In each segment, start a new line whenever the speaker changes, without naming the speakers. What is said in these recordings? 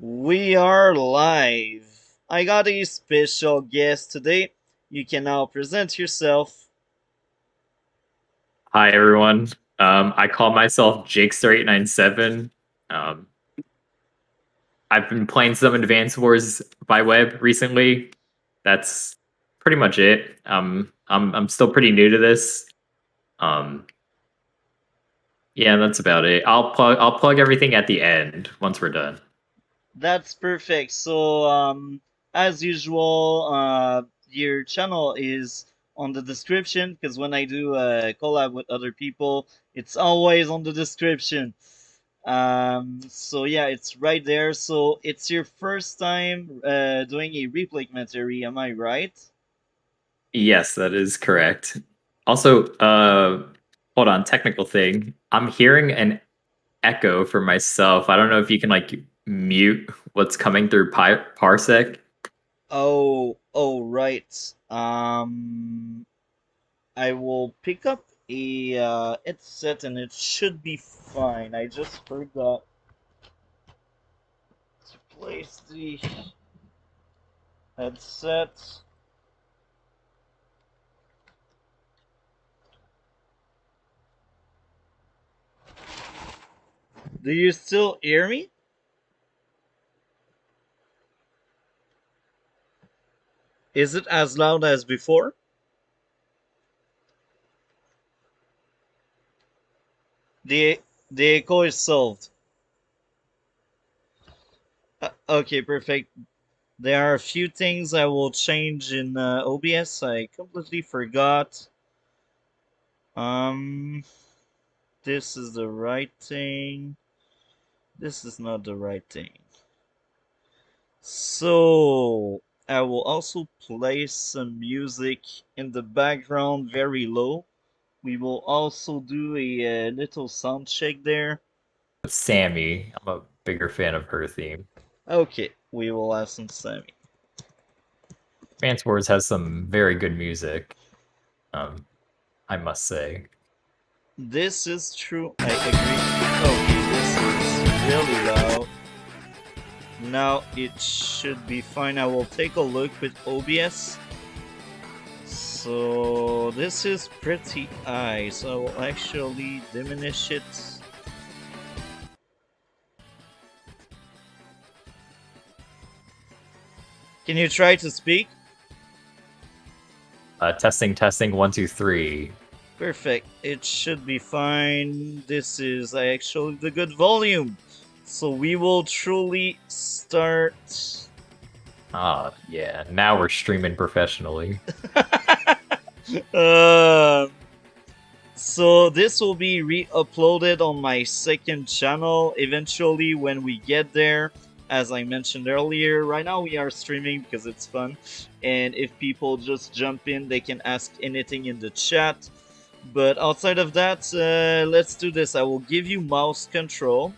We are live. I got a special guest today. You can now present yourself.
Hi everyone. I call myself Jakester897. Um, I've been playing some Advanced Wars by web recently. That's pretty much it. I'm still pretty new to this. Um, yeah, that's about it. I'll plug everything at the end once we're done.
That's perfect. As usual, your channel is on the description because when I do a collab with other people, it's always on the description. Yeah, it's right there. So it's your first time doing a replay commentary, am I right?
Yes, that is correct. Also, hold on, technical thing. I'm hearing an echo for myself. I don't know if you can like mute what's coming through Parsec.
Oh, right. I will pick up a headset and it should be fine. I just forgot to place the headset. Do you still hear me? Is it as loud as before? The the echo is solved. Okay, perfect. There are a few things I will change in OBS. I completely forgot. Um, this is the right thing. This is not the right thing. So I will also play some music in the background very low. We will also do a little sound check there.
Sammy. I'm a bigger fan of her theme.
Okay, we will have some Sammy.
Advance Wars has some very good music, um, I must say.
This is true. I agree. Okay, this is really loud. Now it should be fine. I will take a look with OBS. So this is pretty high, so I will actually diminish it. Can you try to speak?
Testing, testing, one, two, three.
Perfect. It should be fine. This is actually the good volume. So we will truly start.
Ah, yeah. Now we're streaming professionally.
um, so this will be re-uploaded on my second channel eventually when we get there. As I mentioned earlier, right now we are streaming because it's fun, and if people just jump in, they can ask anything in the chat. But outside of that, let's do this. I will give you mouse control,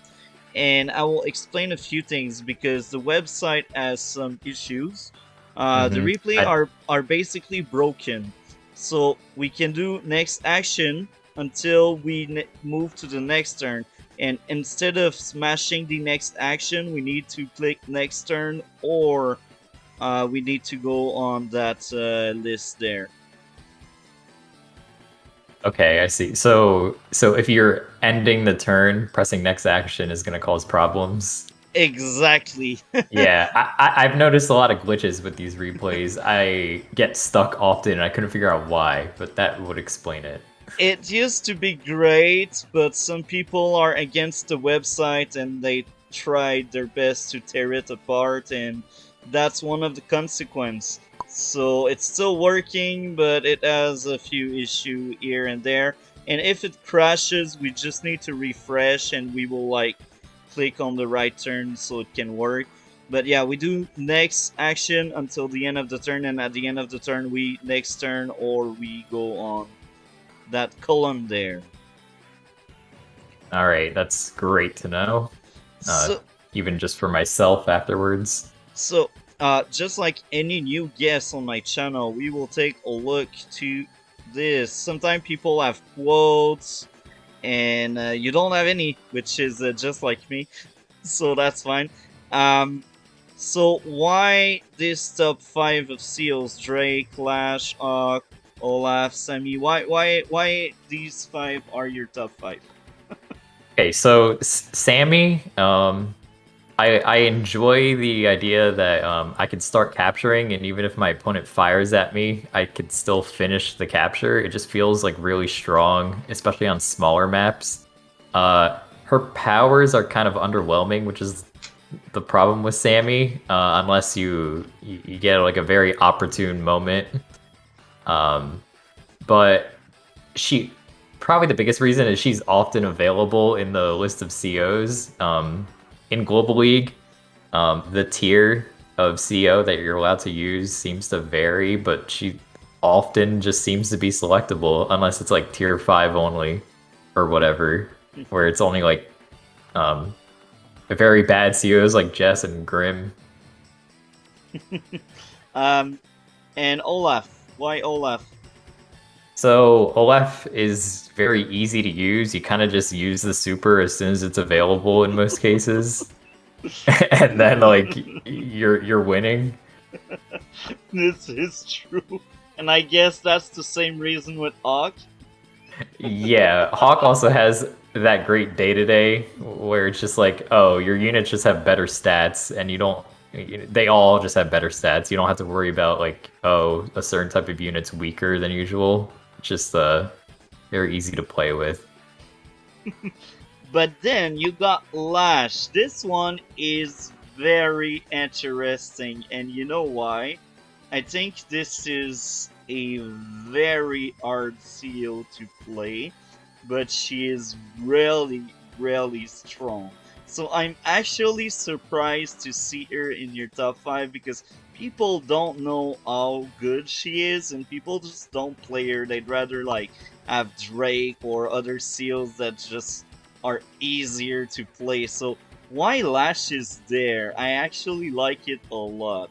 and I will explain a few things because the website has some issues. The
Mm-hmm.
replay are basically broken, so we can do next action until we move to the next turn. And instead of smashing the next action, we need to click next turn, or we need to go on that list there.
Okay, I see. So if you're ending the turn, pressing next action is going to cause problems.
Exactly.
Yeah, I've noticed a lot of glitches with these replays. I get stuck often, and I couldn't figure out why, but that would explain it.
It used to be great, but some people are against the website and they tried their best to tear it apart, and that's one of the consequences. So it's still working, but it has a few issues here and there. And if it crashes, we just need to refresh and we will like click on the right turn so it can work. But yeah, we do next action until the end of the turn, and at the end of the turn, we next turn or we go on that column there.
All right, that's great to know. Uh,
So,
even just for myself afterwards.
just like any new guest on my channel, we will take a look to this. Sometimes people have quotes, and you don't have any, which is just like me, so that's fine. Um, so why this top five of seals? Drake, Lash, Olaf, Semi. Why these five are your top five?
Okay, so Sammy, I enjoy the idea that I could start capturing, and even if my opponent fires at me, I could still finish the capture. It just feels like really strong, especially on smaller maps. Her powers are kind of underwhelming, which is the problem with Sammy, unless you get like a very opportune moment. Um, but she probably the biggest reason is she's often available in the list of COs. In Global League, the tier of CO that you're allowed to use seems to vary, but she often just seems to be selectable unless it's like tier 5 only or whatever, where it's only like um, very bad COs like Jess and Grim.
Um, and Olaf. Why Olaf?
So Olaf is very easy to use. You kind of just use the super as soon as it's available in most cases. And then like you're winning.
This is true. And I guess that's the same reason with Ogg.
Yeah, Hawk also has that great day to day where it's just like, oh, your units just have better stats, and you don't. They all just have better stats. You don't have to worry about like, oh, a certain type of unit's weaker than usual. It's just very easy to play with.
But then you got Lash. This one is very interesting, and you know why? I think this is a very hard seal to play, but she is really, really strong. So I'm actually surprised to see her in your top 5 because people don't know how good she is and people just don't play her. They'd rather like have Drake or other seals that just are easier to play. So why Lash is there? I actually like it a lot.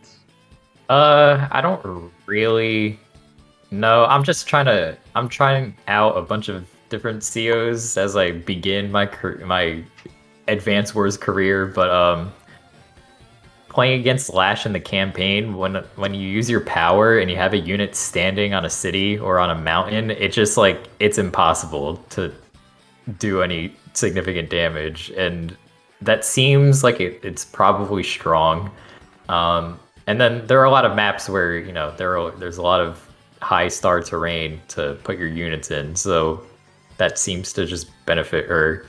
I don't really know. I'm trying out a bunch of different COs as I begin my Advance Wars career, but playing against Lash in the campaign, when you use your power and you have a unit standing on a city or on a mountain, it just like it's impossible to do any significant damage, and that seems like it's probably strong. And then there are a lot of maps where there's a lot of high star terrain to put your units in, so that seems to just benefit her.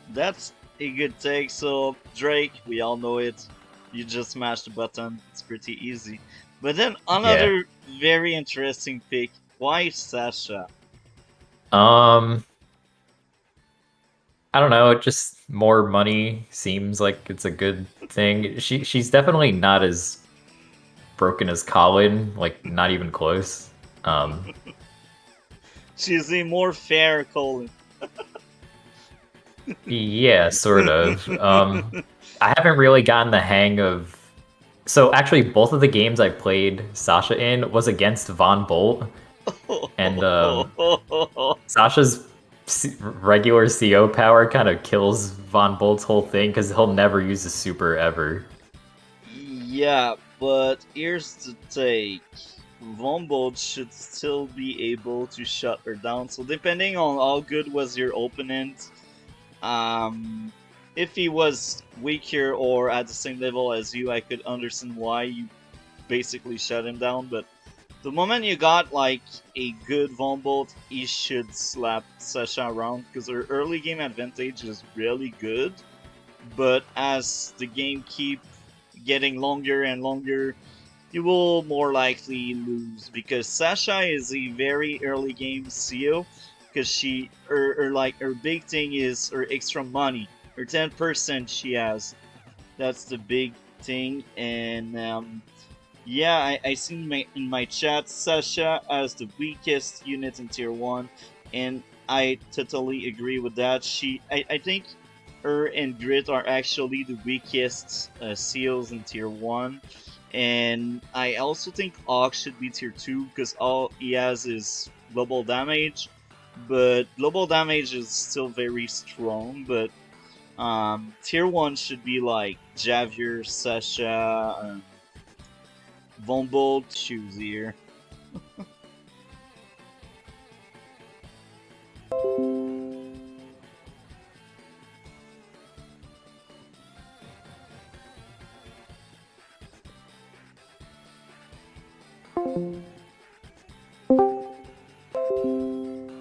That's a good take. So, Drake, we all know it. You just smash the button. It's pretty easy. But then
Yeah.
another very interesting pick. Why Sasha?
Um, I don't know. Just more money seems like it's a good thing. She's definitely not as broken as Colin. Like not even close. Um,
She's a more fair Colin.
yeah, sort of. I haven't really gotten the hang of. So actually, both of the games I played Sasha in was against Von Bolt, and Sasha's regular CO power kind of kills Von Bolt's whole thing because he'll never use a super ever.
Yeah, but here's the take. Vombold should still be able to shut her down. So depending on how good was your opponent, um, if he was weaker or at the same level as you, I could understand why you basically shut him down. But the moment you got like a good Vombold, he should slap Sasha around because her early game advantage is really good. But as the game keep getting longer and longer, you will more likely lose because Sasha is a very early game CEO because her big thing is her extra money, her 10% she has. That's the big thing, and yeah, I see in my chat Sasha as the weakest unit in tier 1, and I totally agree with that. I think her and Grit are actually the weakest seals in tier 1, and I also think Ox should be tier 2 because all he has is global damage, but global damage is still very strong, but Tier 1 should be like Javier, Sasha, Vombold, Choosier.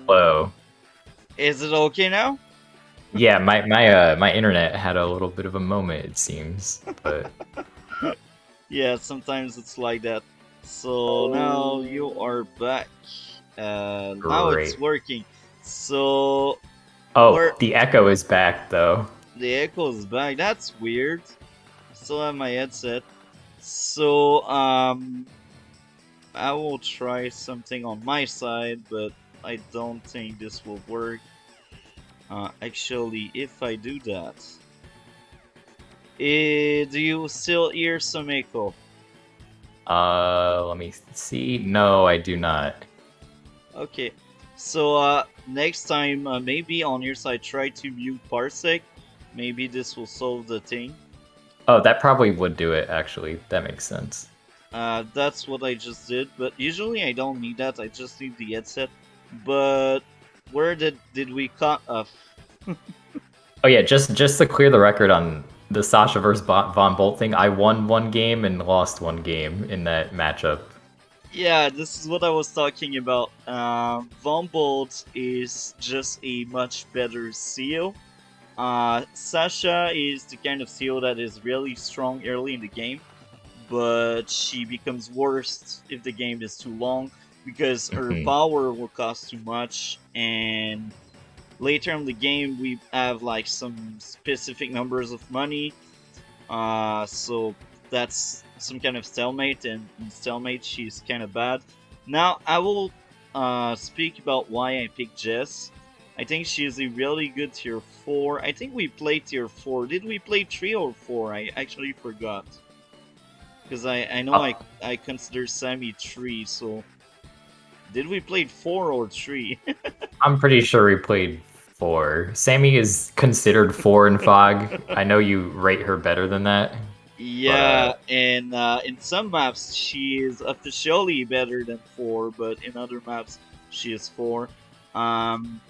Whoa.
Is it okay now?
Yeah, my internet had a little bit of a moment, it seems, but
Yeah, sometimes it's like that. So now you are back. Now it's
great.
working. So
Oh,
where
the echo is back though.
the echo is back. That's weird. I still have my headset. So I will try something on my side, but I don't think this will work. Actually, if I do that, do you still hear some echo?
Let me see. No, I do not.
Okay, so next time, maybe on your side, try to mute Parsec. Maybe this will solve the thing.
Oh, that probably would do it, actually. That makes sense.
That's what I just did, but usually I don't need that. I just need the headset. But where did we cut off?
Oh yeah, just to clear the record on the Sasha versus Von Bolt thing, I won one game and lost one game in that matchup.
Yeah, this is what I was talking about. Von Bolt is just a much better seal. Sasha is the kind of seal that is really strong early in the game, but she becomes worse if the game is too long because her
Mhm.
power will cost too much, and later in the game we have like some specific numbers of money. So that's some kind of stalemate, and in stalemate she's kind of bad. Now I will speak about why I picked Jess. I think she is a really good tier 4. I think we played tier 4. Did we play 3 or 4? I actually forgot. Because I know
Uh,
I consider Sammy 3, so... Did we play 4 or 3?
I'm pretty sure we played 4. Sammy is considered 4 in Fog. I know you rate her better than that, but
Yeah, and in some maps she is officially better than 4, but in other maps she is 4. Um,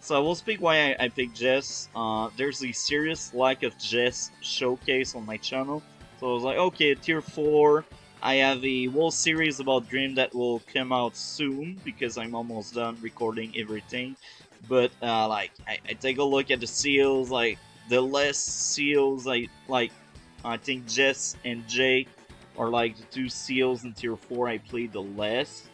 so I will speak why I picked Jess. There's a serious lack of Jess showcase on my channel, so I was like, okay, tier 4. I have a whole series about Dream that will come out soon because I'm almost done recording everything. But like, I take a look at the seals, like the less seals I think Jess and Jake are like the two seals in tier 4 I played the less.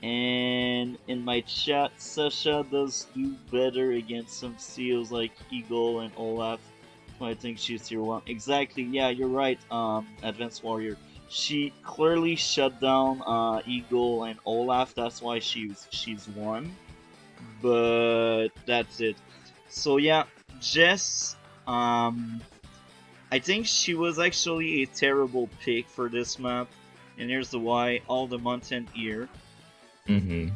And in my chat, Sasha does do better against some seals like Eagle and Olaf. So I think she's tier 1. Exactly, yeah, you're right, Advanced Warrior. She clearly shut down Eagle and Olaf, that's why she's 1. But that's it. So yeah, Jess, I think she was actually a terrible pick for this map, and here's the why: all the mountain here.
mhm.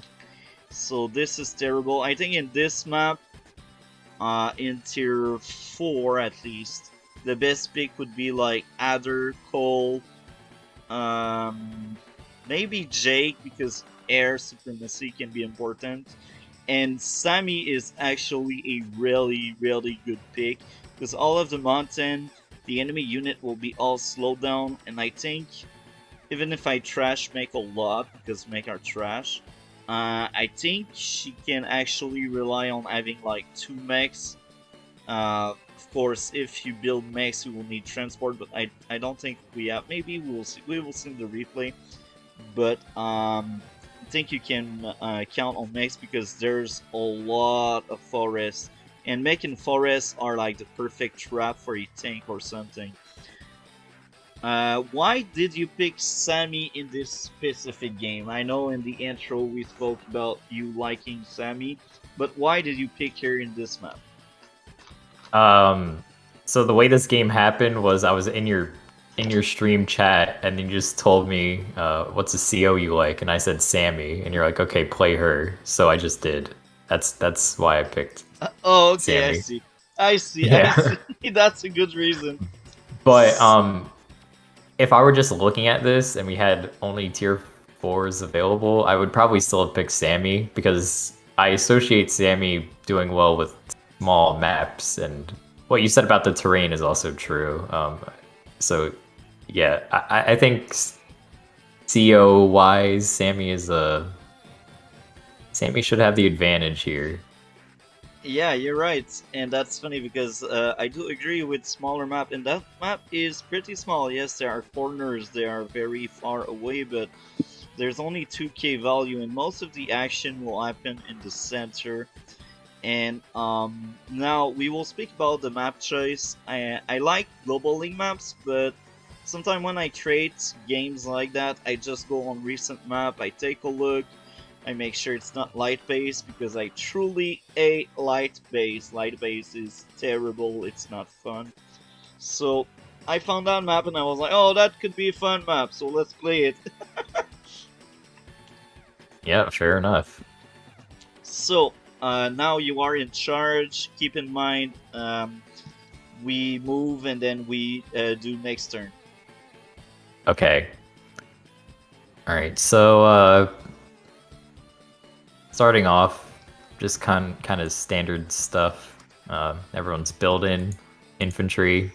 So this is terrible. I think in this map, in tier 4 at least, the best pick would be like Adder, Cole, um, maybe Jake because air supremacy can be important. And Sammy is actually a really, really good pick because all of the mountain, the enemy unit will be all slowed down, and I think even if I trash Mech a lot because Mech are trash, I think she can actually rely on having like 2 mechs. Of course, if you build mechs, you will need transport, but I don't think we have. Maybe we will see in the replay, but I think you can count on mechs because there's a lot of forests, and mech and forests are like the perfect trap for a tank or something. Why did you pick Sammy in this specific game? I know in the intro we spoke about you liking Sammy, but why did you pick her in this map?
So the way this game happened was I was in your stream chat, and you just told me what's a CO you like, and I said Sammy, and you're like, okay, play her. So I just did. That's why I picked
Oh, okay, I
Sammy.
see. I see, I
Yeah.
see. That's a good reason.
But if I were just looking at this and we had only tier fours available, I would probably still have picked Sammy because I associate Sammy doing well with small maps, and what you said about the terrain is also true. So yeah, I think CO wise, Sammy should have the advantage here.
Yeah, you're right, and that's funny because I do agree with smaller map, and that map is pretty small. Yes, there are corners, they are very far away, but there's only 2k value, and most of the action will happen in the center. And now we will speak about the map choice. I like global link maps, but sometimes when I create games like that, I just go on recent map, I take a look, I make sure it's not light base because I truly hate light base. Light base is terrible, it's not fun. So I found that map and I was like, oh, that could be a fun map, so let's play it.
Yeah, fair enough.
So now you are in charge. Keep in mind, we move and then we do next turn.
Okay. All right. So starting off, just kind of standard stuff. Everyone's building infantry,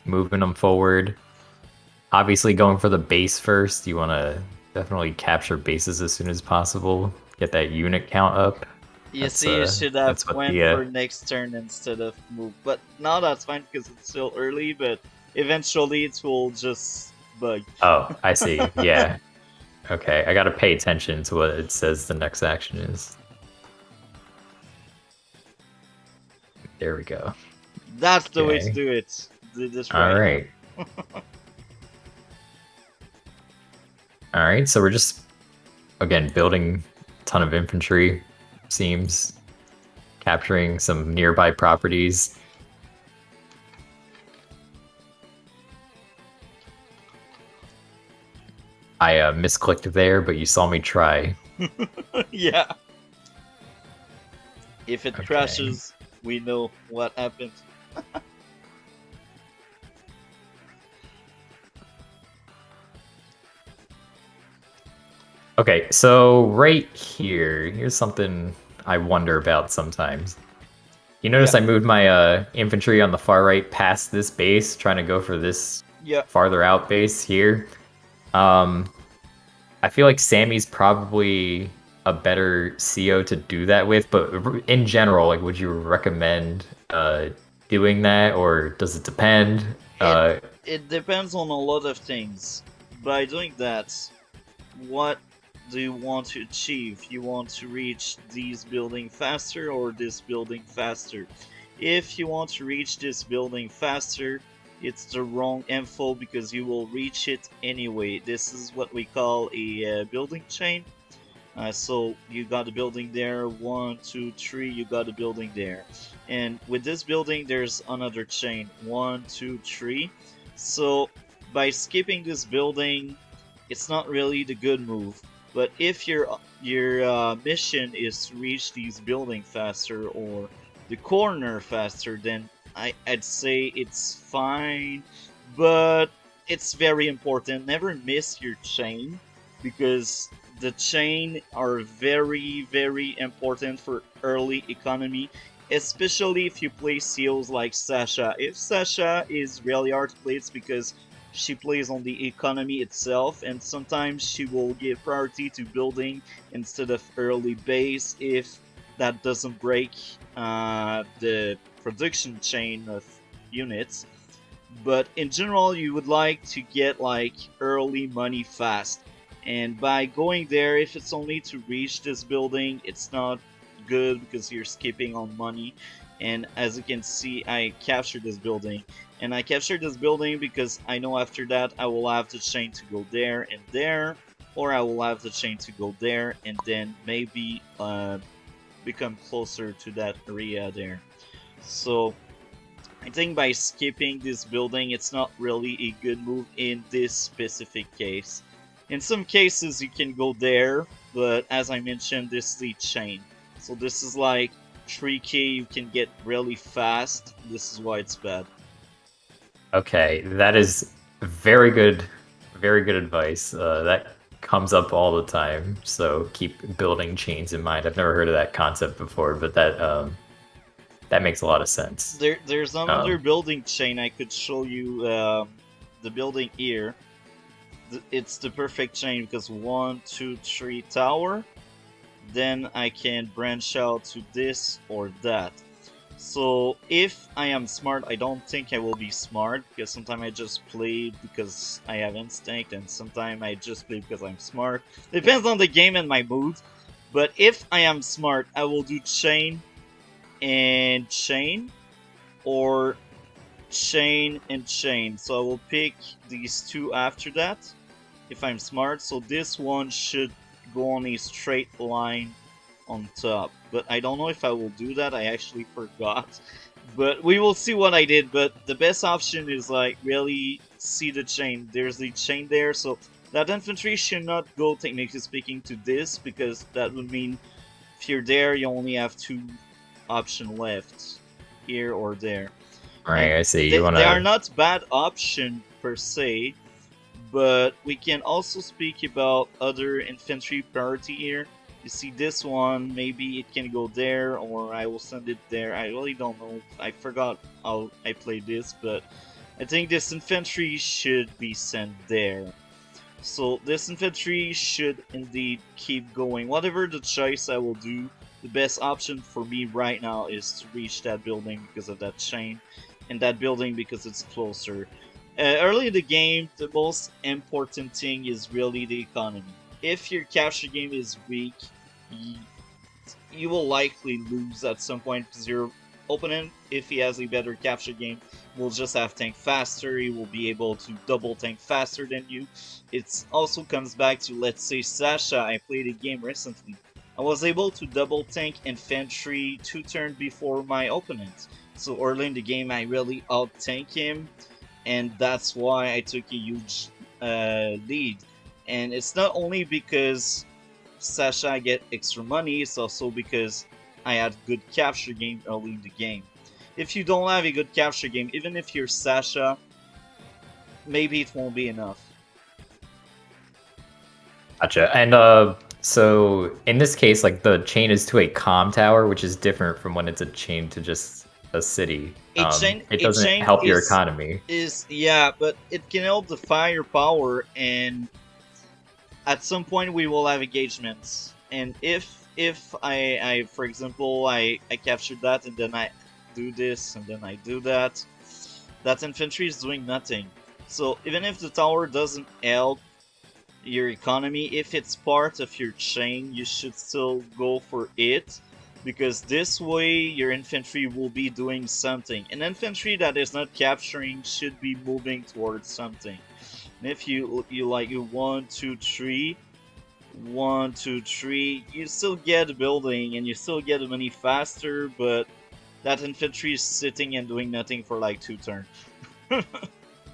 moving them forward. Obviously, going for the base first. You want to definitely capture bases as soon as possible. Get that unit count up.
You see, you should have
That's what
went
the
for next turn instead of move. But now that's fine because it's still early, but eventually it will just bug.
Oh, I see. Yeah. Okay, I gotta pay attention to what it says the next action is. There we go.
That's the way to
Okay.
do it. Do this
All
right.
right. All right. So we're just again building a ton of infantry. Seems capturing some nearby properties. I misclicked there, but you saw me try.
Yeah. If it
Okay.
crashes, we know what happened.
Okay, so right here, here's something I wonder about sometimes. You notice
Yeah.
I moved my infantry on the far right past this base, trying to go for this
Yeah.
farther out base here. Um, I feel like Sammy's probably a better CO to do that with, but in general, like, would you recommend doing that, or does it depend?
It it depends on a lot of things. By doing that, what do you want to achieve? You want to reach these building faster or this building faster? If you want to reach this building faster, it's the wrong info because you will reach it anyway. This is what we call a building chain. So you got a building there, 1, 2, 3, you got a building there. And with this building, there's another chain, 1, 2, 3. So by skipping this building, it's not really the good move. But if your mission is to reach these building faster or the corner faster, then I'd say it's fine. But it's very important. Never miss your chain because the chain are very important for early economy, especially if you play COs like Sasha. If Sasha is really hard to play, it's because she plays on the economy itself, and sometimes she will give priority to building instead of early base if that doesn't break the production chain of units. But in general, you would like to get like early money fast. And by going there, if it's only to reach this building, it's not good because you're skipping on money. And as you can see, I captured this building. And I captured this building because I know after that I will have the chain to go there and there. Or I will have the chain to go there and then maybe become closer to that area there. So I think by skipping this building, it's not really a good move in this specific case. In some cases, you can go there, but as I mentioned, this is the chain. So this is like 3k you can get really fast. This is why it's bad.
Okay, that is very good advice. That comes up all the time, so keep building chains in mind. I've never heard of that concept before, but that makes a lot of sense.
There's another building chain I could show you. The building here. It's the perfect chain because 1, 2, 3 tower. Then I can branch out to this or that. So if I am smart, I don't think I will be smart because sometimes I just play because I have instinct and sometimes I just play because I'm smart. Depends on the game and my mood. But if I am smart, I will do chain and chain or chain and chain. So I will pick these two after that if I'm smart. So this one should go on a straight line on top, but I don't know if I will do that. I actually forgot, but we will see what I did. But the best option is like really see the chain. There's the chain there, so that infantry should not go, technically speaking, to this, because that would mean if you're there you only have two options left, here or there.
Right,
And
I see.
they are not bad option per se, but we can also speak about other infantry priority here. You see this one, maybe it can go there, or I will send it there. I really don't know. I forgot how I played this, but I think this infantry should be sent there. So this infantry should indeed keep going. Whatever the choice I will do, the best option for me right now is to reach that building because of that chain, and that building because it's closer. Early in the game, the most important thing is really the economy. If your capture game is weak, you will likely lose at some point because your opponent, if he has a better capture game, will just have tank faster. He will be able to double tank faster than you. It also comes back to, let's say, Sasha. I played a game recently. I was able to double tank infantry 2 turns before my opponent. So early in the game, I really out tank him, and that's why I took a huge lead. And it's not only because Sasha get extra money, it's also because I had good capture game early in the game. If you don't have a good capture game, even if you're Sasha, maybe it won't be enough.
Gotcha. And so in this case, like the chain is to a comm tower, which is different from when it's a chain to just a city. It doesn't help your economy.
Yeah, but it can help the firepower, and at some point we will have engagements. And if I for example, I captured that and then I do this and then I do that, that infantry is doing nothing. So even if the tower doesn't help your economy, if it's part of your chain, you should still go for it, because this way your infantry will be doing something. An infantry that is not capturing should be moving towards something. And if you like 1, 2, 3, 1, 2, 3, you still get a building and you still get the money faster, but that infantry is sitting and doing nothing for like 2 turns.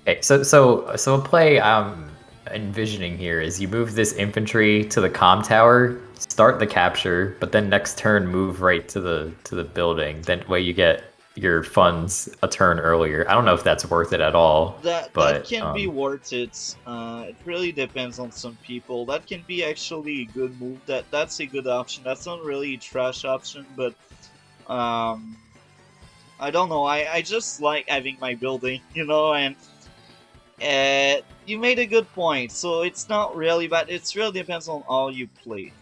Okay, so a play I'm envisioning here is you move this infantry to the comm tower, start the capture, but then next turn move right to the building. Then way you get your funds a turn earlier. I don't know if that's worth it at all.
That can be worth it. It really depends on some people. That can be actually a good move. That's a good option. That's not really a trash option, but I don't know. I just like having my building, you know, and you made a good point. So it's not really bad. It really depends on how you play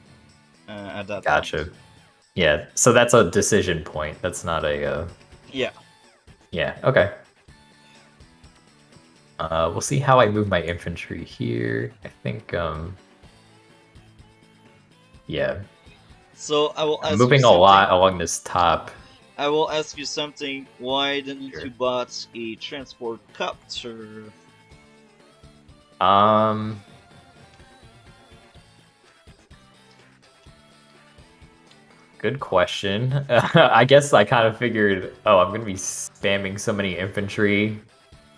at that
Gotcha.
point.
Yeah, so that's a decision point. That's not a...
Yeah.
Yeah, okay. We'll see how I move my infantry here. I think, yeah.
So I will ask
I'm moving
you
a lot along this top.
I will ask you something. Why didn't you bought a transport copter?
Good question. I guess I kind of figured, oh, I'm going to be spamming so many infantry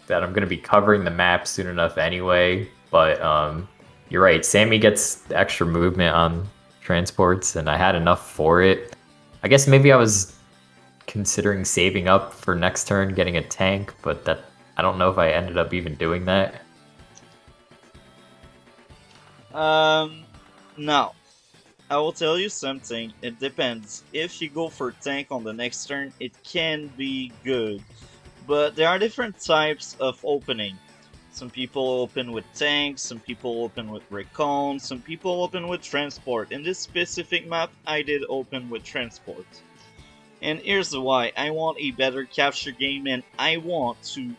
that I'm going to be covering the map soon enough anyway. But you're right. Sammy gets extra movement on transports, and I had enough for it. I guess maybe I was considering saving up for next turn getting a tank, but that I don't know if I ended up even doing that.
Now, I will tell you something, it depends. If you go for tank on the next turn, it can be good. But there are different types of opening. Some people open with tanks, some people open with recon, some people open with transport. In this specific map, I did open with transport. And here's why. I want a better capture game and I want to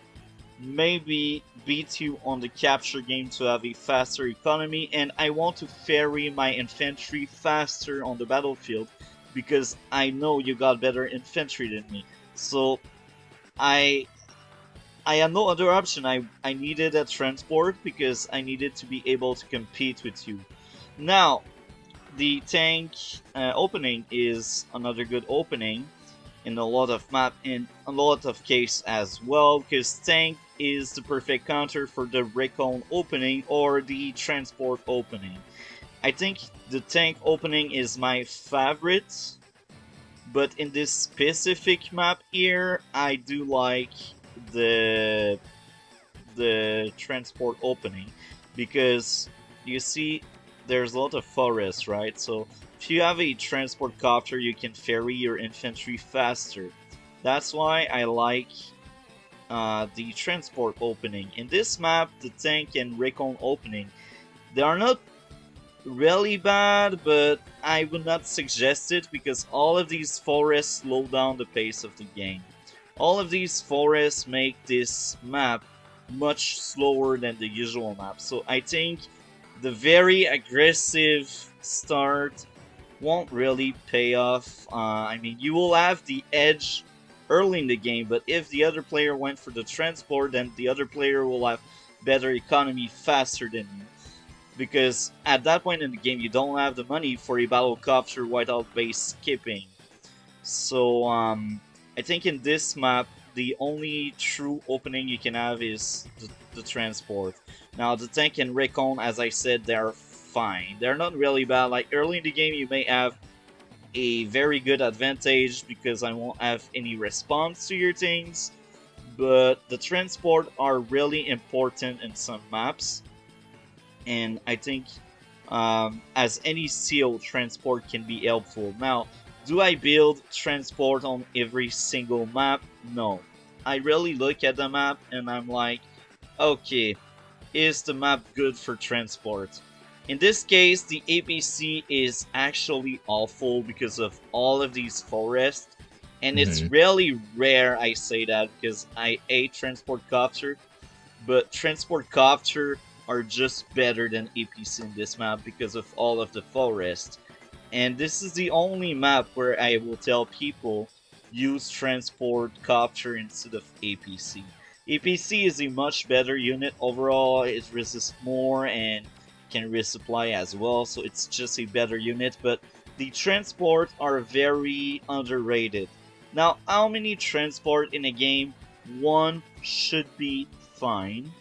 maybe beat you on the capture game to have a faster economy, and I want to ferry my infantry faster on the battlefield because I know you got better infantry than me. So I had no other option. I needed a transport because I needed to be able to compete with you. Now, the tank opening is another good opening in a lot of map, in a lot of case as well, because tank is the perfect counter for the recon opening or the transport opening. I think the tank opening is my favorite, but in this specific map here, I do like the transport opening because you see there's a lot of forest, right? So if you have a transport copter, you can ferry your infantry faster. That's why I like the transport opening. In this map, the tank and recon opening, they are not really bad, but I would not suggest it because all of these forests slow down the pace of the game. All of these forests make this map much slower than the usual map. So I think the very aggressive start won't really pay off. I mean, you will have the edge early in the game, but if the other player went for the transport, then the other player will have better economy faster than you. Because at that point in the game, you don't have the money for a battle capture without base skipping. So, I think in this map, the only true opening you can have is the transport. Now, the tank and recon, as I said, they're fine. They're not really bad. Like, early in the game, you may have a very good advantage because I won't have any response to your things. But the transport are really important in some maps. And I think as any seal, transport can be helpful. Now, do I build transport on every single map? No. I really look at the map and I'm like, okay, is the map good for transport? In this case, the APC is actually awful because of all of these forests. And it's really rare I say that because I hate transport copter. But transport copter are just better than APC in this map because of all of the forest. And this is the only map where I will tell people use transport copter instead of APC. APC is a much better unit overall, it resists more and can resupply as well, so it's just a better unit, but the transport are very underrated. Now, how many transport in a game? One should be fine.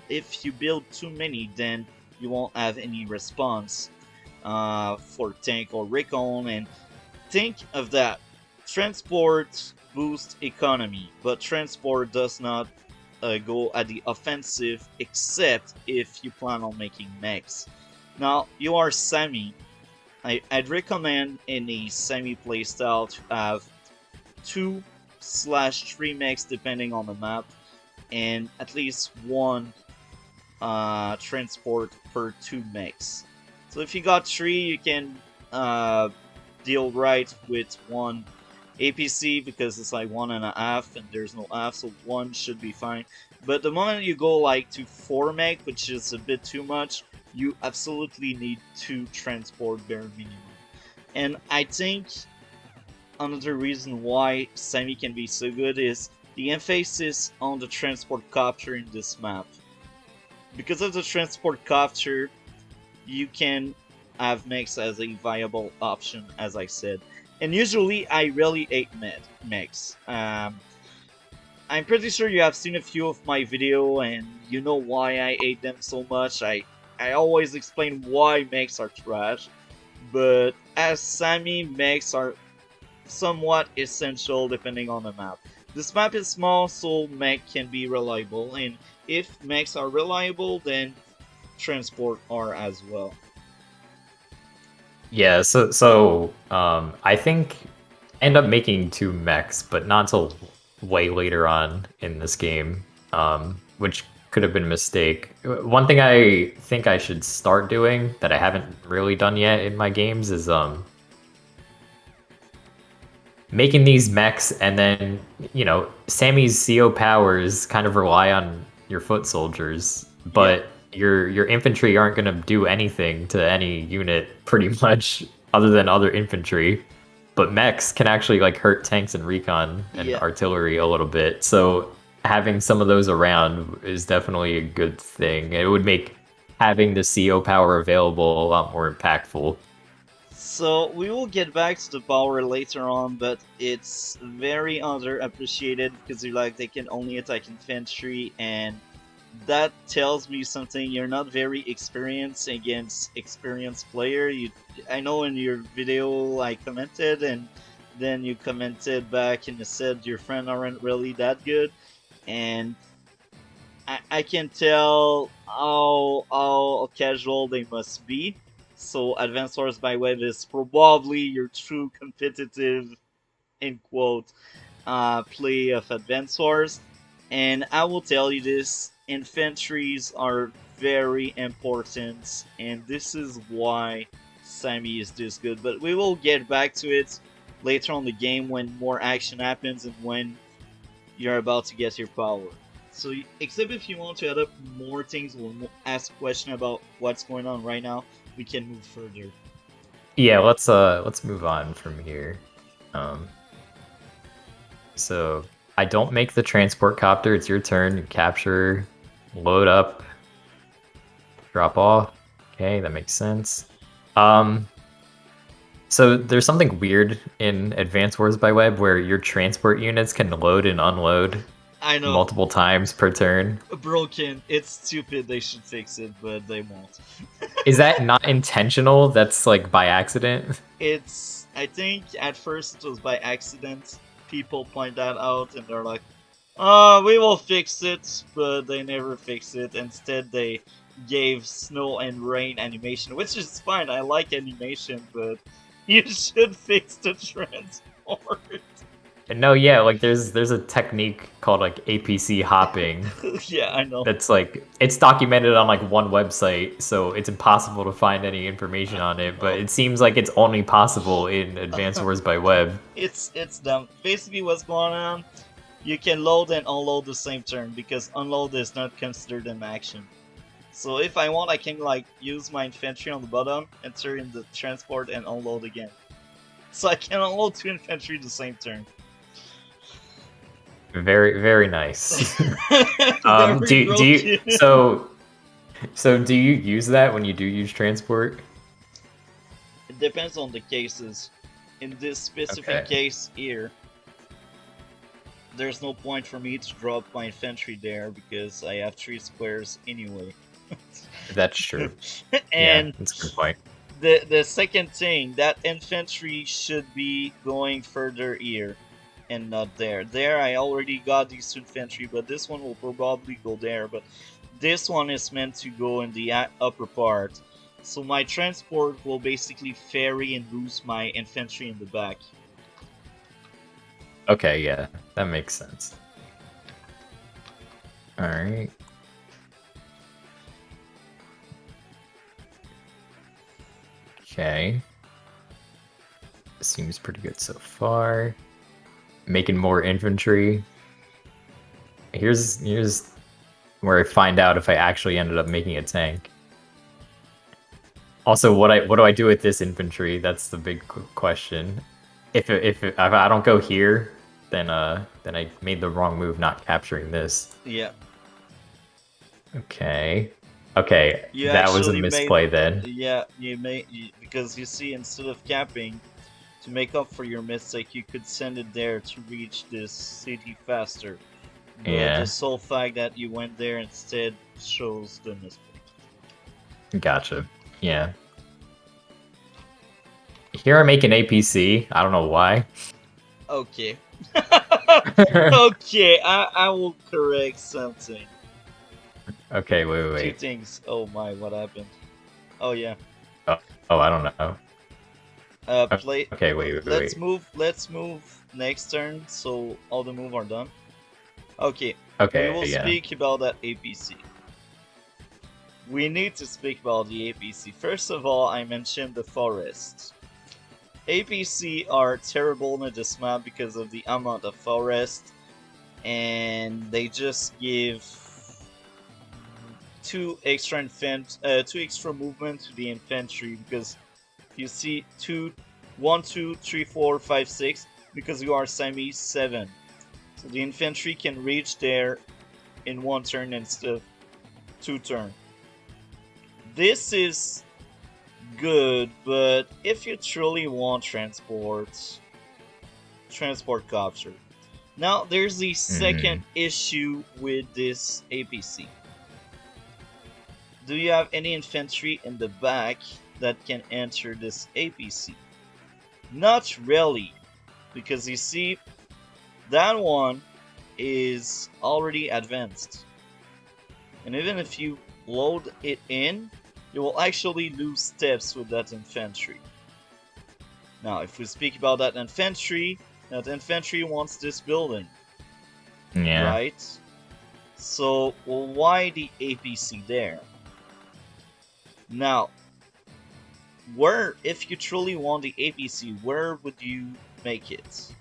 If you build too many, then you won't have any response for tank or recon. And think of that. Transport boosts economy, but transport does not go at the offensive except if you plan on making mechs. Now, you are semi. I'd recommend in a semi playstyle to have 2/3 mechs depending on the map, and at least one transport per 2 mechs. So if you got 3, you can deal right with 1 APC because it's like 1.5 and there's no half, so 1 should be fine. But the moment you go like to 4 mech, which is a bit too much, you absolutely need 2 transport bare minimum. And I think another reason why semi can be so good is the emphasis on the transport copter in this map. Because of the transport copter, you can have mechs as a viable option, as I said. And usually, I really hate mechs. I'm pretty sure you have seen a few of my video and you know why I hate them so much. I always explain why mechs are trash. But as Sammy, mechs are somewhat essential depending on the map. This map is small, so mech can be reliable, and if mechs are reliable, then transport are as well.
Yeah, I think end up making 2 mechs, but not till way later on in this game, which could have been a mistake. One thing I think I should start doing that I haven't really done yet in my games is making these mechs, and then Sammy's CO powers kind of rely on your foot soldiers, but your infantry aren't going to do anything to any unit pretty much other than other infantry. But mechs can actually like hurt tanks and recon and artillery a little bit. So having some of those around is definitely a good thing. It would make having the CO power available a lot more impactful.
So we will get back to the power later on, but it's very underappreciated because they can only attack infantry, and that tells me something. You're not very experienced against experienced player. I know in your video I commented, and then you commented back and you said your friend aren't really that good, and I can tell how casual they must be. So Advanced Wars by Web is probably your true competitive, in quote, play of Advanced Wars. And I will tell you this, infantries are very important, and this is why Sammy is this good. But we will get back to it later on the game when more action happens and when you're about to get your power. So, except if you want to add up more things or ask a question about what's going on right now, we can move further.
Yeah, let's move on from here. So I don't make the transport copter. It's your turn. You capture, load up, drop off. Okay, that makes sense. So there's something weird in Advanced Wars by Web where your transport units can load and unload multiple times per turn.
Broken. It's stupid. They should fix it, but they won't.
Is that not intentional? That's like by accident?
I think at first it was by accident. People point that out and they're like, we will fix it, but they never fix it. Instead, they gave snow and rain animation, which is fine. I like animation, but you should fix the transport.
No, yeah, like there's a technique called like APC hopping.
Yeah, I know.
That's like it's documented on like one website, so it's impossible to find any information on it. But it seems like it's only possible in Advanced Wars by Web.
It's dumb. Basically, what's going on? You can load and unload the same turn because unload is not considered an action. So if I want, I can like use my infantry on the bottom, enter in the transport, and unload again. So I can unload 2 infantry the same turn.
Very, very nice. Do you so do you use that when you do use transport?
It depends on the cases. In this specific case here, there's no point for me to drop my infantry there because I have 3 squares anyway.
That's true.
And
yeah, that's a good point.
The second thing, that infantry should be going further here and not there. There I already got these 2 infantry, but this one will probably go there. But this one is meant to go in the upper part. So my transport will basically ferry and boost my infantry in the back.
Okay, yeah, that makes sense. Alright. Okay. Seems pretty good so far. Making more infantry. Here's where I find out if I actually ended up making a tank. Also, what do I do with this infantry? That's the big question. If I don't go here, then I made the wrong move not capturing this.
Yeah.
Okay. Okay, that was a misplay then.
Yeah, because you see, instead of capping, to make up for your mistake, you could send it there to reach this city faster. But the sole fact that you went there instead shows the mistake.
Gotcha. Yeah. Here I make an APC. I don't know why.
Okay. Okay, I will correct something.
Okay, wait,
Two
wait.
things. Oh my, what happened? Oh yeah.
Oh, oh, I don't know.
Play.
Okay, wait, wait,
Let's
wait.
move. Let's move next turn. So all the move are done. Okay. We
Okay,
will
yeah.
speak about that APC. We need to speak about the APC. First of all, I mentioned the forest. APC are terrible in this map because of the amount of forest, and they just give two extra movement to the infantry because you see 1, 2, 3, 4, 5, 6 because you are Siamese 7. So the infantry can reach there in 1 turn instead of 2 turn. This is good, but if you truly want transport capture. Now there's the second issue with this APC. Do you have any infantry in the back that can enter this APC? Not really, because you see, that one is already advanced. And even if you load it in, you will actually lose steps with that infantry. Now, if we speak about that infantry wants this building.
Yeah.
Right? So, well, why the APC there? Now, if you truly want the APC, where would you make it?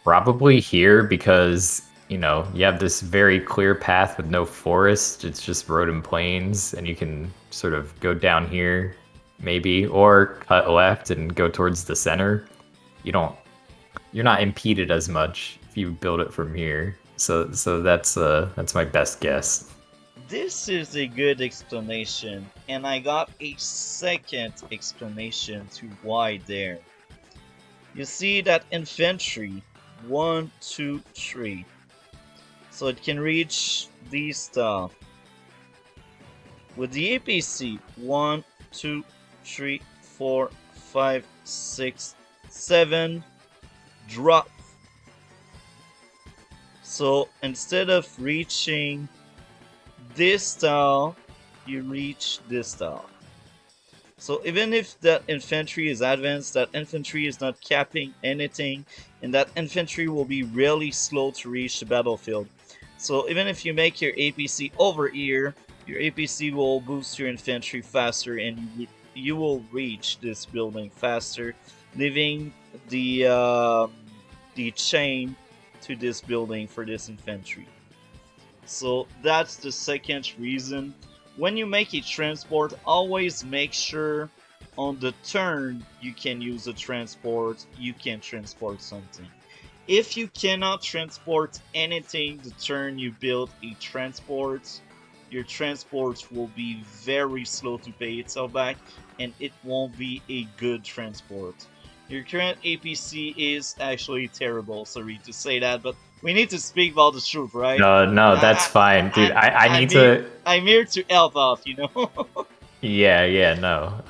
Probably here because, you know, you have this very clear path with no forest. It's just road and plains, and you can sort of go down here, maybe, or cut left and go towards the center. You're not impeded as much if you build it from here. So that's my best guess.
This is a good explanation, and I got a second explanation to why there. You see that infantry, 1, 2, 3. So it can reach these stuff. With the APC, 1, 2, 3, 4, 5, 6, 7, drop. So instead of reaching this tile, you reach this tile. So even if that infantry is advanced, that infantry is not capping anything, and that infantry will be really slow to reach the battlefield. So even if you make your APC over here, your APC will boost your infantry faster, and you will reach this building faster, leaving the chain to this building for this infantry. So that's the second reason. When you make a transport, always make sure on the turn you can use a transport, you can transport something. If you cannot transport anything the turn you build a transport, your transport will be very slow to pay itself back, and it won't be a good transport. Your current APC is actually terrible, sorry to say that, but we need to speak about the truth, right?
No, that's fine, dude. I
I'm
need
here,
to.
I'm here to help out, you know?
Yeah, no.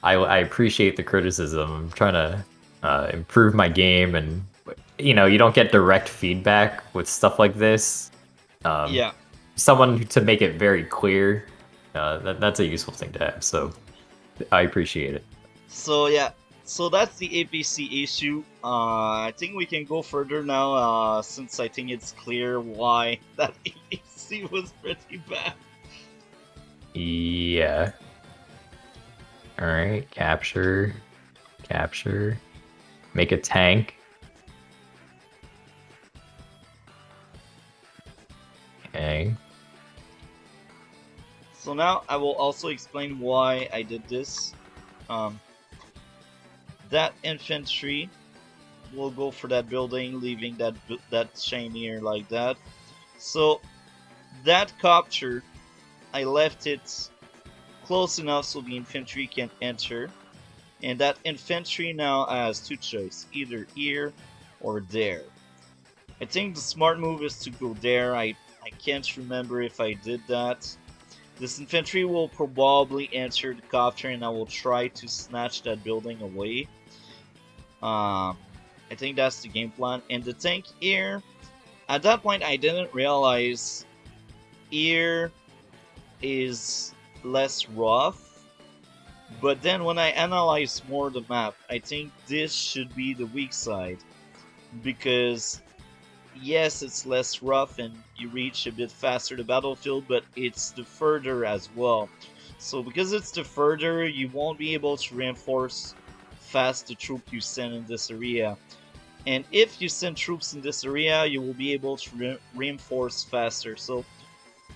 I appreciate the criticism. I'm trying to improve my game, and you know, you don't get direct feedback with stuff like this.
Yeah.
Someone to make it very clear. That's a useful thing to have. So I appreciate it.
So yeah, so that's the APC issue. I think we can go further now, since I think it's clear why that APC was pretty bad.
Yeah. All right. Capture. Make a tank. Okay.
So now I will also explain why I did this. That infantry will go for that building, leaving that chain here like that. So that capture, I left it close enough so the infantry can enter. And that infantry now has two choices, either here or there. I think the smart move is to go there. I can't remember if I did that. This infantry will probably enter the capture, and I will try to snatch that building away. I think that's the game plan. And the tank here, at that point, I didn't realize here is less rough. But then when I analyze more the map, I think this should be the weak side. Because yes, it's less rough and you reach a bit faster the battlefield, but it's the further as well. So because it's the further, you won't be able to reinforce fast the troop you send in this area. And if you send troops in this area, you will be able to reinforce faster. So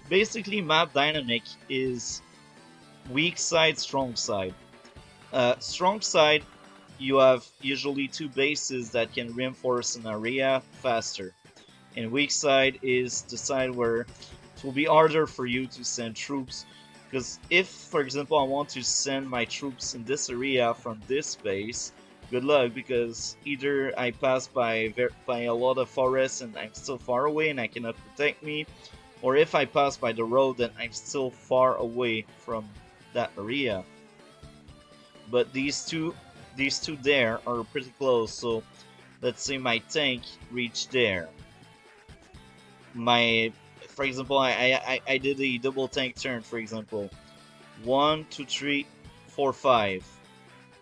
basically map dynamic is weak side, strong side. Strong side, you have usually two bases that can reinforce an area faster. And weak side is the side where it will be harder for you to send troops. Because if, for example, I want to send my troops in this area from this base, good luck, because either I pass by a lot of forests and I'm still far away and I cannot protect me, or if I pass by the road, then I'm still far away from that area. But these two there are pretty close, so let's say my tank reached there. For example, I did a double tank turn, for example. 1, 2, 3, 4, 5.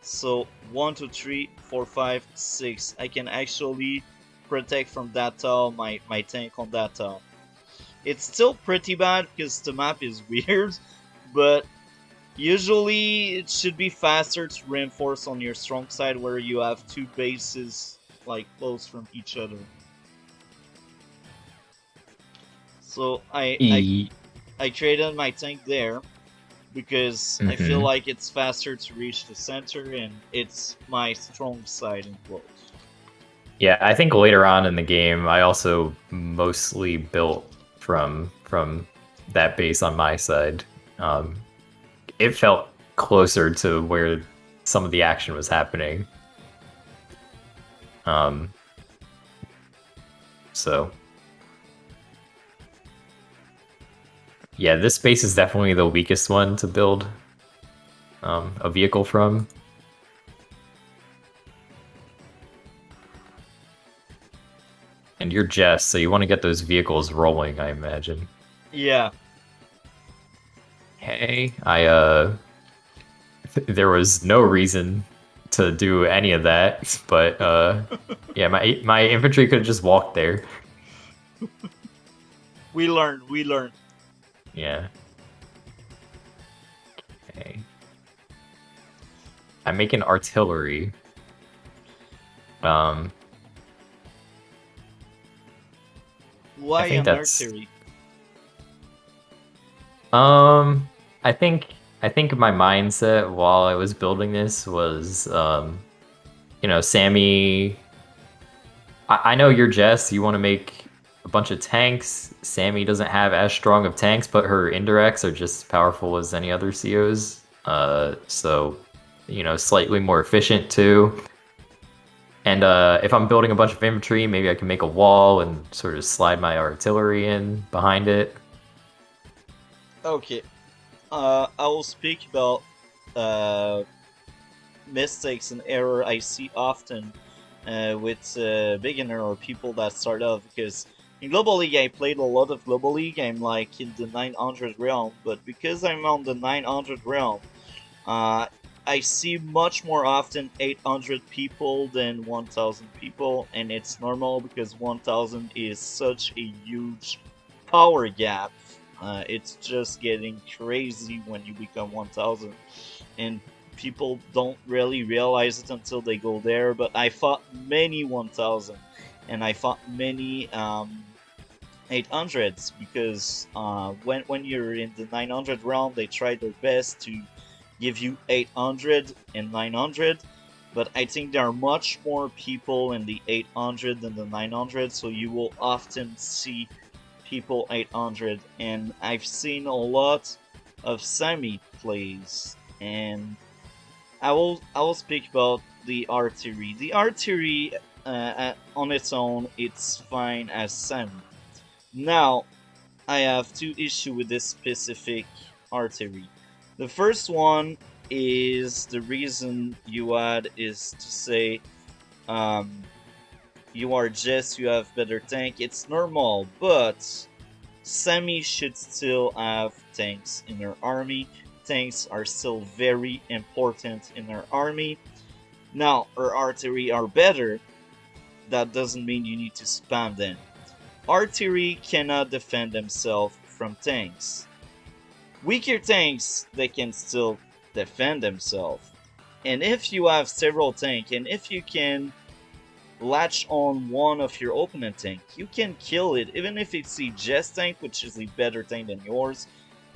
So 1, 2, 3, 4, 5, 6. I can actually protect from that tile my tank on that tile. It's still pretty bad because the map is weird, but usually it should be faster to reinforce on your strong side where you have two bases like close from each other. So I traded my tank there because I feel like it's faster to reach the center and it's my strong side in close.
Yeah, I think later on in the game, I also mostly built from that base on my side. It felt closer to where some of the action was happening. So yeah, this space is definitely the weakest one to build a vehicle from. And you're Jess, so you want to get those vehicles rolling, I imagine.
Yeah.
Hey, there was no reason to do any of that, but yeah, my infantry could have just walked there.
We learned.
Yeah. Okay. I'm making artillery.
Why
I think
an
that's...
artillery?
I think my mindset while I was building this was, you know, Sammy. I know you're Jess. You want to make a bunch of tanks. Sammy doesn't have as strong of tanks, but her indirects are just as powerful as any other COs. So, you know, slightly more efficient too. And if I'm building a bunch of infantry, maybe I can make a wall and sort of slide my artillery in behind it.
Okay. I will speak about mistakes and error I see often with beginner or people that start off, because in Global League I played a lot of Global League. I'm like in the 900 realm, but because I'm on the 900 realm, I see much more often 800 people than 1000 people, and it's normal because 1000 is such a huge power gap. It's just getting crazy when you become 1000, and people don't really realize it until they go there. But I fought many 1000, and I fought many 800s, because when you're in the 900 realm, they try their best to give you 800 and 900, but I think there are much more people in the 800 than the 900, so you will often see people 800, and I've seen a lot of Sammy plays, and I will speak about the artillery. The artillery on its own, it's fine as Sammy. Now, I have two issues with this specific artillery. The first one is the reason you had is to say you are Jess, you have better tank, it's normal, but Sami should still have tanks in their army. Tanks are still very important in their army. Now, our artillery are better. That doesn't mean you need to spam them. Artillery cannot defend themselves from tanks. Weaker tanks, they can still defend themselves. And if you have several tanks, and if you can latch on one of your opponent tank, you can kill it. Even if it's a Jess tank, which is a better tank than yours,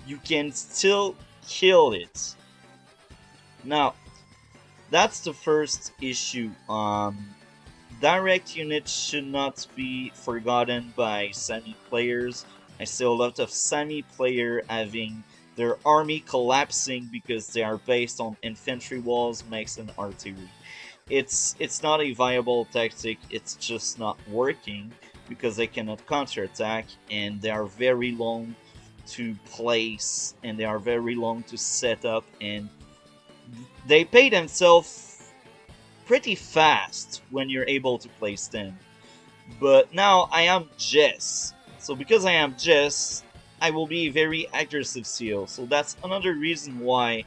you can still kill it. Now, that's the first issue. Direct units should not be forgotten by Sami players. I see a lot of Sami players having their army collapsing because they are based on infantry walls, mechs, and artillery. It's not a viable tactic, it's just not working because they cannot counterattack and they are very long to place and they are very long to set up, and they pay themselves pretty fast when you're able to place them. But now I am Jess, so because I am Jess, I will be a very aggressive seal, so that's another reason why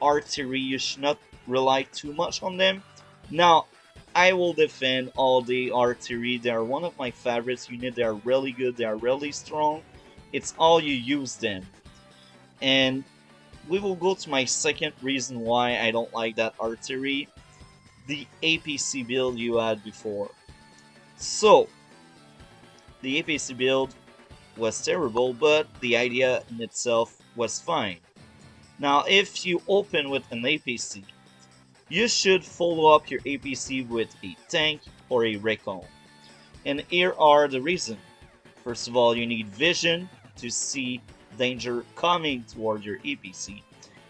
artillery, you should not rely too much on them. Now, I will defend all the artillery. They are one of my favorites units. They are really good. They are really strong. It's all you use them. And we will go to my second reason why I don't like that artillery. The APC build you had before. So, the APC build was terrible, but the idea in itself was fine. Now, if you open with an APC, you should follow up your APC with a tank or a recon. And here are the reasons. First of all, you need vision to see danger coming toward your APC.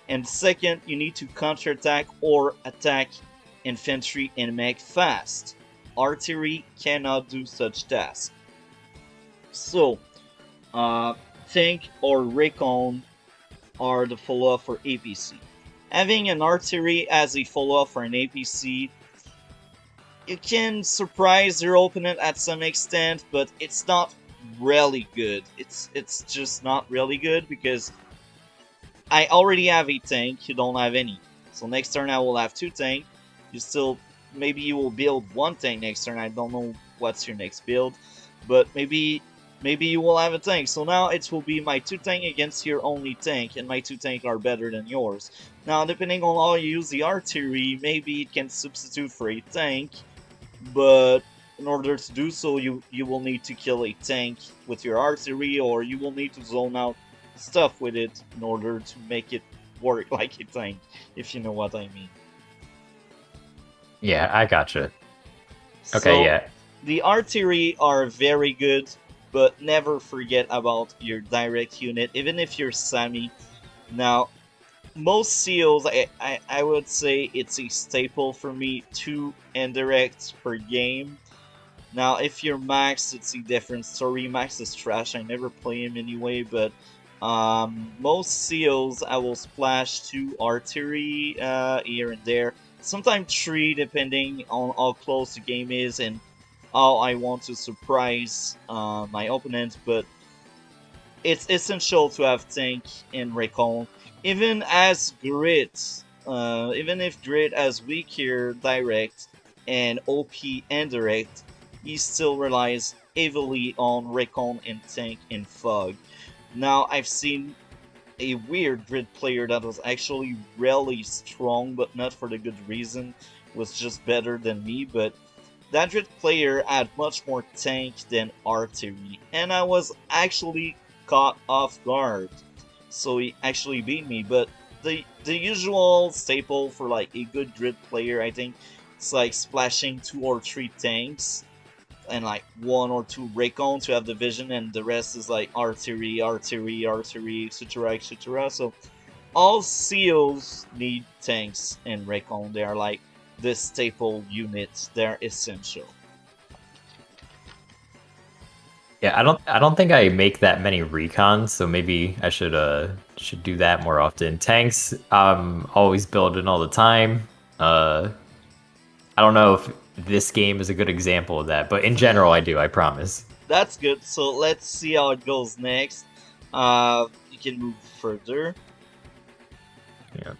And second, you need to counterattack or attack infantry and mech fast. Artillery cannot do such tasks. So, tank or recon are the follow-up for APC. Having an artillery as a follow-up for an APC, you can surprise your opponent at some extent, but it's not really good. It's just not really good because I already have a tank, you don't have any. So next turn I will have 2 tanks. You still, maybe you will build 1 tank next turn, I don't know what's your next build, but maybe you will have a tank. So now it will be my 2 tank against your only tank, and my 2 tank are better than yours. Now, depending on how you use the artillery, maybe it can substitute for a tank, but in order to do so, you will need to kill a tank with your artillery, or you will need to zone out stuff with it in order to make it work like a tank, if you know what I mean.
Yeah, I gotcha. Okay,
so,
yeah.
The artillery are very good, but never forget about your direct unit, even if you're Sami. Now, most seals, I would say it's a staple for me, 2 indirects per game. Now, if you're Max, it's a different story. Max is trash, I never play him anyway, but most seals, I will splash 2 artillery here and there. Sometimes 3, depending on how close the game is and how I want to surprise my opponent, but it's essential to have tank and recon. Even as Grit, even if Grit has weaker direct and OP indirect, he still relies heavily on recon and tank and fog. Now, I've seen a weird Grit player that was actually really strong, but not for the good reason, was just better than me, but that Grit player had much more tank than artillery, and I was actually caught off guard. So he actually beat me, but the usual staple for like a good Grit player, I think, it's like splashing 2 or 3 tanks and like 1 or 2 recon to have the vision, and the rest is like artillery, etc, etc. So all seals need tanks and recon. They are like the staple units. They're essential.
Yeah, I don't think I make that many recons, so maybe I should do that more often. Tanks, always building all the time. I don't know this game is a good example of that. But in general, I do. I promise.
That's good. So let's see how it goes next. You can move further.
Yeah.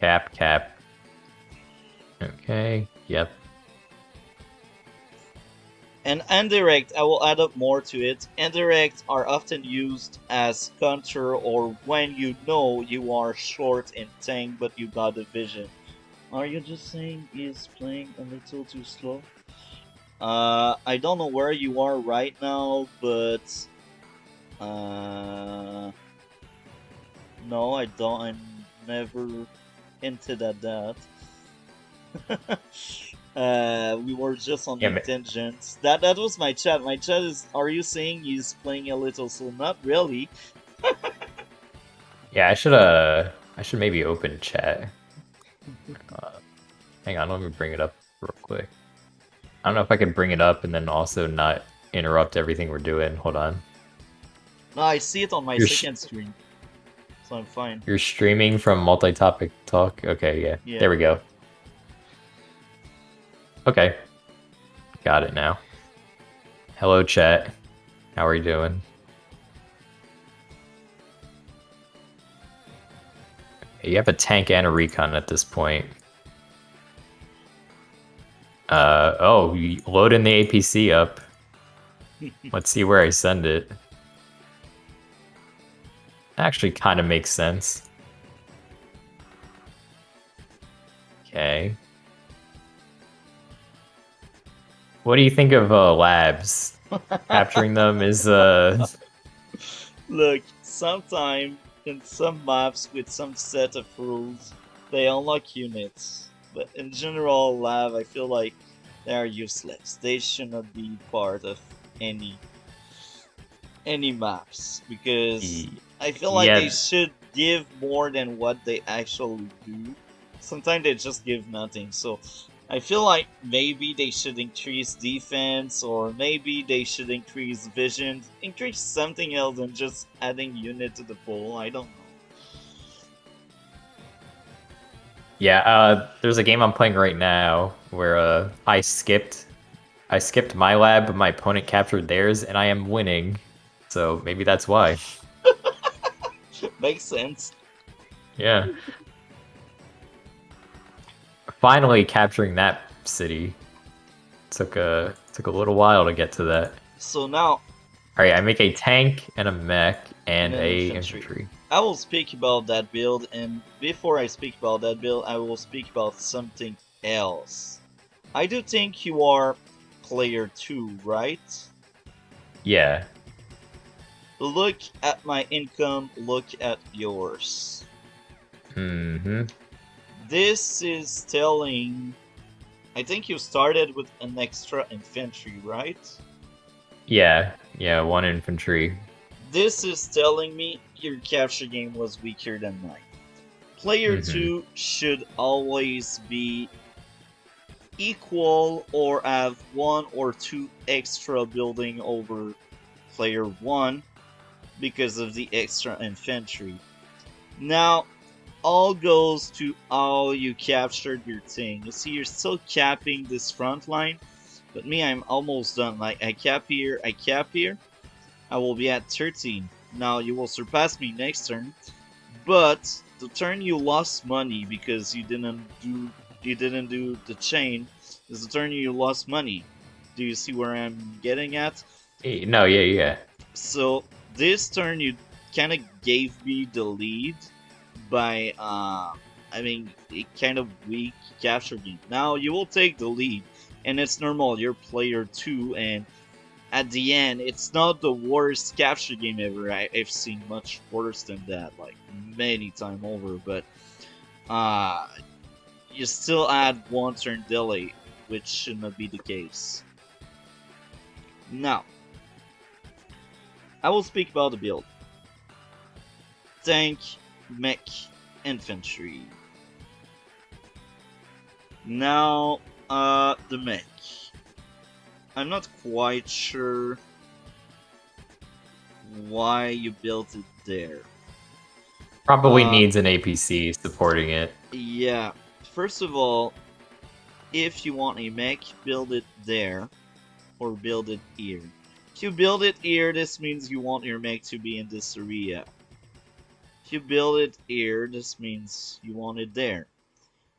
Cap. Okay. Yep.
And indirect, I will add up more to it. Indirect are often used as counter or when you know you are short in tank but you got the vision. Are you just saying he's playing a little too slow? I don't know where you are right now, but no, I don't. I'm never hinted at that. We were just on
Yeah.
the tangents. That was my chat. My chat is. Are you saying he's playing a little slow? Not really.
Yeah. I should maybe open chat. Hang on. Let me bring it up real quick. I don't know if I can bring it up and then also not interrupt everything we're doing. Hold on.
No, I see it on my second screen, so I'm fine.
You're streaming from multi-topic talk? Okay, yeah. There we go. Okay. Got it now. Hello, chat. How are you doing? You have a tank and a recon at this point. Oh, you loading the APC up. Let's see where I send it. Actually kind of makes sense. Okay. What do you think of labs? Capturing them is
Look, sometime in some maps with some set of rules, they unlock units. But in general, lab, I feel like they are useless. They should not be part of any maps because I feel like they should give more than what they actually do. Sometimes they just give nothing. So I feel like maybe they should increase defense, or maybe they should increase vision, increase something else than just adding unit to the pool. I don't know.
Yeah, there's a game I'm playing right now where I skipped my lab, but my opponent captured theirs, and I am winning. So maybe that's why.
Makes sense.
Yeah. Finally capturing that city. Took a little while to get to that.
So now,
alright, I make a tank and a mech and a infantry.
I will speak about that build, and before I speak about that build, I will speak about something else. I do think you are player 2, right?
Yeah.
Look at my income, look at yours.
Mm-hmm.
This is telling... I think you started with an extra infantry, right?
Yeah, 1 infantry.
This is telling me your capture game was weaker than mine. Player 2 should always be equal or have 1 or 2 extra building over player 1 because of the extra infantry. Now, all goes to how you captured your thing. You see, you're still capping this front line, but me, I'm almost done. Like, I cap here, I will be at 13. Now, you will surpass me next turn, but the turn you lost money because you didn't do the chain is the turn you lost money. Do you see where I'm getting at?
No, yeah.
So this turn you kind of gave me the lead by I mean, a kind of weak capture game. Now you will take the lead, and it's normal. You're player 2, and at the end, it's not the worst capture game ever. I've seen much worse than that, like many times over. But you still add 1 turn delay, which should not be the case. Now, I will speak about the build. Tank, mech, infantry. Now, the mech. I'm not quite sure why you built it there.
Probably needs an APC supporting it.
Yeah, First of all, if you want a mech, build it there, or build it here. If you build it here, this means you want your mech to be in this area. If you build it here, this means you want it there.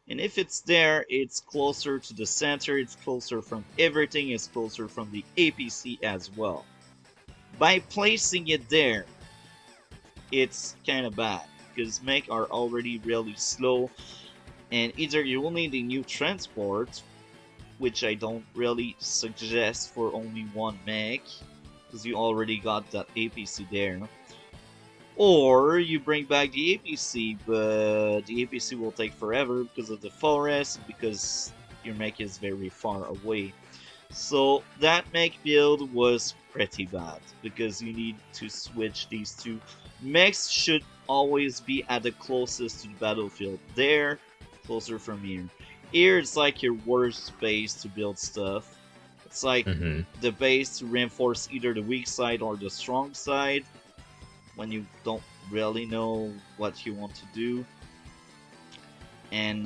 And if it's there, it's closer to the center, it's closer from everything, it's closer from the APC as well. By placing it there, it's kind of bad, because mech are already really slow, and either you will need a new transport, which I don't really suggest for only one mech, because you already got that APC there, or you bring back the APC, but the APC will take forever because of the forest, because your mech is very far away. So that mech build was pretty bad, because you need to switch these two. Mechs should always be at the closest to the battlefield. There, closer from here. Here it's like your worst base to build stuff. It's like the base to reinforce either the weak side or the strong side, when you don't really know what you want to do. And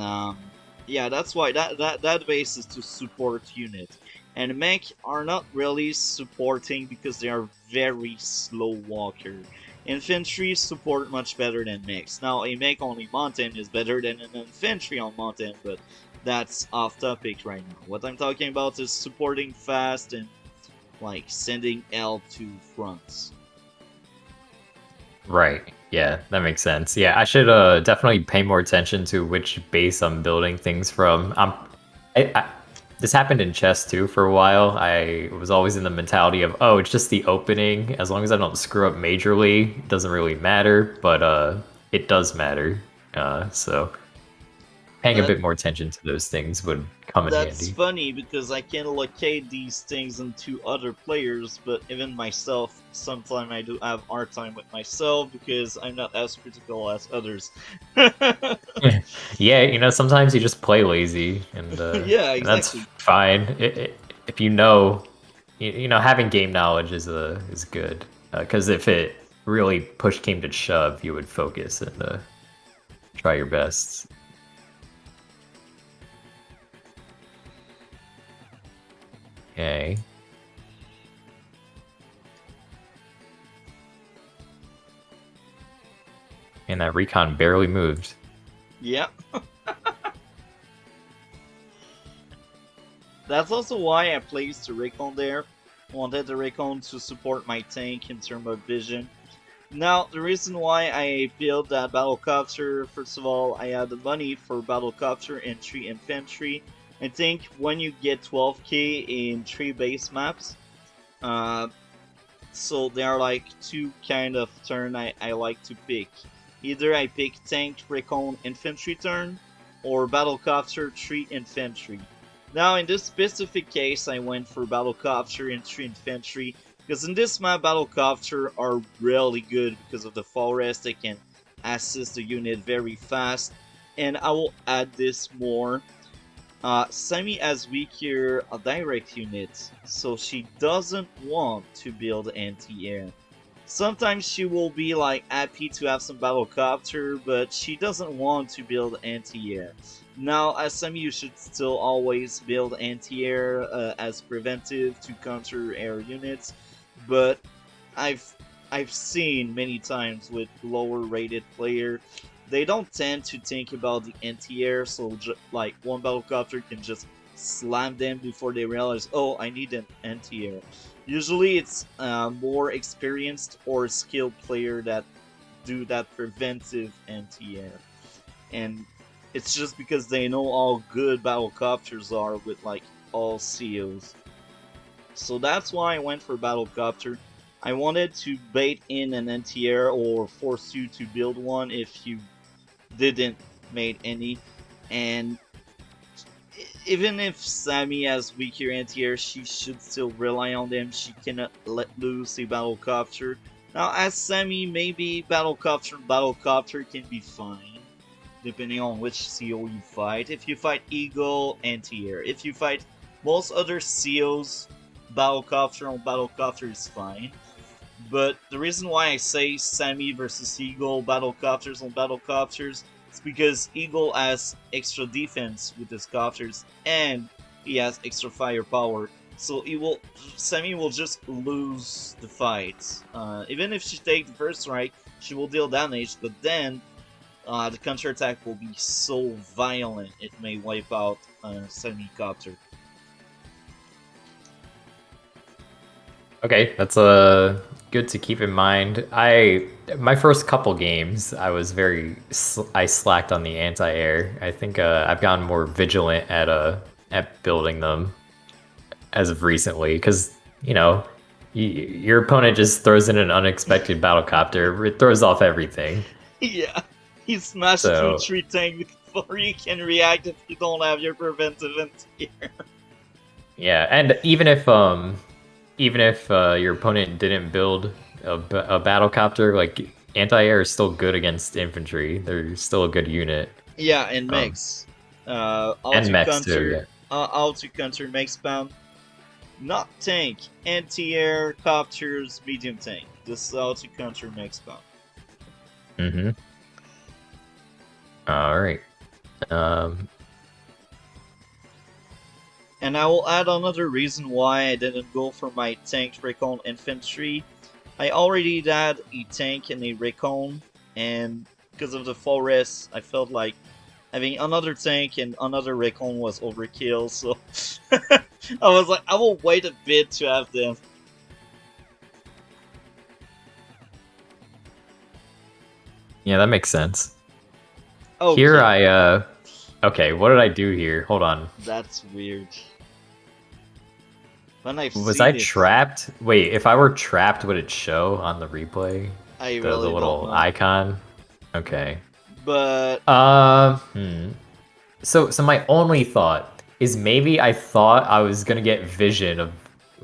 yeah, that's why that base is to support unit. And mech are not really supporting because they are very slow walker. Infantry support much better than mechs. Now a mech on a mountain is better than an infantry on mountain, but that's off topic right now. What I'm talking about is supporting fast and like sending L to fronts.
Right. Yeah, that makes sense. Yeah, I should definitely pay more attention to which base I'm building things from. This happened in chess too for a while. I was always in the mentality of, oh, it's just the opening. As long as I don't screw up majorly, it doesn't really matter. But it does matter. So paying a bit more attention to those things would come in handy.
That's funny because I can locate these things into other players, but even myself, sometimes I do have hard time with myself because I'm not as critical as others.
Yeah, sometimes you just play lazy, and
yeah, exactly.
And that's fine. If you know, having game knowledge is good, because if it really push came to shove, you would focus and try your best. Okay. And that recon barely moved.
Yep. That's also why I placed the recon there. Wanted the recon to support my tank in terms of vision. Now, the reason why I built that battlecopter, first of all, I had the money for battlecopter and 3 infantry. I think when you get 12k in 3 base maps, so there are like 2 kind of turn I like to pick. Either I pick tank, recon, infantry turn, or battlecopter, 3 infantry. Now in this specific case I went for battlecopter and 3 infantry, because in this map battlecopter are really good because of the forest. They can assist the unit very fast, and I will add this more. Sammy has weaker direct units, so she doesn't want to build anti-air. Sometimes she will be like happy to have some battlecopter, but she doesn't want to build anti-air. Now, as Sammy, you should still always build anti-air as preventive to counter air units, but I've seen many times with lower rated player, they don't tend to think about the anti-air, so like one battlecopter can just slam them before they realize, oh, I need an anti-air. Usually it's more experienced or skilled player that do that preventive anti-air. And it's just because they know how good battlecopters are with like all COs. So that's why I went for battlecopter. I wanted to bait in an anti-air or force you to build one if you didn't made any. And even if Sammy has weaker anti-air, she should still rely on them. She cannot let loose a battlecopter. Now as Sammy, maybe battlecopter can be fine, depending on which CO you fight. If you fight Eagle, anti-air. If you fight most other COs, battlecopter on battlecopter is fine. But the reason why I say Sammy versus Eagle, battlecopters on battlecopters, It's because Eagle has extra defense with his copters and he has extra firepower. So Sammy will just lose the fight. Even if she takes the first strike, she will deal damage, but then the counterattack will be so violent it may wipe out semi-copter.
Okay, that's good to keep in mind. My first couple games, I slacked on the anti-air. I think I've gotten more vigilant at building them as of recently, because your opponent just throws in an unexpected battlecopter. It throws off everything.
Yeah, he smashed
So-
through 3 tank before you can react if you don't have your preventive anti-air.
Yeah, and even if your opponent didn't build a battlecopter, like anti-air is still good against infantry. They're still a good unit.
Yeah, and mechs.
And mechs too. Yeah.
How to counter mech spam. Not tank, anti-air, copters, medium tank. This is how to counter mech spam.
Mm-hmm. All right.
And I will add another reason why I didn't go for my tank recon infantry. I already had a tank and a recon, and because of the forest, I felt like having another tank and another recon was overkill, so I was like, I will wait a bit to have them.
Yeah, that makes sense.
Okay.
Here okay, what did I do here? Hold on.
That's weird. When
Was I trapped? Wait, if I were trapped, would it show on the replay?
I
The
really
little
don't know.
icon? Okay.
But
So my only thought is maybe I thought I was gonna get vision of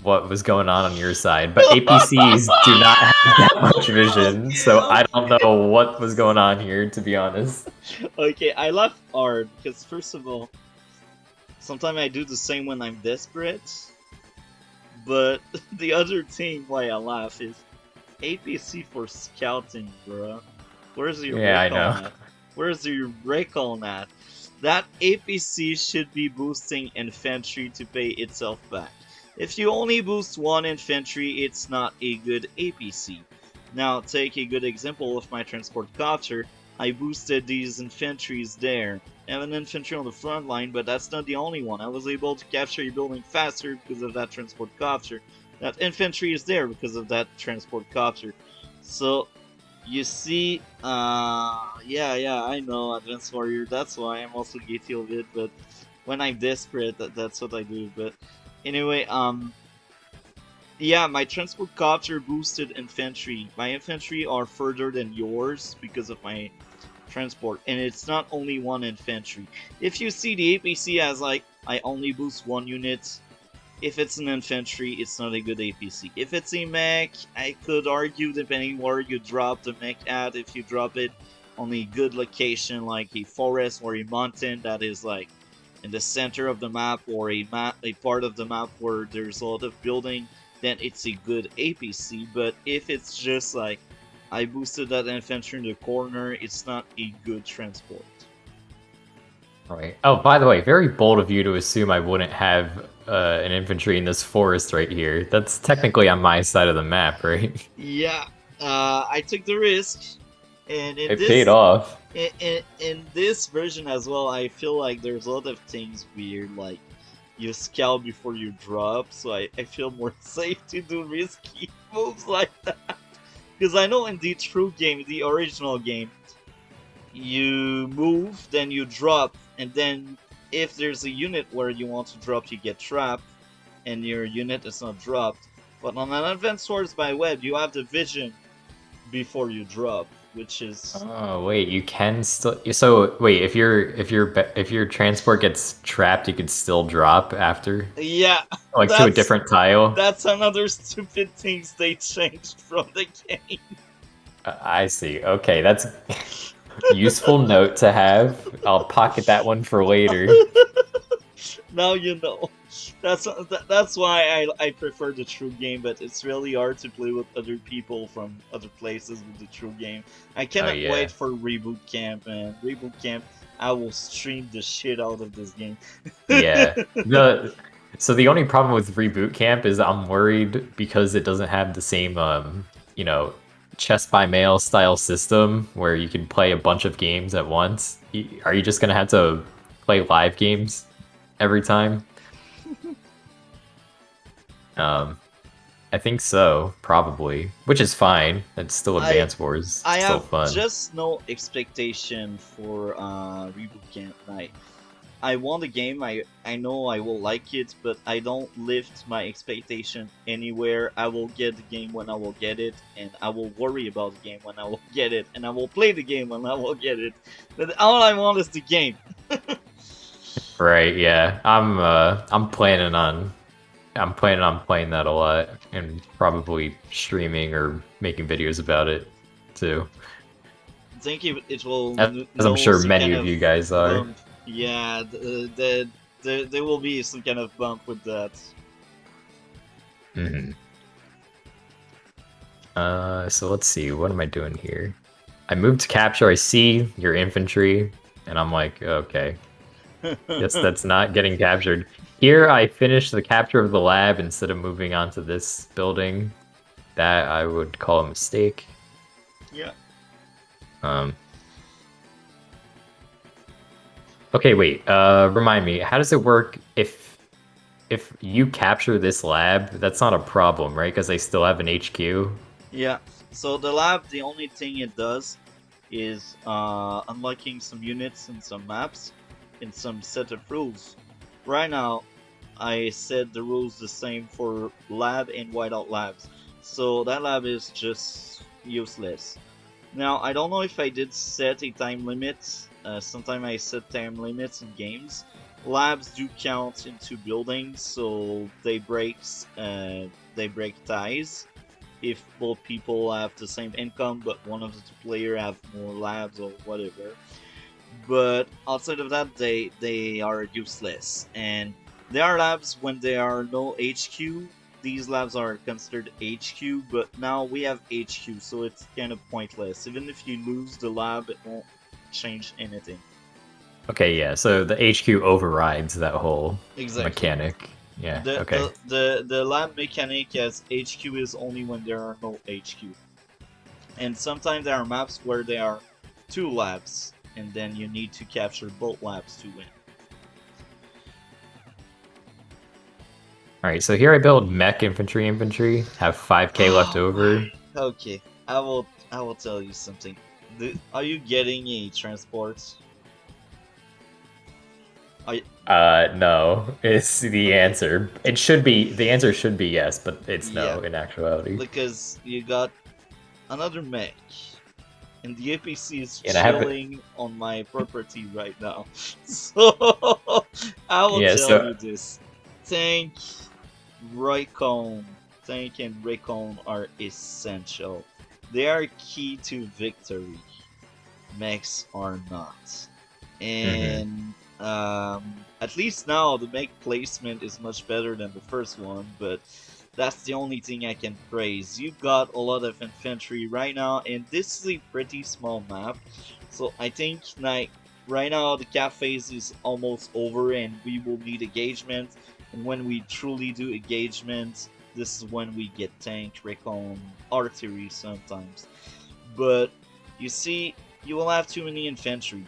what was going on your side, but APCs do not have that much vision, so I don't know what was going on here, to be honest.
okay, I laugh hard because first of all, sometimes I do the same when I'm desperate. But the other thing why I laugh is APC for scouting, bro. Where's your
Yeah, I
recon
know.
at? Where's your recon at? That APC should be boosting infantry to pay itself back. If you only boost one infantry, it's not a good APC. Now, take a good example of my transport copter. I boosted these infantries there. I have an infantry on the front line, but that's not the only one. I was able to capture a building faster because of that transport copter. That infantry is there because of that transport copter. So, you see, yeah, I know, Advanced Warrior, that's why I'm also guilty of it, but when I'm desperate, that's what I do. But anyway, yeah, my transport copter boosted infantry. My infantry are further than yours because of my transport, and it's not only one infantry. If you see the APC as like, I only boost one unit, if it's an infantry, it's not a good APC. If it's a mech, I could argue depending where you drop the mech at, if you drop it on a good location like a forest or a mountain that is like in the center of the map, or a part of the map where there's a lot of building, then it's a good APC. But if it's just like, I boosted that infantry in the corner, it's not a good transport.
Right. Oh, by the way, very bold of you to assume I wouldn't have an infantry in this forest right here. That's technically on my side of the map, right?
Yeah, I took the risk, and
It paid off.
In this version as well, I feel like there's a lot of things weird, like you scout before you drop, so I feel more safe to do risky moves like that. Because I know in the true game, the original game, you move, then you drop, and then if there's a unit where you want to drop, you get trapped, and your unit is not dropped. But on an Advanced Wars by Web, you have the vision before you drop, which is...
Oh wait, you can still. So wait, if your transport gets trapped, you can still drop after,
Yeah,
like to a different tile.
That's another stupid things they changed from the game.
I see. Okay, that's useful note to have. I'll pocket that one for later.
Now you know. That's why I prefer the true game, but it's really hard to play with other people from other places with the true game. I
Oh
cannot
yeah,
wait for Reboot Camp, man. Reboot Camp, I will stream the shit out of this game.
yeah. The only problem with Reboot Camp is I'm worried because it doesn't have the same you know, chess by mail style system where you can play a bunch of games at once. Are you just gonna have to play live games every time? Um, I think so, probably. Which is fine. It's still
I
Advance Wars.
I
It's still
have
fun.
just no expectation for Reboot Camp. I want the game. I know I will like it, but I don't lift my expectation anywhere. I will get the game when I will get it, and I will worry about the game when I will get it, and I will play the game when I will get it. But all I want is the game.
Right, yeah. I'm planning on playing that a lot and probably streaming or making videos about it too.
I think it will
As I'm
know
sure
some
many
kind
of
of
you guys are.
bump. Yeah, there will be some kind of bump with that.
Hmm. So let's see. What am I doing here? I moved to capture. I see your infantry, and I'm like, okay, guess that's not getting captured. Here, I finished the capture of the lab instead of moving on to this building. That I would call a mistake.
Yeah.
Um. Okay, wait. Remind me. How does it work if you capture this lab? That's not a problem, right? Because they still have an HQ.
Yeah. So the lab, the only thing it does is unlocking some units and some maps and some set of rules. Right now, I set the rules the same for lab and whiteout labs. So that lab is just useless. Now, I don't know if I did set a time limit. Sometimes I set time limits in games. Labs do count into buildings, so they break ties if both people have the same income, but one of the two player have more labs or whatever. But outside of that, they are useless, and there are labs when there are no HQ. These labs are considered HQ, but now we have HQ, so it's kind of pointless. Even if you lose the lab, it won't change anything.
Okay, yeah. So the HQ overrides that whole
Exactly.
mechanic. Yeah.
The
Okay.
the the lab mechanic as HQ is only when there are no HQ. And sometimes there are maps where there are two labs, and then you need to capture both labs to win.
All right. So here I build mech infantry. Have 5k left
Oh my.
over.
Okay, I will tell you something. Are you getting a transport? Are you,
No, is the
okay,
answer. It should be the answer should be yes, but it's
yeah,
no in actuality.
because you got another mech, and the APC is
And I have it.
chilling on my property right now. So I will
Yeah.
tell
So
you this: tank, Raycon, tank and Raycon are essential. They are key to victory. Mechs are not.
mhm.
And at least now the mech placement is much better than the first one, but that's the only thing I can praise. You got a lot of infantry right now, and this is a pretty small map, so I think like right now the cap phase is almost over, and we will need engagement. And when we truly do engagement, this is when we get tank, recon, artillery sometimes. But you see, you will have too many infantry.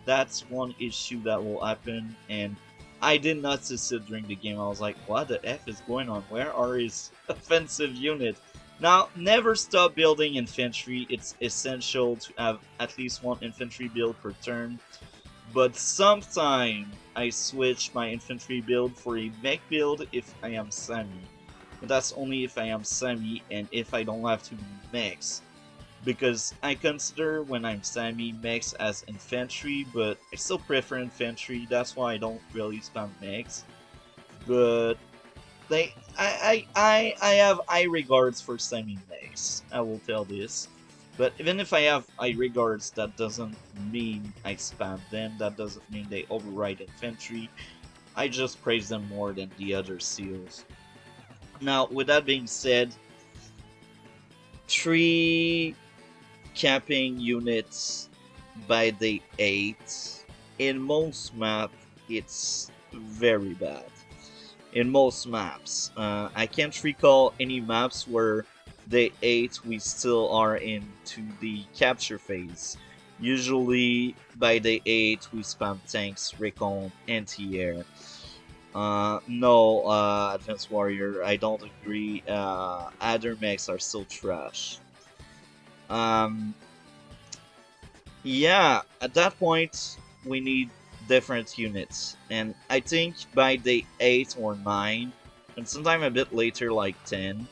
That's one issue that will happen, and I did not succeed during the game. I was like, what the F is going on? Where are his offensive units? Now, never stop building infantry. It's essential to have at least one infantry build per turn. But sometimes I switch my infantry build for a mech build if I am semi. And that's only if I am semi and if I don't have too many mechs, because I consider when I'm Sammy mechs as infantry, but I still prefer infantry. That's why I don't really spam mechs. But I have high regards for semi mechs. I will tell this. But even if I have high regards, that doesn't mean I spam them. That doesn't mean they override infantry. I just praise them more than the other seals. Now, with that being said, 3 capping units by the 8. In most maps, it's very bad. In most maps. I can't recall any maps where day 8 we still are into the capture phase. Usually by day 8 we spam tanks, recon, anti-air. No, Advanced Warrior, I don't agree. Other mechs are still trash. Yeah, at that point, we need different units. And I think by day 8 or 9, and sometime a bit later, like 10,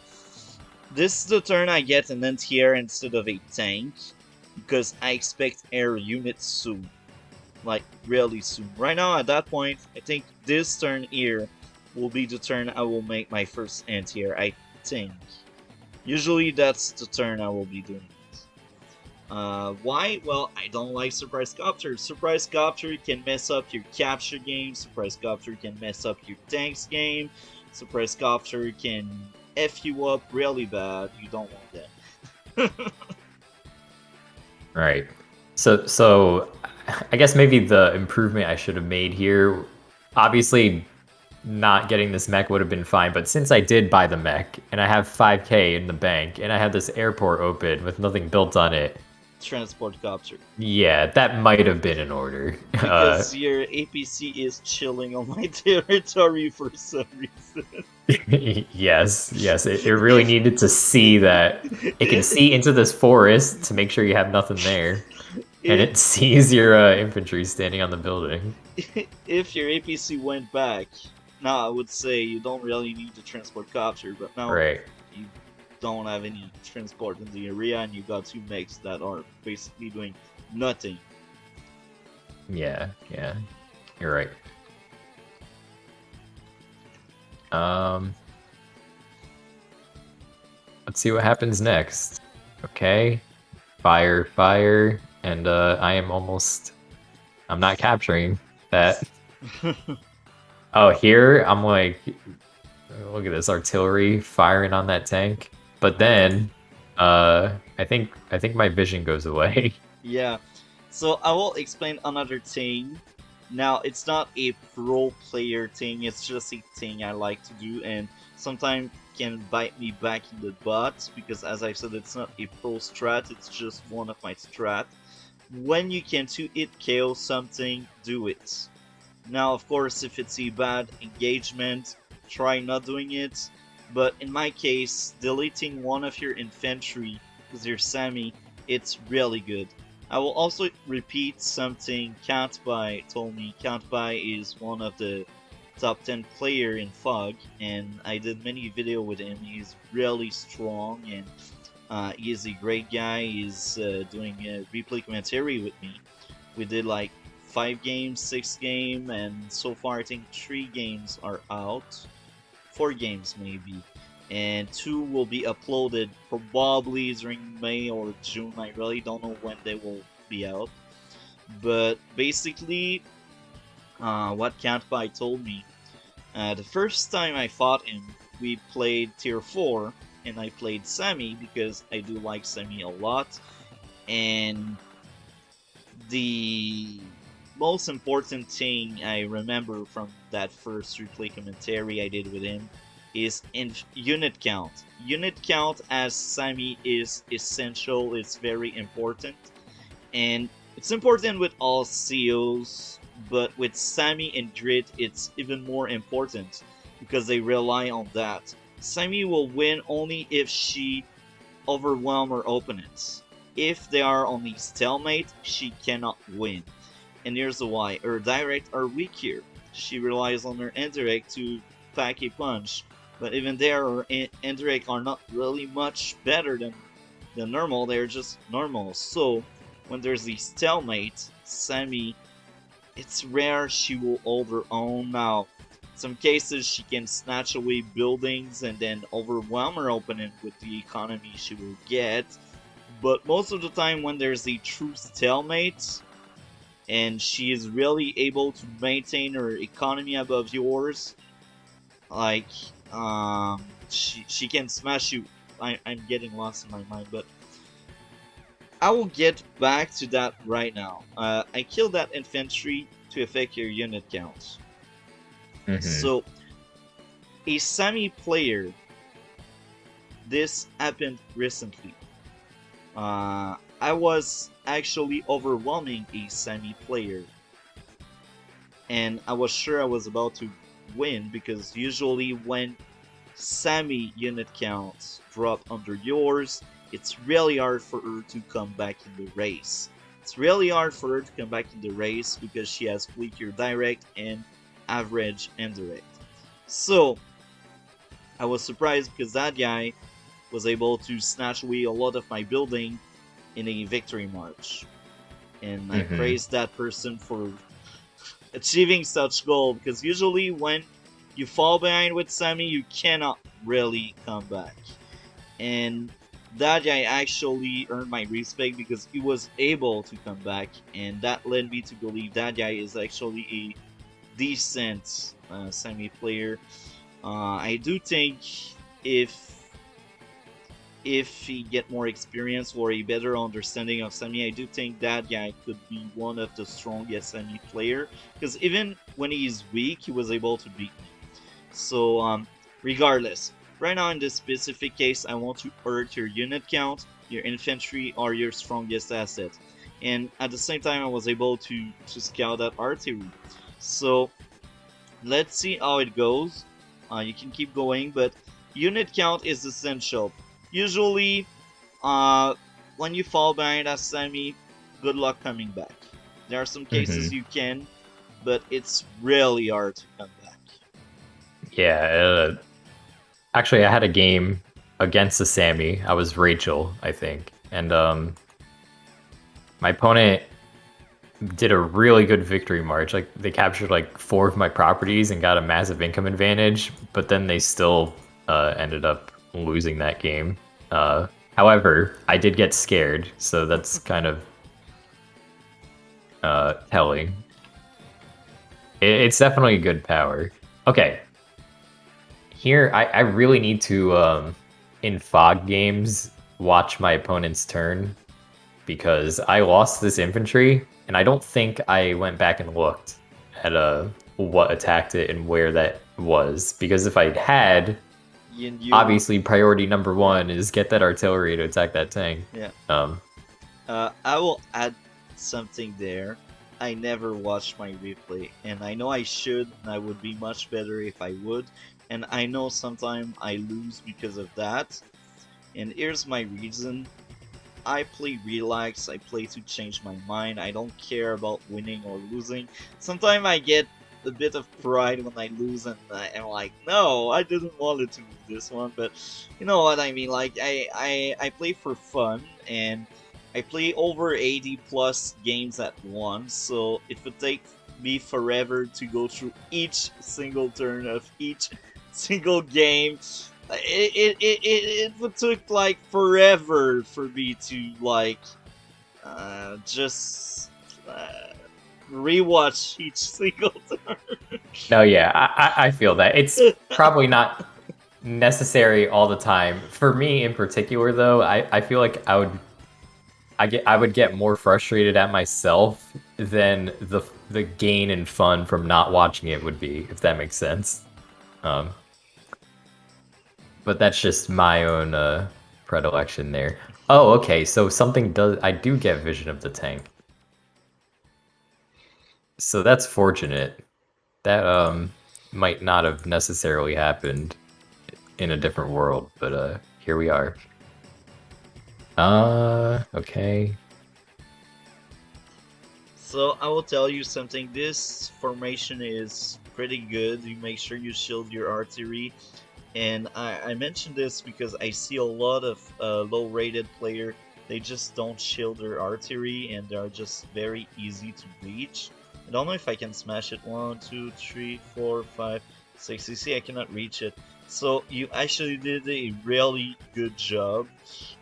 this is the turn I get an anti-air instead of a tank, because I expect air units soon. Like, really soon. Right now, at that point, I think this turn here will be the turn I will make my first anti-air, I think. Usually, that's the turn I will be doing. Why? Well, I don't like Surprise Copter. Surprise Copter can mess up your capture game. Surprise Copter can mess up your tanks game. Surprise Copter can F you up really bad. You don't want that.
Right. So I guess maybe the improvement I should have made here, obviously not getting this mech would have been fine, but since I did buy the mech and I have 5k in the bank and I have this airport open with nothing built on it,
Transport Copter.
yeah, that might have been in order.
Because your APC is chilling on my territory for some reason.
yes, it really needed to see that. It can see into this forest to make sure you have nothing there. And it sees your infantry standing on the building.
If your APC went back, now I would say you don't really need the transport copter, but now
Right.
you don't have any transport in the area, and you got 2 mechs that are basically doing nothing.
Yeah, you're right. Let's see what happens next. Okay, fire, and I'm not capturing that. Oh, here I'm like, look at this artillery firing on that tank. But then, I think my vision goes away.
Yeah, so I will explain another thing. Now, it's not a pro player thing, it's just a thing I like to do, and sometimes can bite me back in the butt, because as I said, it's not a pro strat, it's just one of my strat. When you can 2-hit KO something, do it. Now, of course, if it's a bad engagement, try not doing it, but in my case, deleting one of your infantry with your Sami, it's really good. I will also repeat something Countby told me. Countby is one of the top 10 player in FOG, and I did many video with him. He's really strong, and he is a great guy. He's doing a replay commentary with me. We did like 5 games, 6 games, and so far I think 3 games are out. 4 games maybe. And 2 will be uploaded probably during May or June. I really don't know when they will be out. But basically, what Countby told me, the first time I fought him, we played tier 4, and I played Sami because I do like Sami a lot. And the most important thing I remember from that first replay commentary I did with him is in unit count. Unit count as Sami is essential, it's very important. And it's important with all COs, but with Sami and Grid it's even more important because they rely on that. Sami will win only if she overwhelm her opponents. If they are only stalemate, she cannot win. And here's the why. Her direct are weak here. She relies on her indirect to pack a punch. But even there, her indirect are not really much better than normal. They're just normal. So when there's the stalemate, Sami, it's rare she will hold her own. Now, in some cases she can snatch away buildings and then overwhelm her opponent with the economy she will get. But most of the time when there's a true stalemate, and she is really able to maintain her economy above yours. Like, she can smash you. I'm getting lost in my mind, but I will get back to that right now. I killed that infantry to affect your unit count.
Mm-hmm.
So, a Sami player, this happened recently. I was actually overwhelming a Sami player, and I was sure I was about to win because usually when Sami unit counts drop under yours, it's really hard for her to come back in the race. It's really hard for her to come back in the race because she has weaker direct and average indirect. So, I was surprised because that guy was able to snatch away a lot of my building in a victory march. And I
Mm-hmm.
praised that person for achieving such goal because usually when you fall behind with Sami, you cannot really come back. And that guy actually earned my respect because he was able to come back, and that led me to believe that guy is actually a decent Sami player. I do think if if he get more experience or a better understanding of Sami, I do think that guy could be one of the strongest Sami player. Because even when he's weak, he was able to beat me. So regardless, right now in this specific case, I want to hurt your unit count, your infantry, or your strongest asset. And at the same time, I was able to scout that artillery. So let's see how it goes. You can keep going, but unit count is essential. Usually, uh, when you fall behind as Sami, good luck coming back. There are some cases
Mm-hmm.
you can, but it's really hard to come back.
Yeah. Actually, I had a game against the Sammy. I was Rachel, I think, and my opponent did a really good victory march. Like they captured like 4 of my properties and got a massive income advantage, but then they still ended up losing that game. However, I did get scared, so that's kind of telling. It's definitely a good power. Okay, here I really need to in fog games watch my opponent's turn because I lost this infantry, and I don't think I went back and looked at what attacked it and where that was. Because if I had,
You
obviously priority number 1 is get that artillery to attack that tank.
yeah.
Um,
I will add something there. I never watched my replay, and I know I should, and I would be much better if I would. And I know sometimes I lose because of that. And here's my reason. I play relax, I play to change my mind, I don't care about winning or losing. Sometimes I get a bit of pride when I lose and I'm like, no, I didn't want to lose this one, but you know what I mean, like, I play for fun, and I play over 80 plus games at once, so it would take me forever to go through each single turn of each single game. It would took like forever for me to like just rewatch each single turn.
no, yeah, I feel that. It's probably not necessary all the time. For me in particular, though, I feel like I would get more frustrated at myself than the gain and fun from not watching it would be, if that makes sense. Um, but that's just my own predilection there. Oh, okay. So something does. I do get vision of the tank. So that's fortunate. That might not have necessarily happened in a different world, but here we are. Okay.
So I will tell you something. This formation is pretty good. You make sure you shield your artillery. And I mentioned this because I see a lot of low-rated player. They just don't shield their artillery, and they are just very easy to reach. I don't know if I can smash it. 1, 2, 3, 4, 5, 6. You see, I cannot reach it. So you actually did a really good job.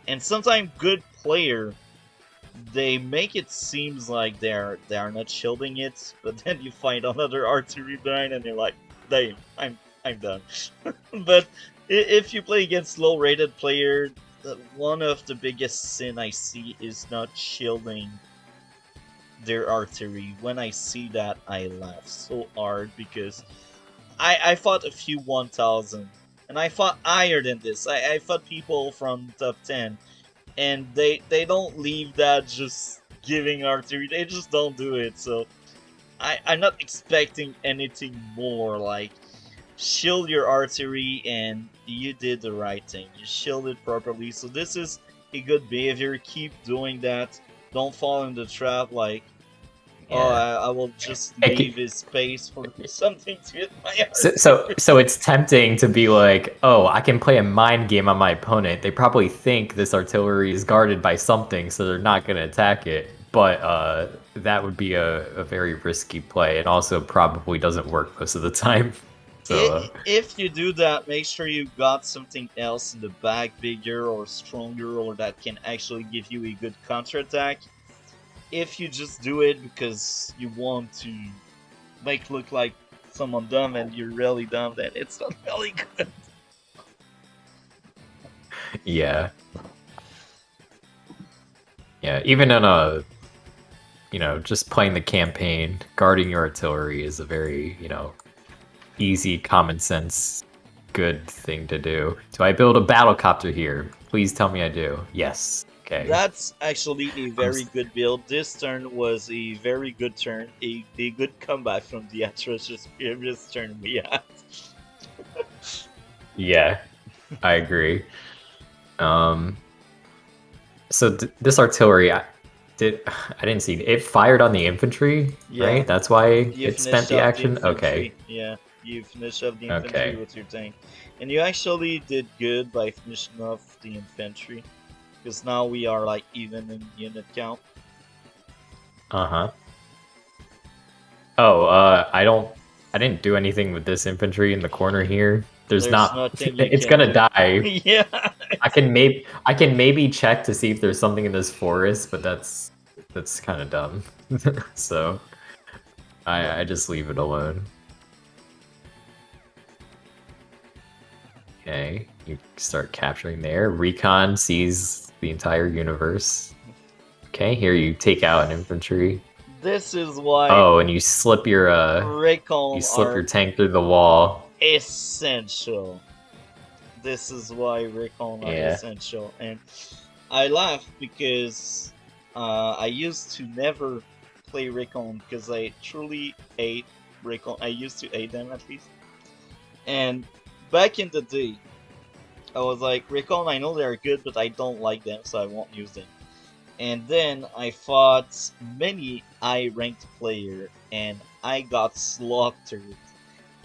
And sometimes good player, they make it seems like they are not shielding it, but then you find another artillery behind and you're like, damn, I'm done. But if you play against low rated player, one of the biggest sin I see is not shielding their artillery. When I see that, I laugh so hard because I fought a few 1000 and I fought higher than this. I fought people from top 10 and they don't leave that just giving artillery. They just don't do it. So I'm not expecting anything more. Like, shield your artillery, and you did the right thing. You shielded properly. So this is a good behavior. Keep doing that. Don't fall in the trap. Like, oh,
Yeah.
I will just
It
leave his space for something to hit my
so it's tempting to be like, oh, I can play a mind game on my opponent. They probably think this artillery is guarded by something, so they're not going to attack it. But that would be a very risky play, and also probably doesn't work most of the time. So
If you do that, make sure you got something else in the back, bigger or stronger, or that can actually give you a good counterattack. If you just do it because you want to make look like someone dumb and you're really dumb, then it's not really good.
yeah, yeah. Even in a just playing the campaign, guarding your artillery is a very easy, common sense, good thing to do. Do I build a battlecopter here? Please tell me I do. Yes. Okay.
That's actually a very good build. This turn was a very good turn, a good comeback from the atrocious previous turn we had.
Yeah, I agree. So this artillery, I didn't see it fired on the infantry,
Yeah.
right? That's why
You
it spent
finished
the
off
action.
infantry.
Okay.
Yeah, you finished off the infantry
Okay.
with your tank, and you actually did good by finishing off the infantry, because now we are like even in unit count.
Uh-huh. Oh, I didn't do anything with this infantry in the corner here. There's not.
Nothing you
It's
can
gonna
do.
die.
Yeah.
I can maybe check to see if there's something in this forest, but that's kind of dumb. So I just leave it alone. Okay, you start capturing there. Recon sees the entire universe. Okay, here you take out an infantry.
This is why
Oh, and you slip your
recon are
tank through the wall.
essential. This is why recon are
Yeah.
essential, and I laugh because I used to never play recon because I truly hate recon. I used to hate them at least, and back in the day, I was like, recon, I know they're good, but I don't like them, so I won't use them. And then I fought many high-ranked player, and I got slaughtered.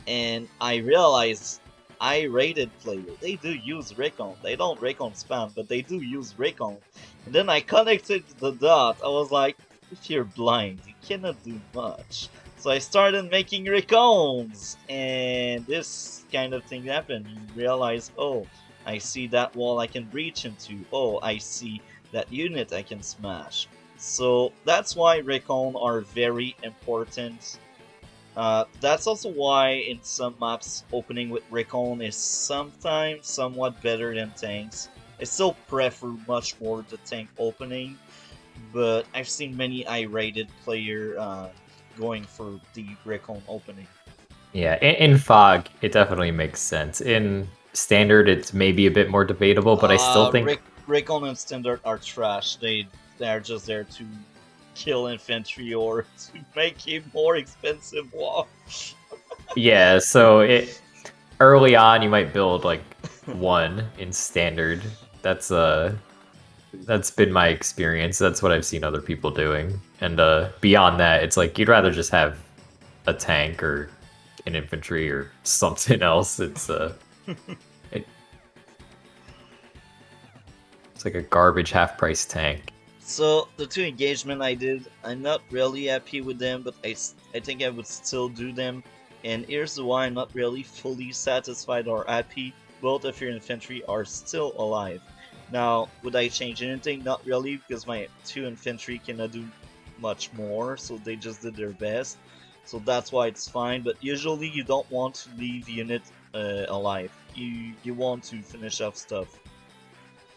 And I realized high-rated player, they do use recon. They don't recon spam, but they do use recon. And then I connected the dot. I was like, if you're blind, you cannot do much. So I started making recons, and this kind of thing happened. You realize, oh, I see that wall I can breach into. Oh, I see that unit I can smash. So that's why recon are very important. That's also why in some maps opening with recon is sometimes somewhat better than tanks. I still prefer much more the tank opening, but I've seen many I-rated player going for the recon opening.
Yeah, in fog, it definitely makes sense. In standard, it's maybe a bit more debatable, but I still think
recon and standard are trash. They're just there to kill infantry or to make a more expensive wall.
yeah. So early on, you might build like one in standard. That's been my experience. That's what I've seen other people doing. And beyond that, it's like you'd rather just have a tank or an infantry or something else. It's it's like a garbage half-price tank.
So the two engagement I did, I'm not really happy with them, but I think I would still do them. And here's why I'm not really fully satisfied or happy. Both of your infantry are still alive. Now, would I change anything? Not really, because my 2 infantry cannot do much more, so they just did their best. So that's why it's fine, but usually you don't want to leave unit alive. You want to finish off stuff.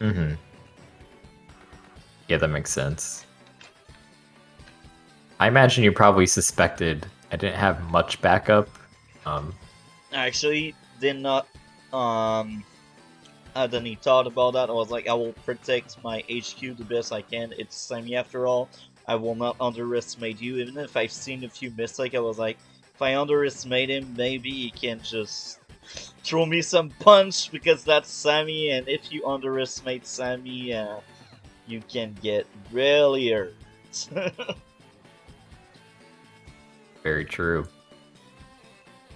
Mm-hmm. Yeah, that makes sense. I imagine you probably suspected I didn't have much backup.
Actually, did not had any thought about that. I was like, I will protect my HQ the best I can. It's Semi after all. I will not underestimate you. Even if I've seen a few mistakes, I was like, if I underestimate him, maybe he can just throw me some punch because that's Sammy. And if you underestimate Sammy, you can get really hurt.
Very true.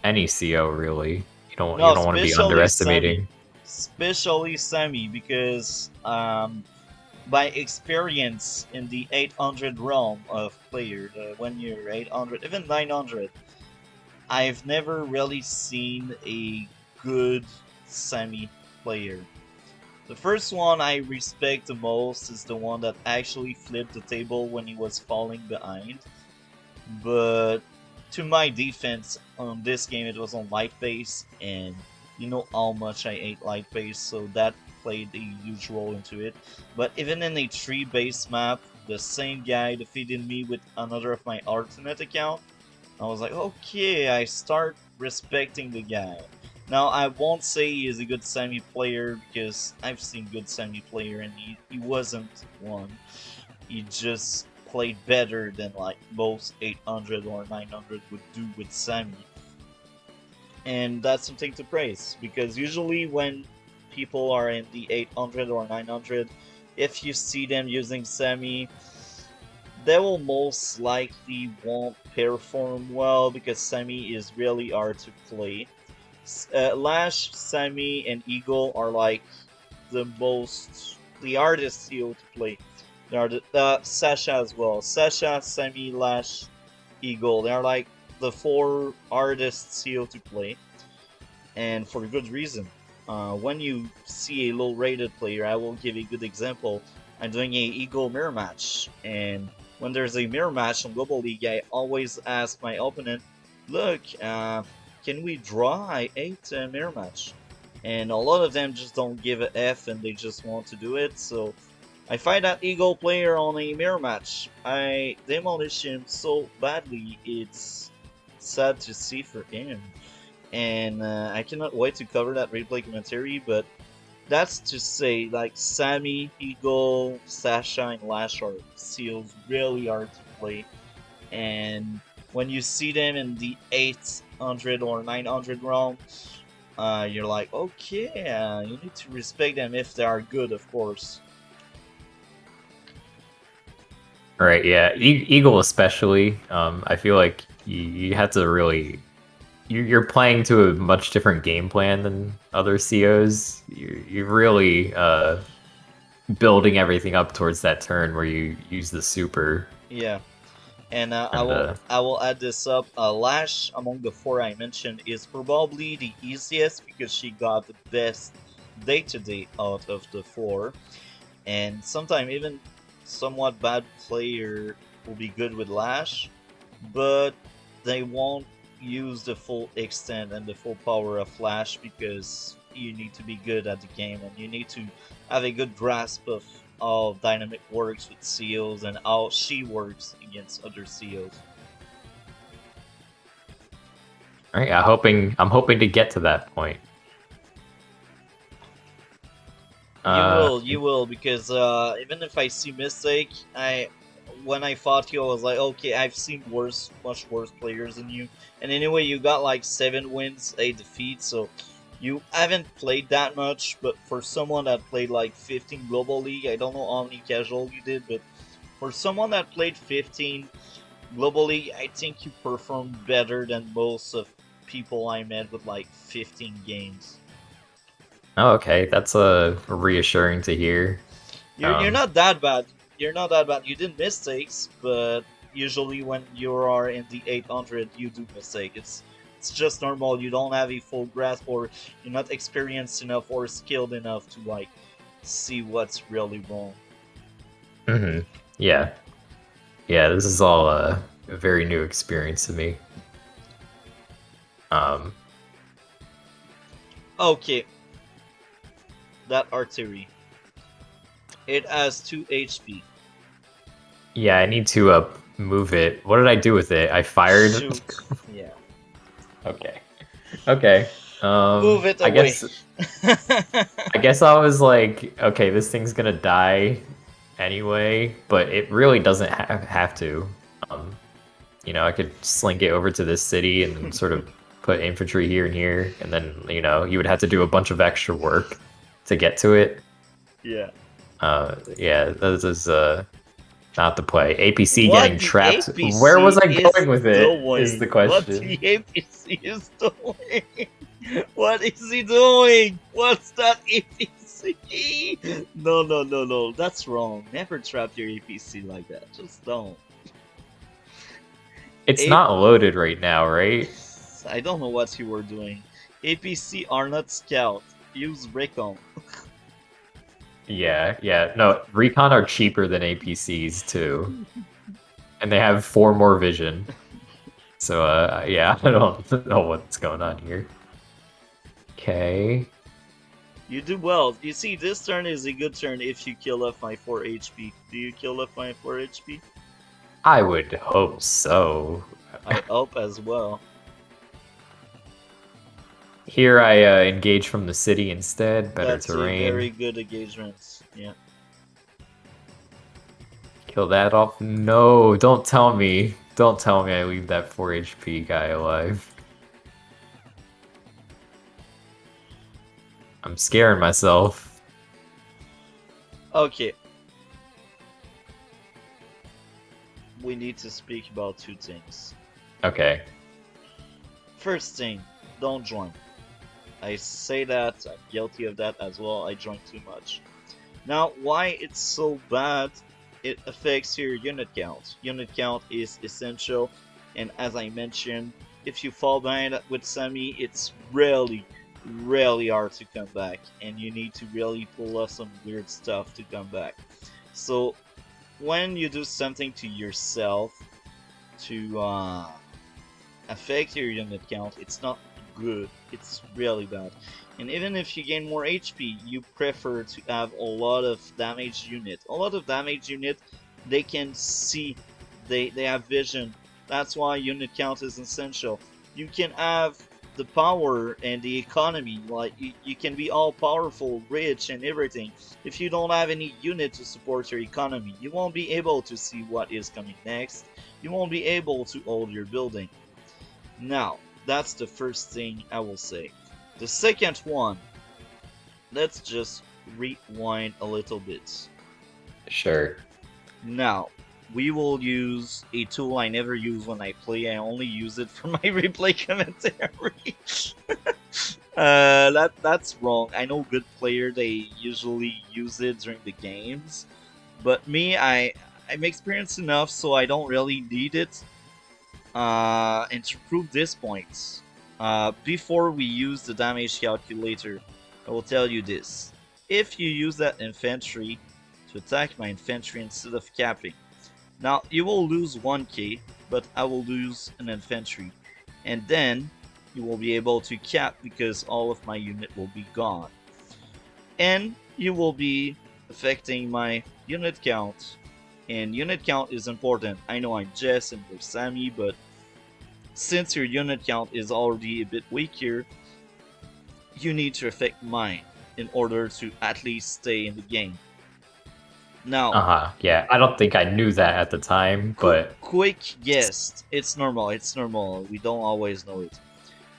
Any CO really.
No,
You don't want to be
especially Sammy.
underestimating.
Especially Sammy because by experience in the 800 realm of player, when you're 800, even 900, I've never really seen a good semi player. The first one I respect the most is the one that actually flipped the table when he was falling behind. But to my defense, on this game it was on light base, and you know how much I hate light base, so that played a huge role into it. But even in a 3-base map, the same guy defeated me with another of my alternate account. I was like, okay, I start respecting the guy. Now, I won't say he is a good semi player because I've seen good semi player and he wasn't one. He just played better than like most 800 or 900 would do with Sami. And that's something to praise because usually when people are in the 800 or 900, if you see them using Sami, they will most likely won't perform well because Sami is really hard to play. Lash, Sami, and Eagle are like the hardest heal to play. There are Sasha as well. Sasha, Semi, Lash, Eagle. They are like the 4 hardest seal to play, and for good reason. When you see a low rated player, I will give a good example. I'm doing a Eagle mirror match, and when there's a mirror match on Global League, I always ask my opponent, look, can we draw? I ate a mirror match. And a lot of them just don't give a F and they just want to do it, so I fight that Eagle player on a mirror match. I demolish him so badly, it's sad to see for him. And I cannot wait to cover that replay commentary, but that's to say, like, Sammy, Eagle, Sasha, and Lash are seals really hard to play. And when you see them in the 800 or 900 realm, you're like, okay, you need to respect them if they are good, of course.
Right, yeah. Eagle especially. I feel like you have to really you're playing to a much different game plan than other COs. You're really building everything up towards that turn where you use the super.
Yeah. And
And
I will add this up. Lash among the 4 I mentioned is probably the easiest because she got the best day-to-day out of the 4, and sometimes even somewhat bad player will be good with Lash, but they won't use the full extent and the full power of Flash because you need to be good at the game and you need to have a good grasp of how Dynamic works with seals and how she works against other seals.
all right, I'm hoping to get to that point.
You will, because even if I see mistake, when I fought you, I was like, okay, I've seen much worse players than you. And anyway, you got like 7 wins, 8 defeats, so you haven't played that much. But for someone that played like 15 Global League, I don't know how many casual you did, but for someone that played 15 Global League, I think you performed better than most of people I met with like 15 games.
Oh, okay, that's reassuring to hear.
You're not that bad. You're not that bad. You did mistakes, but usually when you are in the 800, you do mistake. It's just normal. You don't have a full grasp, or you're not experienced enough or skilled enough to like see what's really wrong.
Mm-hmm. Yeah. Yeah, this is all a very new experience to me.
Okay, that artillery. It has 2 HP.
Yeah, I need to move it. What did I do with it? I fired.
Shoot. Yeah.
Okay. Okay.
Move it
I
away.
guess I guess I was like, okay, this thing's gonna die anyway, but it really doesn't have to. Um, I could slink it over to this city and then sort of put infantry here and here, and then you would have to do a bunch of extra work to get to it.
Yeah.
Yeah, this is not the play. APC
What
getting
the
trapped.
APC
Where was I
is
going with it? Is
doing?
the
What
question.
the APC is doing? What is he doing? What's that APC? No, no, no, no. That's wrong. Never trap your APC like that. Just don't.
It's
A-
not loaded right now, right?
I don't know what you were doing. APC are not scout. Use recon.
Yeah, yeah. No, recon are cheaper than APCs too, and they have 4 more vision. So, yeah, I don't know what's going on here. Okay.
You do well. You see, this turn is a good turn if you kill off my 4 HP. Do you kill off my 4 HP?
I would hope so.
I hope as well.
Here I engage from the city instead. Better
That's
terrain.
a very good engagement. Yeah.
Kill that off. No, don't tell me. Don't tell me I leave that 4 HP guy alive. I'm scaring myself.
Okay. We need to speak about 2 things.
Okay.
First thing, don't join. I say that, I'm guilty of that as well, I joined too much. Now, why it's so bad, it affects your unit count. Unit count is essential, and as I mentioned, if you fall behind with Semi, it's really hard to come back, and you need to really pull off some weird stuff to come back. So, when you do something to yourself to affect your unit count, it's not good. It's really bad. And even if you gain more HP, you prefer to have a lot of damage unit. A lot of damage unit, they can see, they have vision. That's why unit count is essential. You can have the power and the economy, like you can be all powerful, rich and everything. If you don't have any unit to support your economy, you won't be able to see what is coming next. You won't be able to hold your building. Now, that's the first thing I will say. The second one, let's just rewind a little bit.
Sure.
Now, we will use a tool I never use when I play. I only use it for my replay commentary. That's wrong. I know good player, they usually use it during the games. But me, I'm experienced enough so I don't really need it. And to prove this point, before we use the damage calculator, I will tell you this. If you use that infantry to attack my infantry instead of capping, now you will lose 1k, but I will lose an infantry. And then you will be able to cap because all of my unit will be gone. And you will be affecting my unit count. And unit count is important. I know I'm Jess and you're Sammy, but since your unit count is already a bit weaker, you need to affect mine in order to at least stay in the game. Now,
Yeah, I don't think I knew that at the time, but
quick guess. It's normal. It's normal. We don't always know it.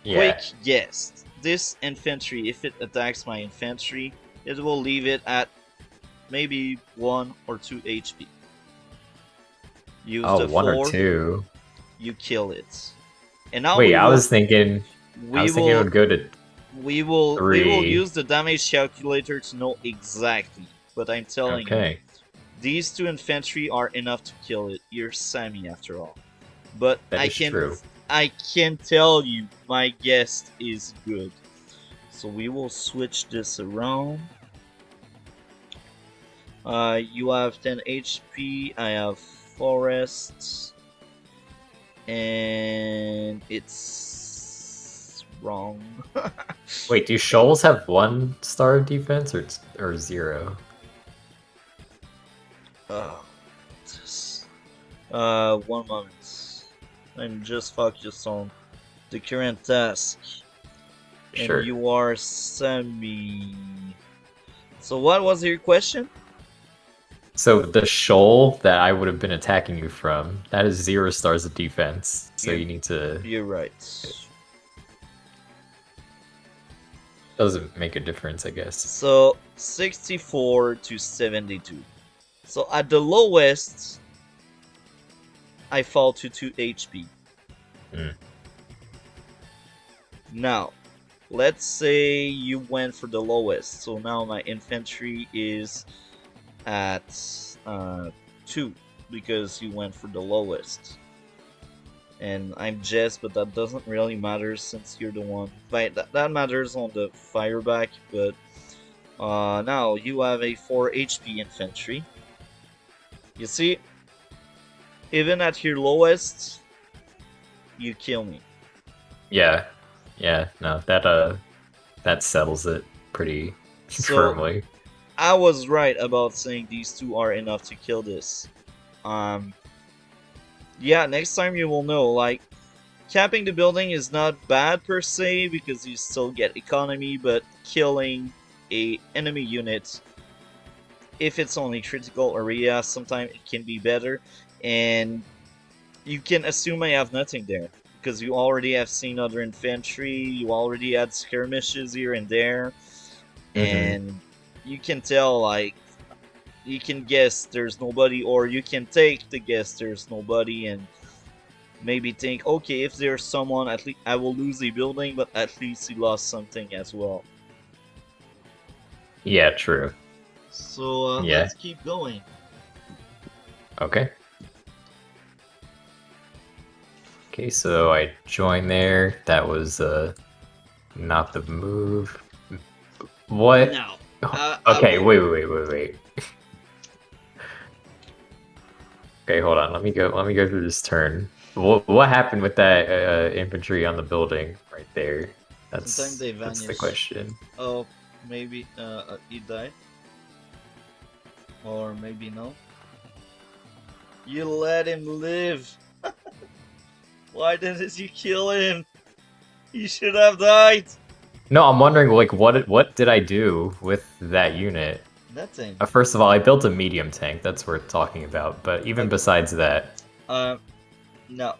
yeah.
Quick guess. This infantry, if it attacks my infantry, it will leave it at maybe 1 or 2 HP. Use the
1 or
4,
2.
you kill it. And now
Wait, I was thinking
we
it
will
would go to
we will
3.
use the damage calculator to know exactly. But I'm telling you,
Okay.
these 2 infantry are enough to kill it. You're Sammy after all. But
That is true.
I can tell you my guess is good. So we will switch this around. You have 10 HP. I have forests, and it's wrong.
Wait, do shoals have 1 star of defense or 0?
Oh, one moment. I'm just focused on the current task.
Sure.
And you are semi. So what was your question?
So the shoal that I would have been attacking you from, that is 0 stars of defense. So you need to.
You're right.
Doesn't make a difference, I guess.
So 64 to 72. So at the lowest, I fall to 2 HP.
Mm.
Now, let's say you went for the lowest. So now my infantry is at 2 because you went for the lowest. And I'm Jess, but that doesn't really matter since you're the one. That matters on the fireback, but now you have a 4 HP infantry. You see, even at your lowest, you kill me.
Yeah, no, that settles it pretty firmly.
I was right about saying these two are enough to kill this. Yeah, next time you will know, like, capping the building is not bad per se, because you still get economy, but killing a enemy unit, if it's only critical area, sometimes it can be better, and you can assume I have nothing there, because you already have seen other infantry, you already had skirmishes here and there, and you can tell, like, you can guess there's nobody, or you can take the guess there's nobody, and maybe think, okay, if there's someone, at least I will lose a building, but at least he lost something as well.
Yeah, true.
So let's keep going.
Okay. Okay, so I joined there. That was not the move. What?
Now,
okay, wait. Okay, hold on. Let me go through this turn. What happened with that infantry on the building right there?
Sometimes they vanish.
That's the question.
Oh, maybe he died, or maybe no. You let him live. Why didn't you kill him? He should have died.
No, I'm wondering, like, what did I do with that unit?
Nothing.
First of all, I built a medium tank. That's worth talking about. But even besides that,
no.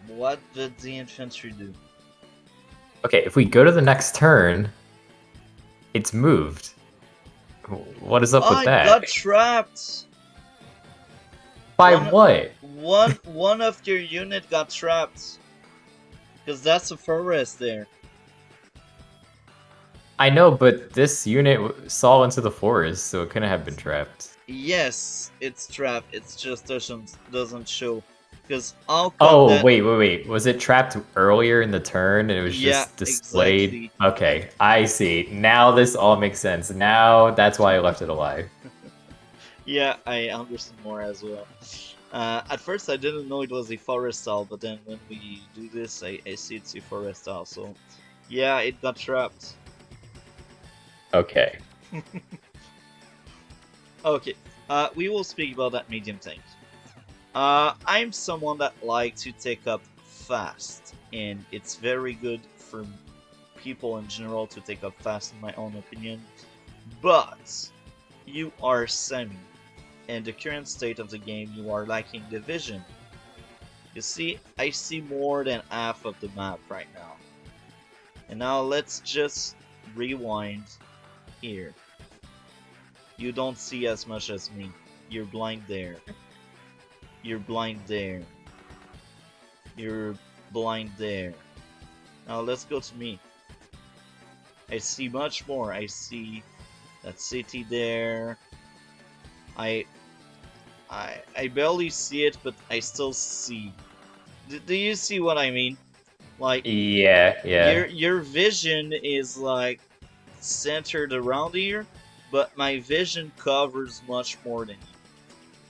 What did the infantry do?
Okay, if we go to the next turn, it's moved. What is up with that?
I got trapped.
By what?
One of your unit got trapped. Because that's a forest there.
I know, but this unit saw into the forest, so it couldn't have been trapped.
Yes, it's trapped. It just doesn't show. Because
wait. Was it trapped earlier in the turn and it was just displayed?
Exactly.
Okay, I see. Now this all makes sense. Now that's why I left it alive.
Yeah, I understand more as well. At first I didn't know it was a forest style, but then when we do this, I see it's a forest style. So, yeah, it got trapped.
Okay.
Okay, we will speak about that medium tank. I'm someone that likes to take up fast, and it's very good for people in general to take up fast, in my own opinion. But you are semi, and the current state of the game, you are lacking the vision. You see, I see more than half of the map right now. And now let's just rewind here. You don't see as much as me. You're blind there. You're blind there. You're blind there. Now let's go to me. I see much more. I see that city there. I barely see it, but I still see. Do you see what I mean? Like,
yeah.
Your vision is like centered around here, but my vision covers much more than you.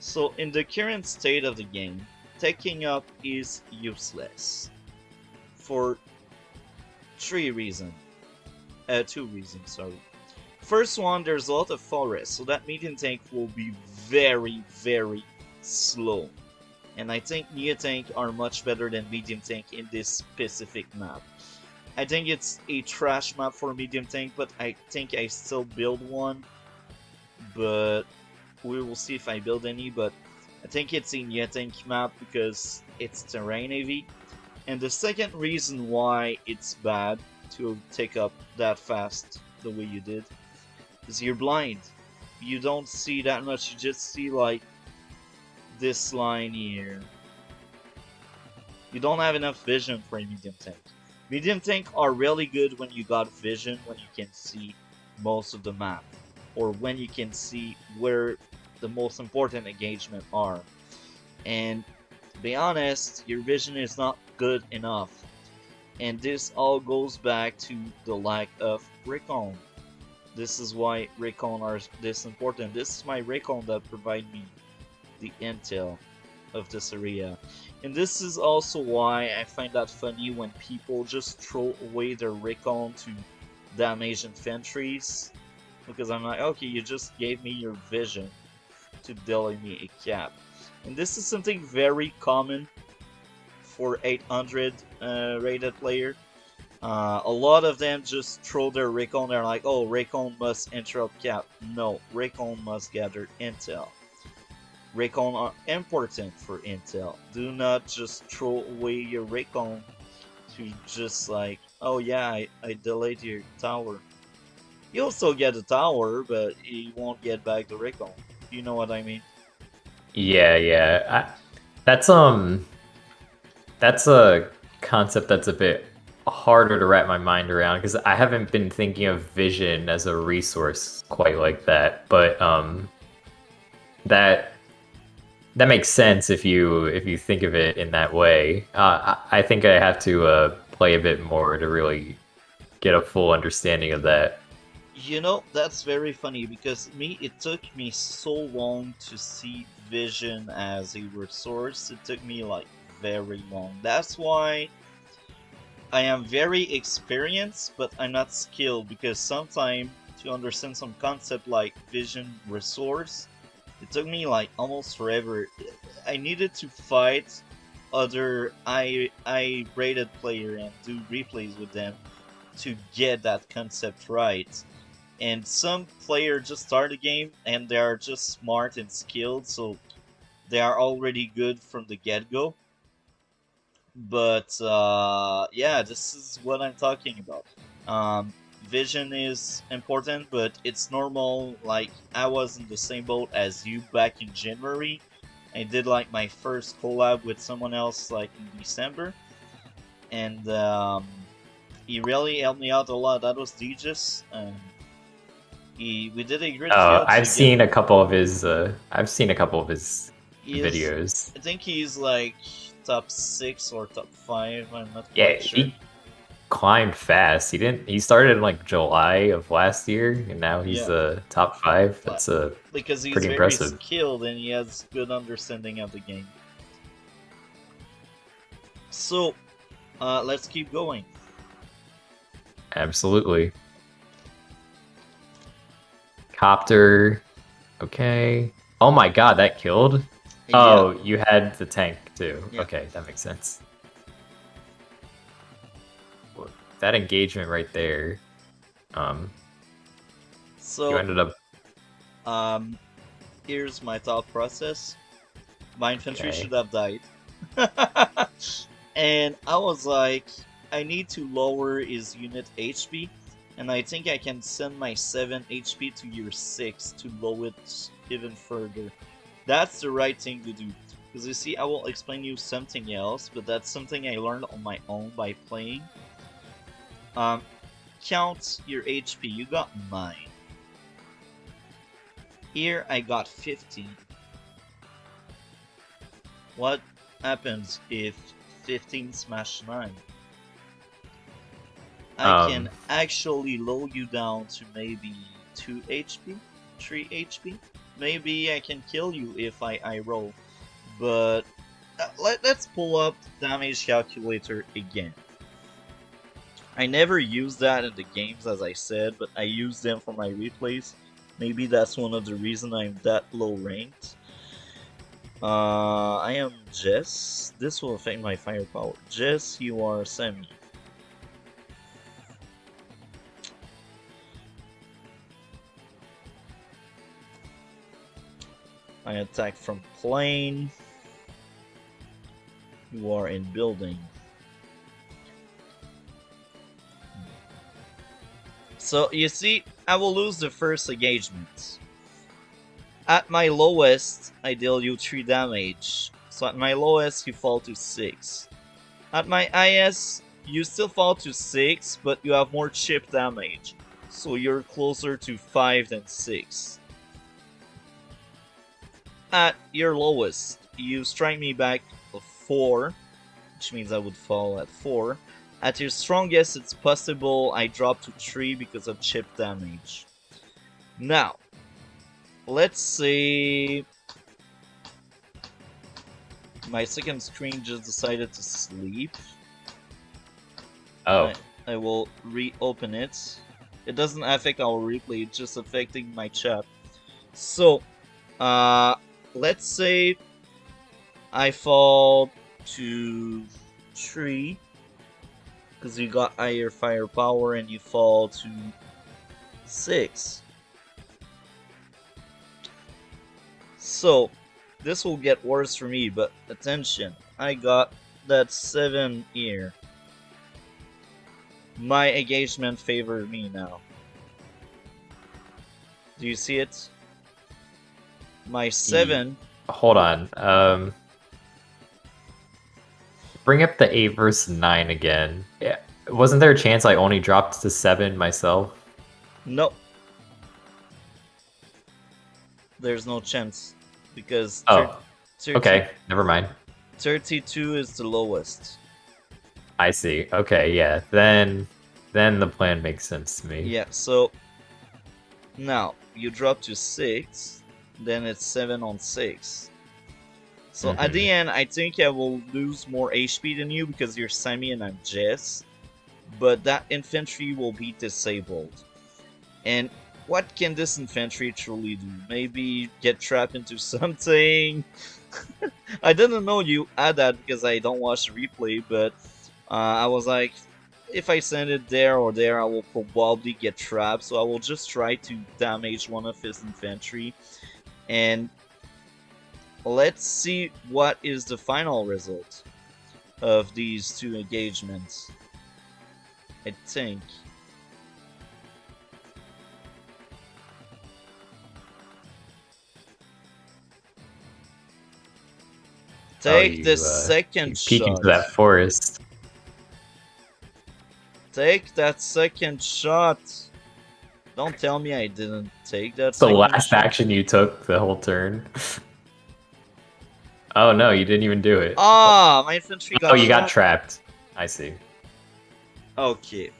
So in the current state of the game, taking up is useless for two reasons, sorry. First one, there's a lot of forest, so that medium tank will be very, very slow. And I think Neo Tank are much better than medium tank in this specific map. I think it's a trash map for medium tank, but I think I still build one. But we will see if I build any, but I think it's a Neo Tank map because it's terrain AV. And the second reason why it's bad to take up that fast the way you did is you're blind. You don't see that much, you just see like this line here. You don't have enough vision for a medium tank. Medium tank are really good when you got vision, when you can see most of the map, or when you can see where the most important engagement are. And to be honest, your vision is not good enough. And this all goes back to the lack of recon. This is why recon are this important. This is my recon that provide me the intel of this area. And this is also why I find that funny when people just throw away their recon to damage infantries. Because I'm like, okay, you just gave me your vision to deal me a cap. And this is something very common for 800 rated player. A lot of them just throw their recon. They're like, oh, recon must interrupt cap. No, recon must gather intel. Recon are important for intel. Do not just throw away your recon to just like, oh yeah, I delayed your tower. You'll still get the tower, but you won't get back the recon. You know what I mean?
Yeah. That's a concept that's a bit harder to wrap my mind around because I haven't been thinking of vision as a resource quite like that. But that makes sense if you think of it in that way. I think I have to play a bit more to really get a full understanding of that.
You know, that's very funny because it took me so long to see vision as a resource. It took me like very long. That's why I am very experienced, but I'm not skilled because sometimes to understand some concept like vision resource, it took me like almost forever. I needed to fight other I rated player and do replays with them to get that concept right. And some player just start the game and they are just smart and skilled, so they are already good from the get-go. But yeah, this is what I'm talking about. Vision is important, but it's normal. Like, I was in the same boat as you back in January. I did like my first collab with someone else like in December, and he really helped me out a lot. That was Degis. We did a great field
I've seen
together.
a couple of his. I've seen a couple of his
He is,
videos.
I think he's like top 6 or top 5. I'm not
Yeah,
quite sure.
he climbed fast. He didn't. He started in like July of last year, and now he's
Yeah,
top 5. That's
because he's
pretty
very
impressive.
skilled and he has good understanding of the game. So, let's keep going.
Absolutely. Copter. Okay. Oh my god, that killed? Oh,
Yeah,
you had the tank too.
yeah.
Okay, that makes sense. That engagement right there. You
So,
ended up.
here's my thought process. My infantry
Okay.
should have died. And I was like, I need to lower his unit HP, and I think I can send my 7 HP to your 6 to lower it even further. That's the right thing to do. Because you see, I will explain you something else, but that's something I learned on my own by playing. Count your HP. You got 9. Here I got 15. What happens if 15 smash 9? I can actually low you down to maybe 2 HP. 3 HP. Maybe I can kill you if I roll. But let's pull up the damage calculator again. I never use that in the games, as I said, but I use them for my replays. Maybe that's one of the reasons I'm that low ranked. I am Jess. This will affect my firepower. Jess, you are semi. I attack from plane. You are in building. So, you see, I will lose the first engagement. At my lowest, I deal you 3 damage. So at my lowest, you fall to 6. At my highest, you still fall to 6, but you have more chip damage. So you're closer to 5 than 6. At your lowest, you strike me back a 4, which means I would fall at 4. At your strongest, it's possible I drop to 3 because of chip damage. Now, let's say my second screen just decided to sleep.
Oh.
I will reopen it. It doesn't affect our replay, it's just affecting my chat. So, let's say I fall to 3 because you got higher firepower, and you fall to 6. So, this will get worse for me, but attention, I got that 7 here. My engagement favored me now. Do you see it? My 7...
Hold on. Bring up the 8 versus 9 again. Yeah. Wasn't there a chance I only dropped to 7 myself?
No. There's no chance. Because...
okay, never mind.
32 is the lowest.
I see. Okay, yeah. Then the plan makes sense to me.
Yeah, so... Now, you drop to 6, then it's 7 on 6. So at the end, I think I will lose more HP than you because you're Semi and I'm Jess. But that infantry will be disabled. And what can this infantry truly do? Maybe get trapped into something? I didn't know you had that because I don't watch the replay, but I was like, if I send it there or there, I will probably get trapped. So I will just try to damage one of his infantry. And let's see what is the final result of these 2 engagements. I think. Take the second shot.
Peek into that forest.
Take that second shot. Don't tell me I didn't take that.
It's the last action you took the whole turn. Oh no, you didn't even do it.
Ah, my infantry got trapped.
Oh, you got trapped. I see.
Okay.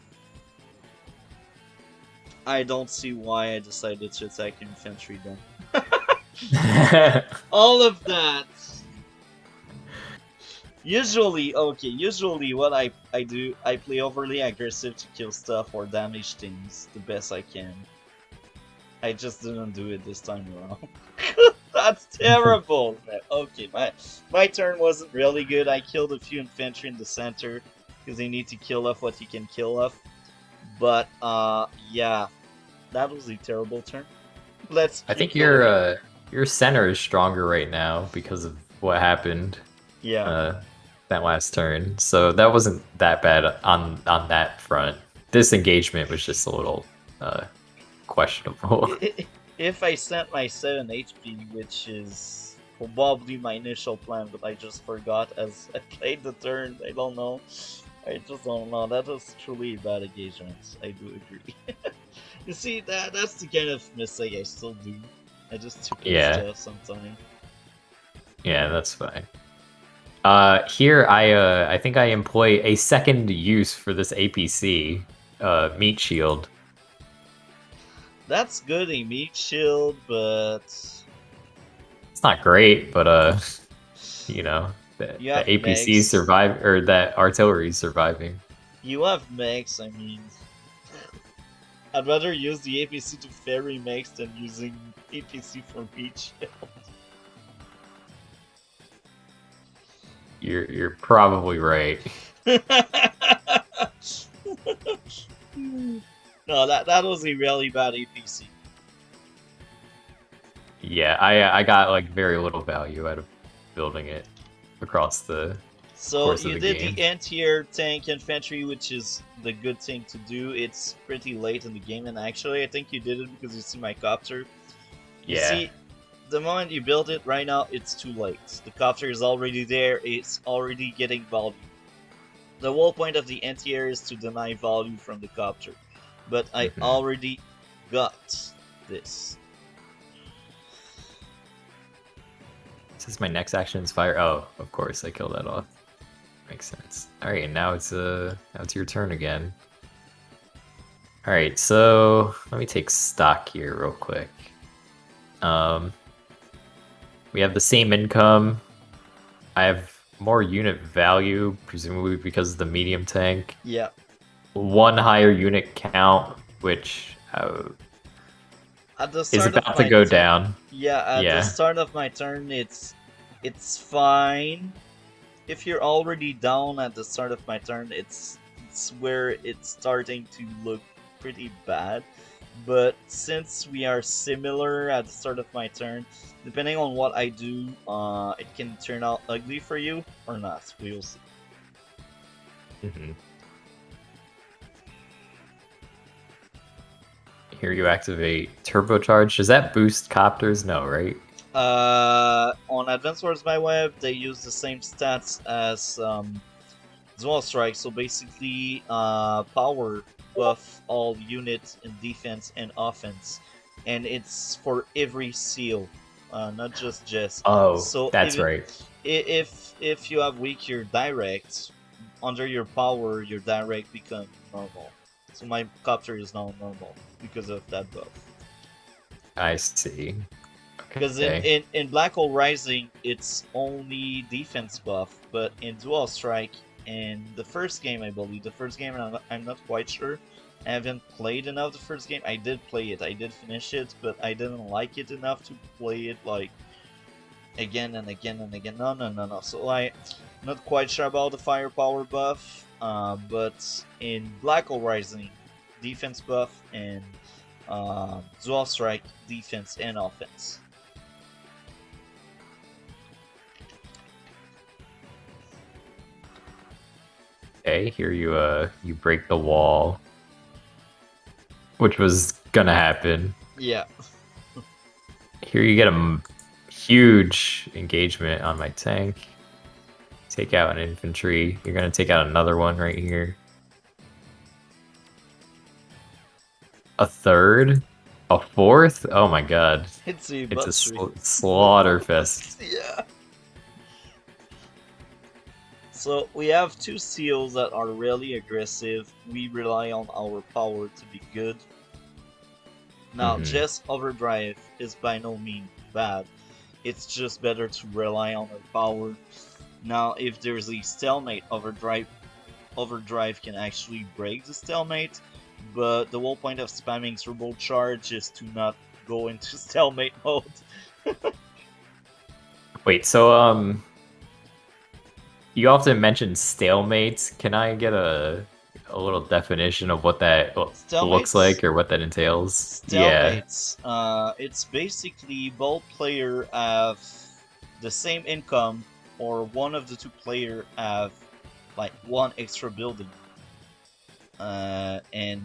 I don't see why I decided to attack infantry then. All of that. Usually what I do, I play overly aggressive to kill stuff or damage things the best I can. I just didn't do it this time around. That's terrible! Okay, my turn wasn't really good. I killed a few infantry in the center because they need to kill off what you can kill off. But yeah, that was a terrible turn.
I think your center is stronger right now because of what happened.
Yeah.
That last turn. So that wasn't that bad on that front. This engagement was just a little questionable.
If I sent my 7 HP, which is probably my initial plan, but I just forgot as I played the turn, I don't know. I just don't know. That was truly a bad engagement. I do agree. You see, that's the kind of mistake I still do. I just took stuff sometimes.
Yeah, that's fine. Here I think I employ a second use for this APC, meat shield.
That's good, a meat shield, but
It's not great, but you know,
you
the
have
APC
mechs.
survive or that artillery is surviving.
You have mechs, I mean. I'd rather use the APC to ferry mechs than using APC for meat shield.
You're probably right.
No, that was a really bad APC.
Yeah, I got like very little value out of building it across the
So
course of
you
the
did the
game.
anti-air tank infantry, which is the good thing to do. It's pretty late in the game, and actually I think you did it because you see my copter. You
Yeah.
see, the moment you build it, right now it's too late. The copter is already there, it's already getting value. The whole point of the anti-air is to deny value from the copter. But I
Hmm.
already got this.
Since my next action is fire. Oh, of course, I killed that off. Makes sense. All right, now it's your turn again. All right, so let me take stock here real quick. Um, we have the same income. I have more unit value, presumably because of the medium tank.
Yeah.
One higher unit count, which
At the
is
start of
about to
my
go down.
at the
Yeah.
start of my turn, it's fine. If you're already down at the start of my turn, it's where it's starting to look pretty bad. But since we are similar at the start of my turn, depending on what I do, it can turn out ugly for you or not. We'll see.
Hmm. Here you activate turbocharge. Does that boost copters? No, right?
On Advanced Wars by Web, they use the same stats as Dual Strike, so basically, power buff all units in defense and offense, and it's for every seal, not just Jess.
Oh,
So
that's
even
right.
if you have weaker direct, under your power, your direct become normal. So my copter is now normal because of that buff.
I see.
Because
Okay.
in Black Hole Rising, it's only defense buff, but in Dual Strike, in the first game, I believe, the first game, I'm not quite sure. I haven't played enough the first game. I did play it, I did finish it, but I didn't like it enough to play it like again and again and again. No, no, no, no. So I'm not quite sure about the firepower buff, but in Black Hole Rising, defense buff, and Dual Strike, defense and offense.
Okay, here you break the wall, which was gonna happen.
Yeah.
Here you get a huge engagement on my tank. Take out an infantry. You're gonna take out another one right here. A third? A fourth? Oh my god.
It's a
It's a
butchery.
slaughter fest.
Yeah. So we have two seals that are really aggressive. We rely on our power to be good. Now,
Hmm.
Jess Overdrive is by no means bad. It's just better to rely on our power. Now, if there's a stalemate, Overdrive can actually break the stalemate. But the whole point of spamming Turbo Charge is to not go into stalemate mode.
Wait, so you often mention stalemates. Can I get a little definition of what that looks
Stalemates
like or what that entails? Yeah.
Stalemates, it's basically both player have the same income, or one of the two player have like one extra building, and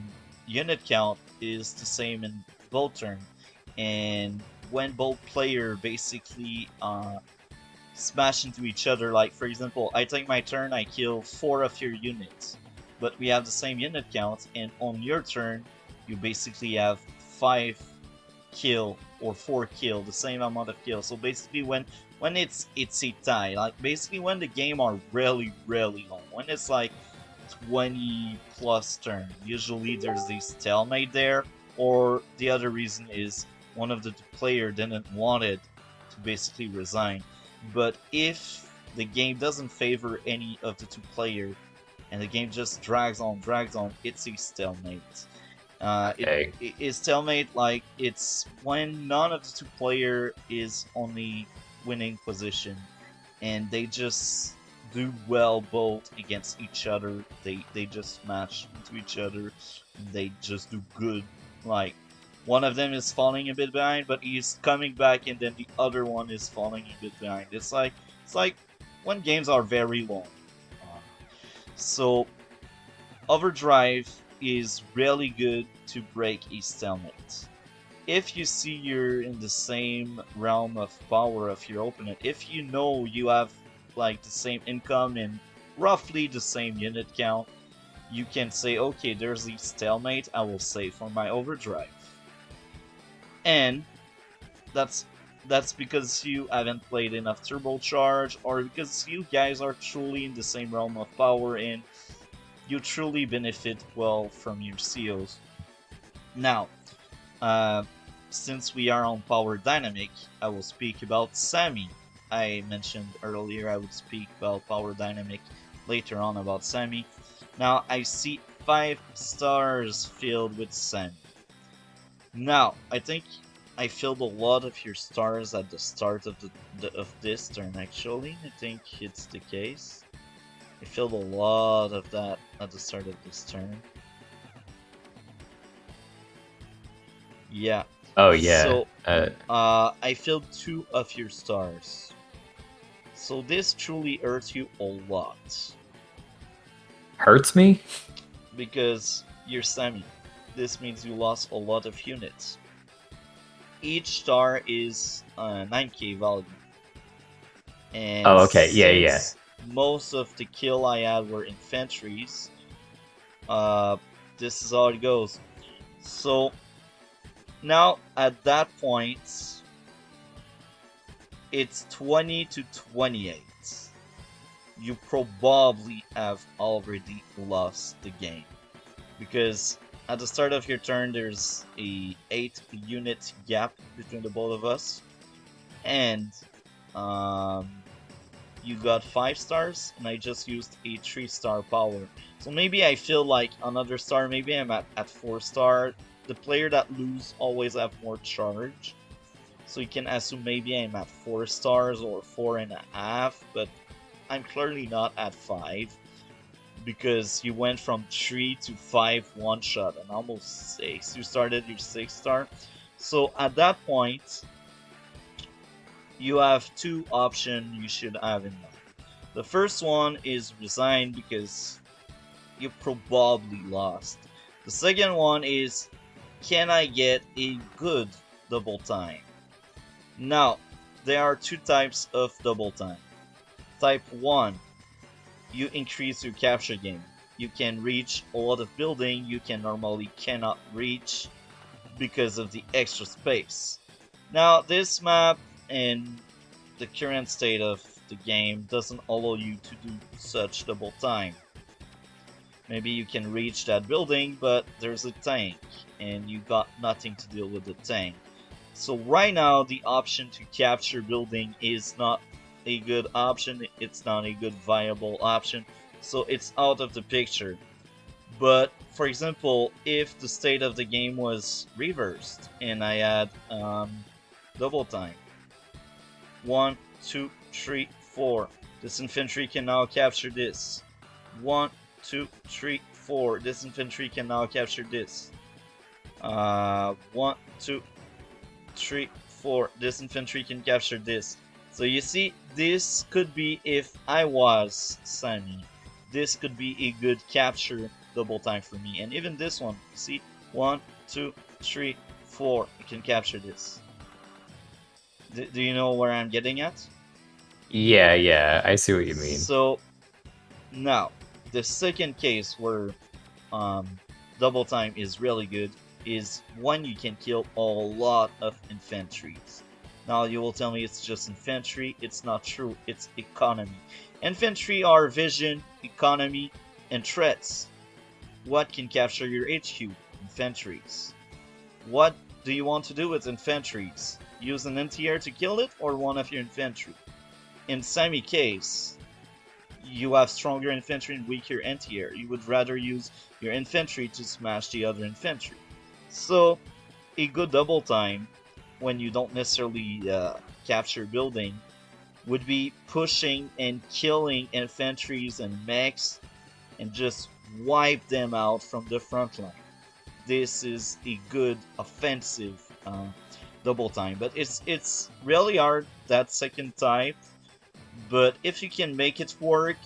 unit count is the same in both turn. And when both player basically smash into each other, like for example, I take my turn, I kill 4 of your units, but we have the same unit count, and on your turn, you basically have 5 kill or 4 kill, the same amount of kill. So basically, when it's a tie, like basically when the game are really long, when it's like 20 plus turn, usually there's a stalemate there. or the other reason is one of the player didn't wanted to basically resign. But if the game doesn't favor any of the two player and the game just drags on, it's a stalemate.
Okay.
It is stalemate, like it's when none of the two player is on the winning position, and they just do well both against each other. They just match into each other. They just do good. Like one of them is falling a bit behind, but he's coming back, and then the other one is falling a bit behind. It's like when games are very long. Uh, so Overdrive is really good to break a stalemate. If you see you're in the same realm of power of your opponent, if you know you have like the same income and roughly the same unit count, you can say, okay, there's a stalemate, I will save for my overdrive. And that's because you haven't played enough turbocharge, or because you guys are truly in the same realm of power and you truly benefit well from your COs. Now, uh, since we are on power dynamic, I will speak about Sammy. I mentioned earlier I would speak about power dynamic later on about Sammy. Now I see 5 stars filled with Sammy. Now I think I filled a lot of your stars at the start of of this turn. Actually, I think it's the case. I filled a lot of that at the start of this turn. Yeah.
Oh yeah.
So, I filled 2 of your stars. So this truly hurts you a lot.
Hurts me?
Because you're Sammy. This means you lost a lot of units. Each star is 9k value. And
Oh, okay. Yeah, yeah.
since most of the kill I had were infantries, this is how it goes. So now at that point, it's 20 to 28. You probably have already lost the game, because at the start of your turn there's a 8 unit gap between the both of us, and you got 5 stars and I just used a 3-star power. So maybe I feel like another star, maybe I'm at 4 star. The player that lose always have more charge, so you can assume maybe I'm at 4 stars or 4.5, but I'm clearly not at 5, because you went from 3 to 5 one-shot and almost 6. You started your 6-star. So at that point, you have 2 options you should have in mind. The first one is resign, because you probably lost. The second one is, can I get a good double time? Now, there are 2 types of double time. Type 1, you increase your capture game. You can reach a lot of building you can normally cannot reach because of the extra space. Now, this map and the current state of the game doesn't allow you to do such double time. Maybe you can reach that building, but there's a tank, and you got nothing to deal with the tank. So right now, the option to capture building is not a good option. It's not a good viable option, so it's out of the picture. But for example, if the state of the game was reversed and I had double time, 1, 2, 3, 4, this infantry can now capture this. 1, 2, 3, 4, this infantry can now capture this. 1, 2, 3, 4, this infantry can capture this. So you see, this could be, if I was Sammy, this could be a good capture double time for me. And even this one, see, 1, 2, 3, 4, I can capture this. Do you know where I'm getting at?
Yeah, yeah. I see what you mean.
So now, the second case where double time is really good is when you can kill a lot of infantries. Now you will tell me it's just infantry. It's not true. It's economy. Infantry are vision, economy, and threats. What can capture your HQ? Infantries. What do you want to do with infantries? Use an NTR to kill it, or one of your infantry? In Sammy case, you have stronger infantry and weaker NTR. You would rather use your infantry to smash the other infantry. So, a good double time, when you don't necessarily capture building, would be pushing and killing infantries and mechs and just wipe them out from the front line. This is a good offensive double time, but it's really hard, that second type. But if you can make it work,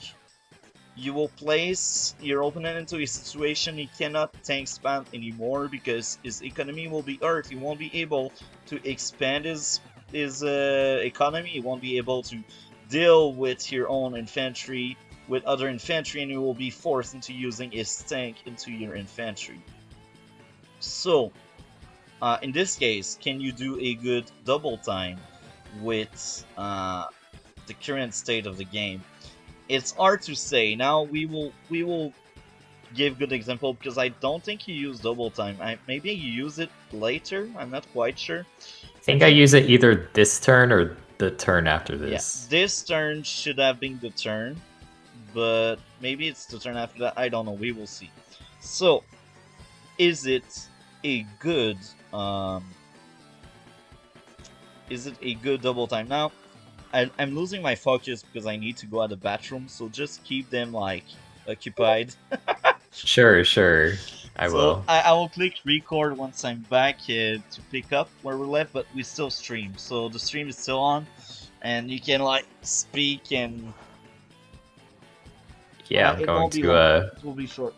you will place your opponent into a situation he cannot tank spam anymore because his economy will be hurt. He won't be able to expand his economy. He won't be able to deal with your own infantry, with other infantry, and you will be forced into using his tank into your infantry. So, in this case, can you do a good double time with the current state of the game? It's hard to say. Now we will give good example because I don't think you use double time. Maybe you use it later. I'm not quite sure.
I think I use it either this turn or the turn after this.
Yeah, this turn should have been the turn, but maybe it's the turn after that. I don't know. We will see. So, is it a good double time? Now, I'm losing my focus because I need to go out the bathroom, so just keep them like occupied.
Sure, I will.
I will click record once I'm back to pick up where we're left, but we still stream, so the stream is still on, and you can like speak and.
Yeah, I'm going to
It will be short.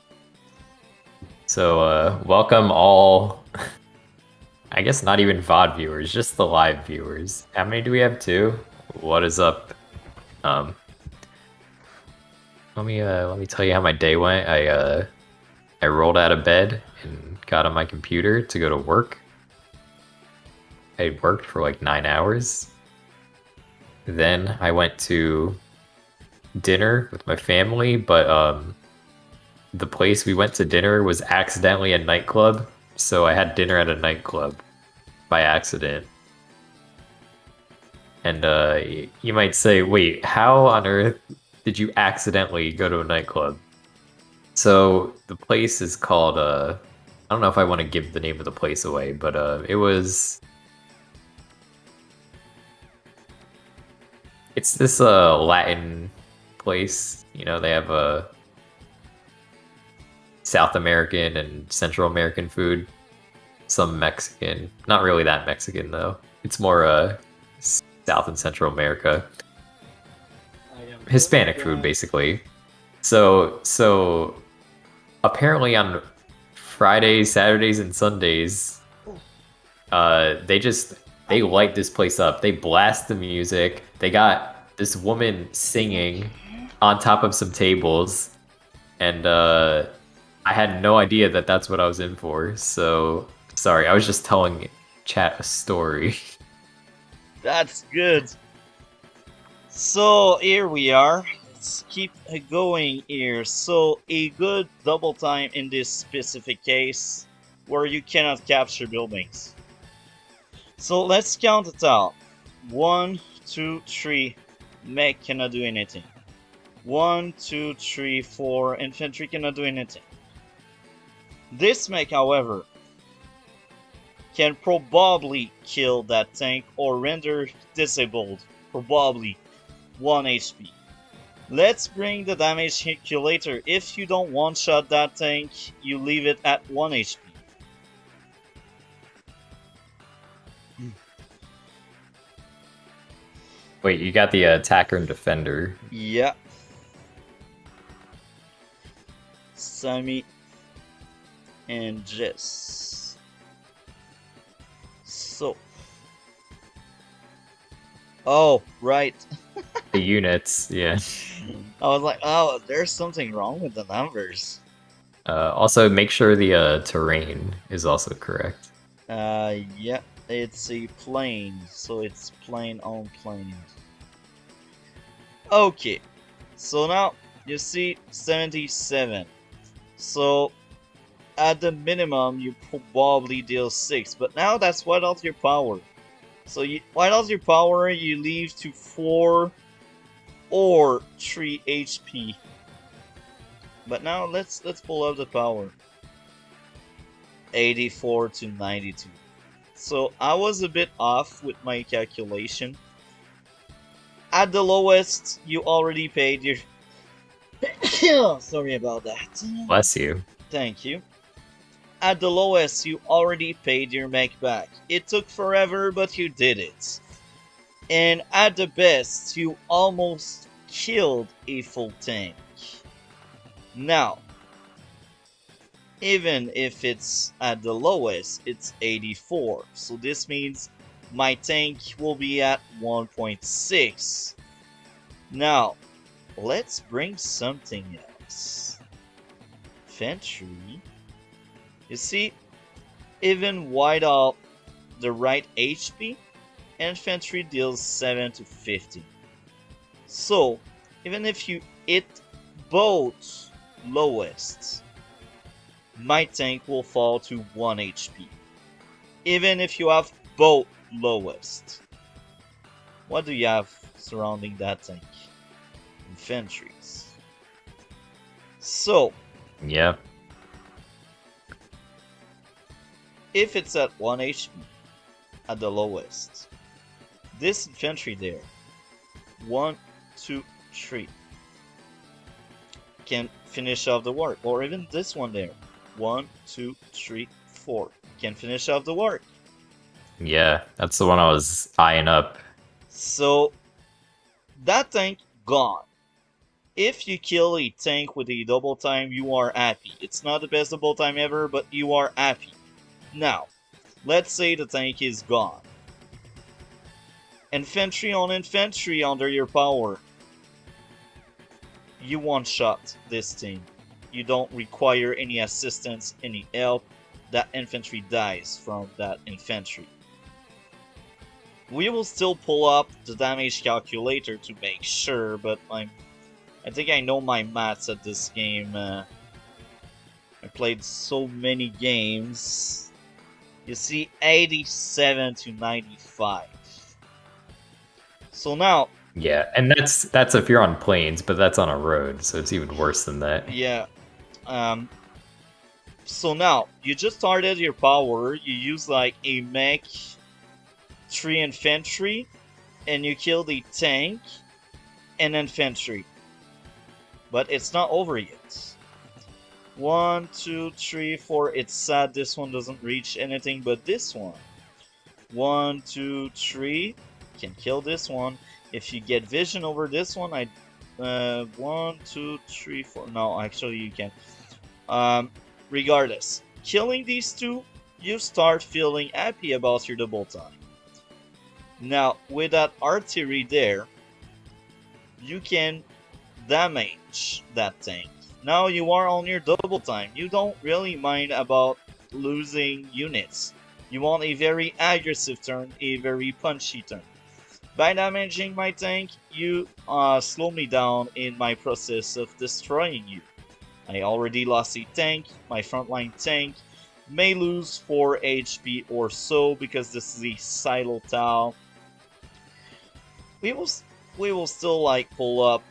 So welcome all. I guess not even VOD viewers, just the live viewers. How many do we have? 2? What is up? Let me tell you how my day went. I rolled out of bed and got on my computer to go to work. I worked for like 9 hours. Then I went to dinner with my family, but the place we went to dinner was accidentally a nightclub, so I had dinner at a nightclub by accident. And you might say, wait, how on earth did you accidentally go to a nightclub? So the place is called, I don't know if I want to give the name of the place away, but it's this Latin place. You know, they have South American and Central American food. Some Mexican. Not really that Mexican, though. It's more South and Central America. Hispanic food, basically. So apparently on Fridays, Saturdays, and Sundays, they light this place up. They blast the music. They got this woman singing on top of some tables, and I had no idea that that's what I was in for. So sorry, I was just telling chat a story.
That's good. So here we are. Let's keep going here. So a good double time in this specific case where you cannot capture buildings. So let's count it out. 1, 2, 3. Mech cannot do anything. 1, 2, 3, 4. Infantry cannot do anything. This mech, however, can probably kill that tank or render disabled. Probably 1 HP. Let's bring the damage calculator. If you don't one-shot that tank, you leave it at 1 HP.
Wait, you got the attacker and defender.
Yeah. Sammy and Jess. So. Oh, right.
The units, yeah.
I was like, oh, there's something wrong with the numbers.
Also, make sure the terrain is also correct.
Yeah, it's a plane, so it's plane on plane. Okay, so now you see 77. So at the minimum you probably deal 6, but now that's without your power. So without your power, you leave to 4 or 3 HP. But now let's pull up the power. 84 to 92. So I was a bit off with my calculation. At the lowest, you already paid your... Sorry about that.
Bless you.
Thank you. At the lowest, you already paid your mech back. It took forever, but you did it. And at the best, you almost killed a full tank. Now, even if it's at the lowest, it's 84. So this means my tank will be at 1.6. Now, let's bring something else. Infantry. You see, even without the right HP, infantry deals 7 to 50. So, even if you hit both lowest, my tank will fall to 1 HP. Even if you have both lowest. What do you have surrounding that tank? Infantries. So,
Yep.
if it's at 1 HP at the lowest, this infantry there, 1, 2, 3, can finish off the work. Or even this one there, 1, 2, 3, 4, can finish off the work.
Yeah, that's the one I was eyeing up.
So, that tank gone. If you kill a tank with a double time, you are happy. It's not the best double time ever, but you are happy. Now, let's say the tank is gone. Infantry on infantry under your power. You one-shot this team. You don't require any assistance, any help. That infantry dies from that infantry. We will still pull up the damage calculator to make sure, but I think I know my maths at this game. I played so many games. You see, 87 to 95. So now...
Yeah, and that's if you're on planes, but that's on a road, so it's even worse than that.
Yeah. So now, you just started your power, you use like a mech, 3 infantry, and you kill the tank and infantry. But it's not over yet. 1, 2, 3, 4. It's sad this one doesn't reach anything but this one. 1, 2, 3. Can kill this one. If you get vision over this one, 1, 2, 3, 4. No, actually you can't. Regardless, killing these two, you start feeling happy about your double time. Now, with that artillery there, you can damage that tank. Now you are on your double time. You don't really mind about losing units. You want a very aggressive turn, a very punchy turn. By damaging my tank, you slow me down in my process of destroying you. I already lost a tank. My frontline tank may lose 4 HP or so because this is a silo tile. We will still like pull up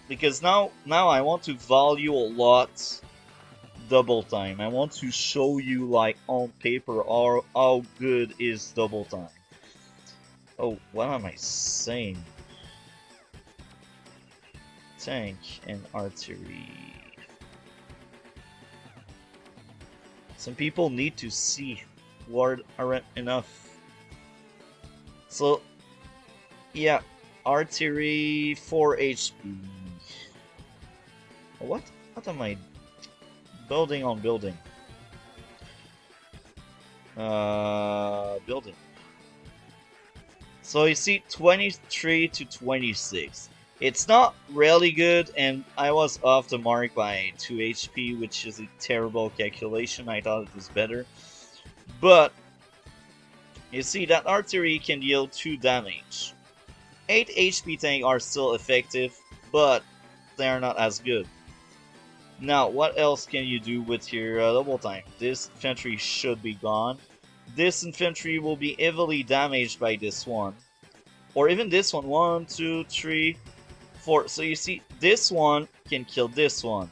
because now I want to value a lot double time. I want to show you like on paper how good is double time. Oh, what am I saying? Tank and artillery. Some people need to see what aren't enough. So, yeah, artillery 4 HP. What am I building on building? Building. So you see 23 to 26. It's not really good, and I was off the mark by 2 HP, which is a terrible calculation. I thought it was better. But, you see that artillery can deal 2 damage. 8 HP tanks are still effective, but they are not as good. Now, what else can you do with your double time? This infantry should be gone. This infantry will be heavily damaged by this one. Or even this one. 1, 2, 3, 4. So you see, this one can kill this one.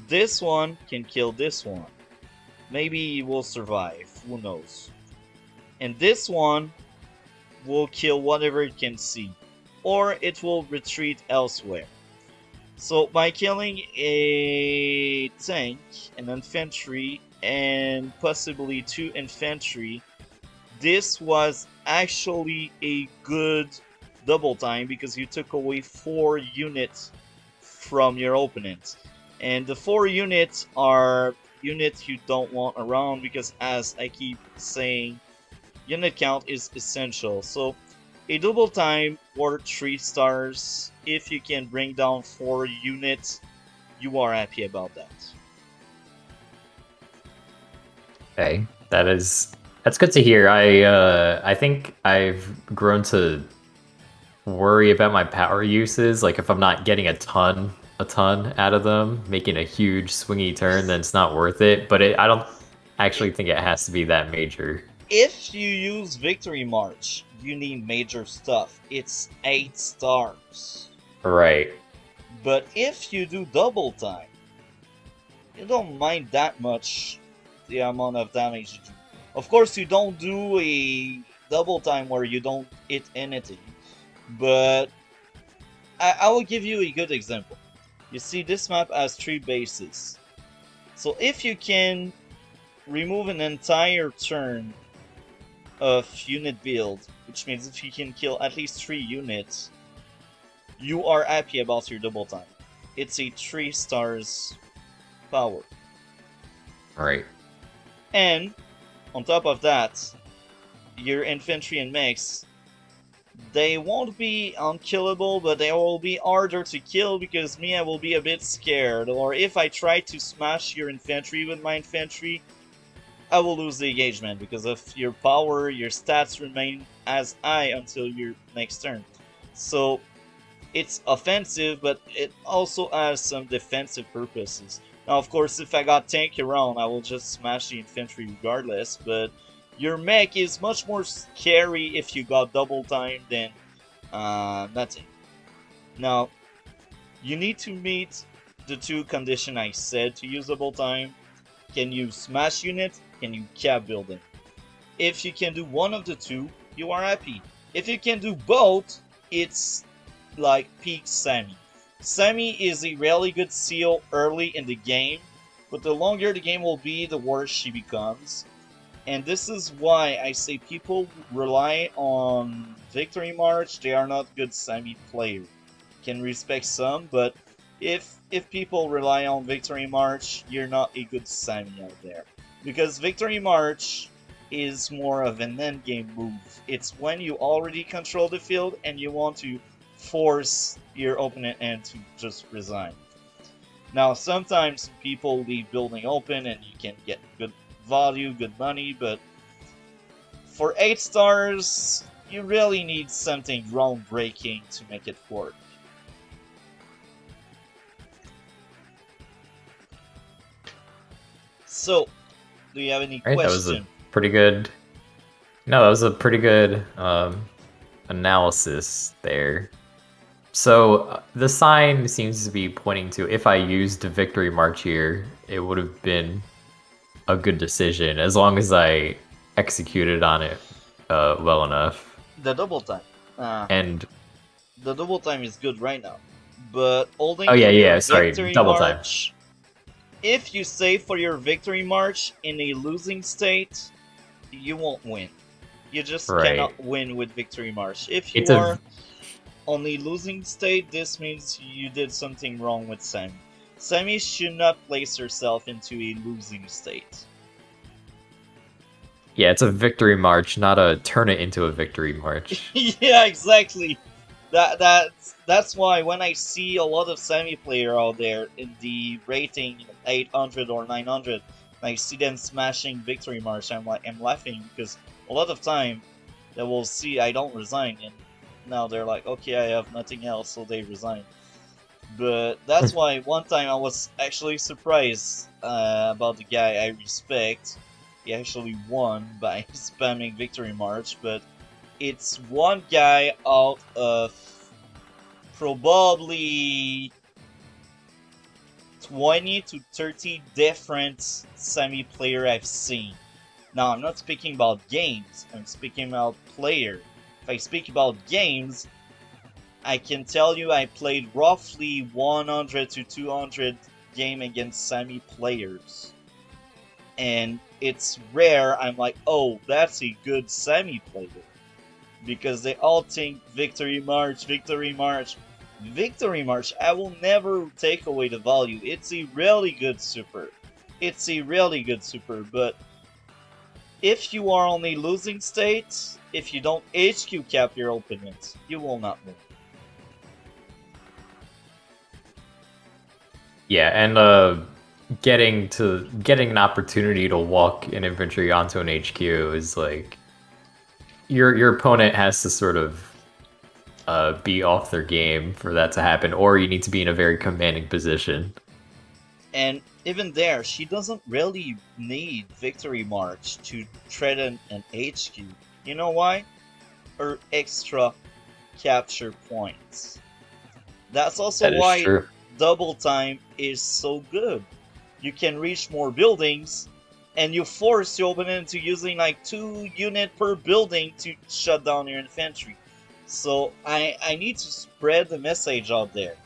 This one can kill this one. Maybe he will survive. Who knows? And this one will kill whatever it can see. Or it will retreat elsewhere. So by killing a tank, an infantry, and possibly 2 infantry, this was actually a good double time because you took away 4 units from your opponent. And the 4 units are units you don't want around because, as I keep saying, unit count is essential. So a double time worth 3 stars. If you can bring down 4 units, you are happy about that.
Okay, that's good to hear. I think I've grown to worry about my power uses. Like if I'm not getting a ton out of them, making a huge swingy turn, then it's not worth it. But I don't actually think it has to be that major.
If you use Victory March, you need major stuff. It's 8 stars.
Right.
But if you do double time, you don't mind that much the amount of damage you do. Of course, you don't do a double time where you don't hit anything. But I will give you a good example. You see, this map has 3 bases. So if you can remove an entire turn of unit build, which means if you can kill at least 3 units, you are happy about your double time. It's a 3 stars power.
Right.
And on top of that, your infantry and mechs, they won't be unkillable, but they will be harder to kill because I will be a bit scared. Or if I try to smash your infantry with my infantry, I will lose the engagement because of your power. Your stats remain as high until your next turn. So it's offensive, but it also has some defensive purposes. Now, of course, if I got tank around, I will just smash the infantry regardless, but your mech is much more scary if you got double time than nothing. Now, you need to meet the 2 conditions I said to use double time. Can you smash units? Can you cap building? If you can do one of the 2, you are happy. If you can do both, it's like peak Sammy. Sammy is a really good seal early in the game, but the longer the game will be, the worse she becomes. And this is why I say people rely on Victory March. They are not good Sammy players. Can respect some, but if people rely on Victory March, you're not a good Sammy out there. Because Victory March is more of an endgame move. It's when you already control the field and you want to force your opponent and to just resign. Now, sometimes people leave building open and you can get good value, good money, but for 8 stars, you really need something groundbreaking to make it work. So, do you have any questions?
That was a pretty good. No, that was a pretty good analysis there. So the sign seems to be pointing to if I used Victory March here, it would have been a good decision as long as I executed on it well enough.
The double time.
And
the double time is good right now, but holding
sorry, double
march, time. If you save for your Victory March in a losing state, you won't win. You just cannot win with Victory March. If you are on a losing state, this means you did something wrong with Sammy. Sammy should not place herself into a losing state.
Yeah, it's a Victory March, not a turn it into a Victory March.
Yeah, exactly. That's why when I see a lot of Sammy player out there in the rating 800 or 900, I see them smashing Victory March, I'm laughing because a lot of time they will see I don't resign and now they're like, okay, I have nothing else, so they resign. But that's why one time I was actually surprised about the guy I respect. He actually won by spamming Victory March, but it's one guy out of probably 20 to 30 different semi player I've seen. Now, I'm not speaking about games, I'm speaking about player. If I speak about games, I can tell you I played roughly 100 to 200 game against semi players. And it's rare I'm like, oh, that's a good semi player. Because they all think Victory March, Victory March. Victory March, I will never take away the value. It's a really good super. It's a really good super, but if you are on a losing state, if you don't HQ cap your opponent, you will not win.
Yeah, and getting an opportunity to walk an infantry onto an HQ is like your opponent has to sort of be off their game for that to happen, or you need to be in a very commanding position.
And even there, she doesn't really need Victory March to threaten an HQ. You know why? Her extra capture points. That's also
That is
why
true.
double time is so good. You can reach more buildings, and you force your opponent into using like 2 units per building to shut down your infantry. So I need to spread the message out there.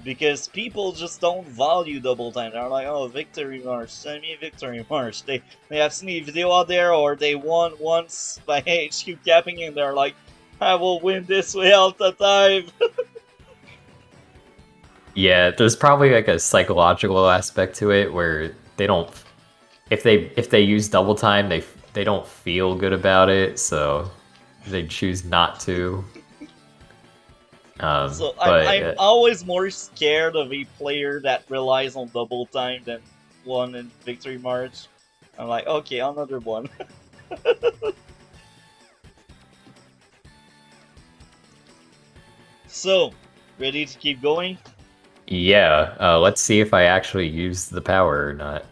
Because people just don't value double time. They're like, oh, Victory March, send me Victory March. They have seen a video out there, or they won once by HQ capping, and they're like, I will win this way all the time.
Yeah, there's probably like a psychological aspect to it where they don't, if they use double time, they don't feel good about it, so they choose not to.
So I'm
But
always more scared of a player that relies on double time than one in Victory March. I'm like, okay, another one. So, ready to keep going?
yeah, let's see if I actually use the power or not.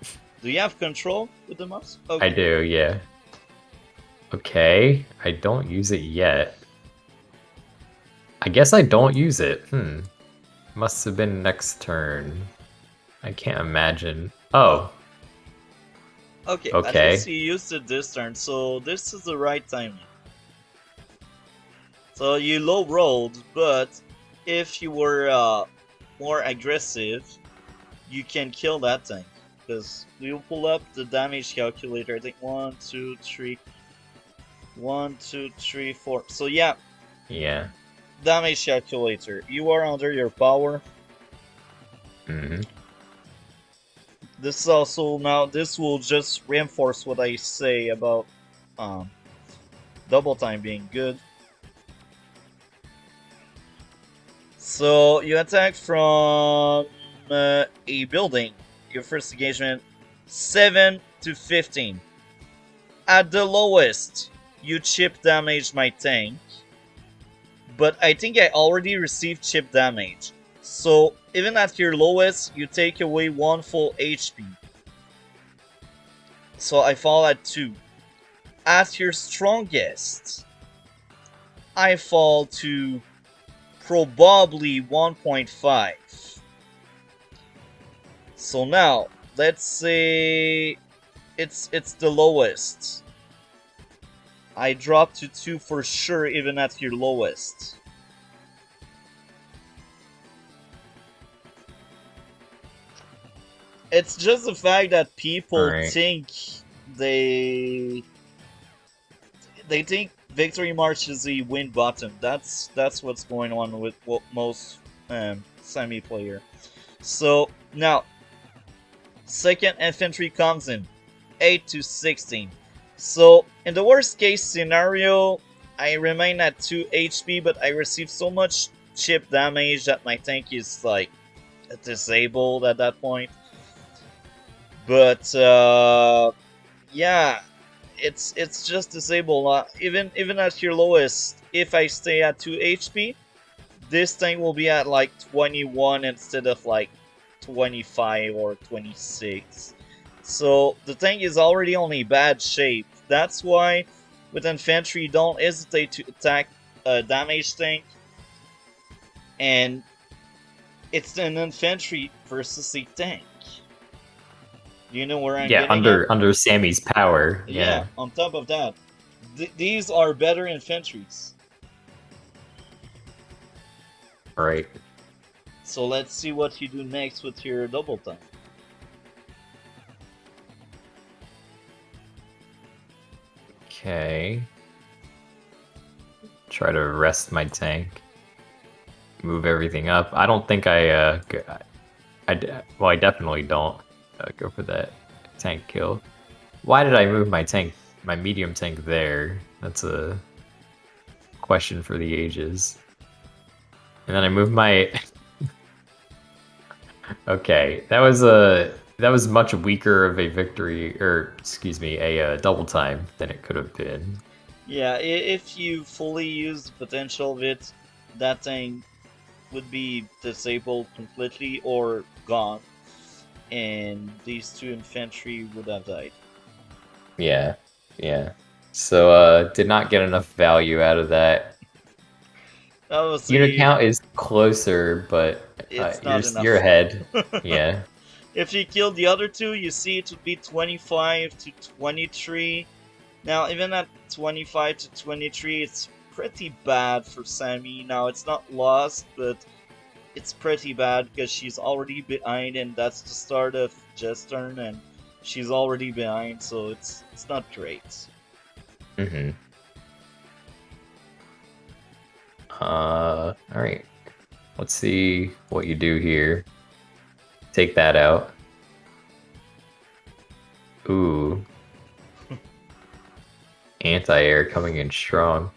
Do you have control with the mouse?
I
Okay.
do, yeah. Okay, I don't use it yet. I guess I don't use it. Must have been next turn. I can't imagine. Oh,
Okay, at
okay.
least you used it this turn, so this is the right timing. So you low rolled, but if you were more aggressive, you can kill that tank. Because we'll pull up the damage calculator. I think 1, 2, 3. 1, 2, 3, 4. So yeah,
Yeah.
damage calculator. You are under your power.
Mm-hmm.
This is also now. This will just reinforce what I say about double time being good. So you attack from a building. Your first engagement, 7 to 15. At the lowest, you chip damage my tank. But I think I already received chip damage. So even at your lowest, you take away 1 full HP. So I fall at 2. At your strongest, I fall to probably 1.5. So now, let's say it's the lowest. I drop to 2 for sure even at your lowest. It's just the fact that people think they think Victory March is the win button. That's what's going on with most semi player. So now, second infantry comes in, 8 to 16. So in the worst case scenario, I remain at 2 HP, but I receive so much chip damage that my tank is like disabled at that point. But yeah, it's just disabled. Even at your lowest, if I stay at 2 HP, this thing will be at like 21 instead of like 25 or 26. So the tank is already on a bad shape. That's why with infantry, don't hesitate to attack a damage tank. And it's an infantry versus a tank. Do you know where I'm
Yeah,
getting at?
under Sammy's power.
Yeah,
Yeah.
on top of that, these are better infantries.
Right.
So let's see what you do next with your double time.
Okay. Try to rest my tank. Move everything up. I don't think I definitely don't go for that tank kill. Why did I move my medium tank there? That's a question for the ages. And then I moved my. Okay, that was much weaker of a victory, or excuse me, a double time than it could have been.
Yeah, if you fully use the potential of it, that thing would be disabled completely or gone, and these two infantry would have died.
Yeah, yeah. So did not get enough value out of that.
That was
Unit
a.
count is closer, but
It's
you're
not
you're
enough.
ahead. Yeah.
If you killed the other two, you see it would be 25 to 23. Now, even at 25 to 23, it's pretty bad for Sammy. Now, it's not lost, but it's pretty bad because she's already behind, and that's the start of Jess' turn, and she's already behind, so it's not great.
Mm-hmm. All right. Let's see what you do here. Take that out. Ooh. Anti-air coming in strong.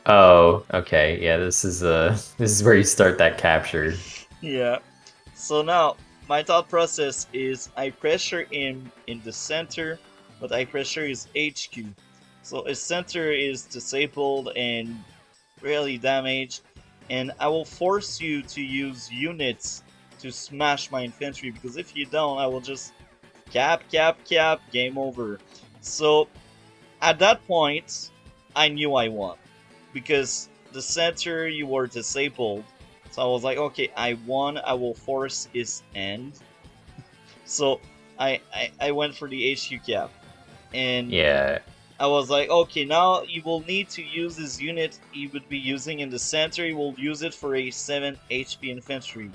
Oh, okay. Yeah, this is this is where you start that capture.
Yeah. So now, my thought process is I pressure him in the center, but I pressure his HQ. So his center is disabled and really damaged, and I will force you to use units to smash my infantry, because if you don't, I will just cap, game over. So at that point, I knew I won, because the center you were disabled. So I was like, okay, I won. I will force his end. So I went for the HQ cap, and
Yeah.
I was like, okay, now he will need to use this unit he would be using in the center. He will use it for a 7 HP infantry.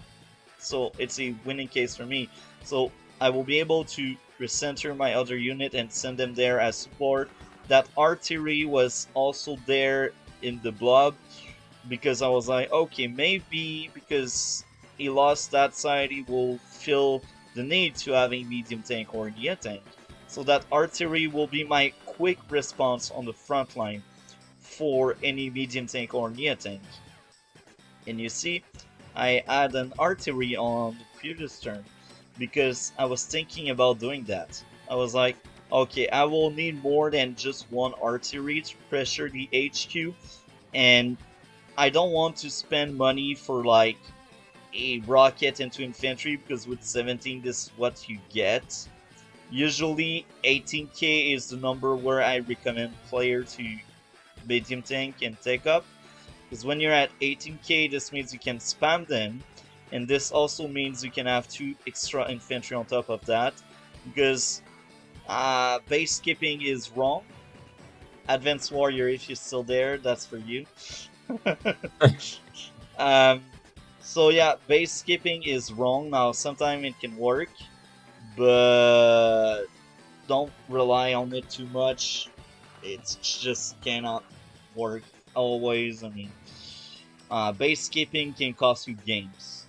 So it's a winning case for me. So I will be able to recenter my other unit and send them there as support. That artillery was also there in the blob, because I was like, okay, maybe because he lost that side, he will feel the need to have a medium tank or a tank. So that artillery will be my quick response on the front line for any medium tank or Nia tank. And you see, I add an artillery on the previous turn because I was thinking about doing that. I was like, okay, I will need more than just one artillery to pressure the HQ, and I don't want to spend money for like a rocket into infantry, because with 17 this is what you get. Usually 18k is the number where I recommend player to medium tank and take up, because when you're at 18k, this means you can spam them, and this also means you can have 2 extra infantry on top of that, because base skipping is wrong. Advanced warrior, if you're still there, that's for you. So yeah, base skipping is wrong. Now sometimes it can work, but don't rely on it too much. It just cannot work always. I mean, base skipping can cost you games.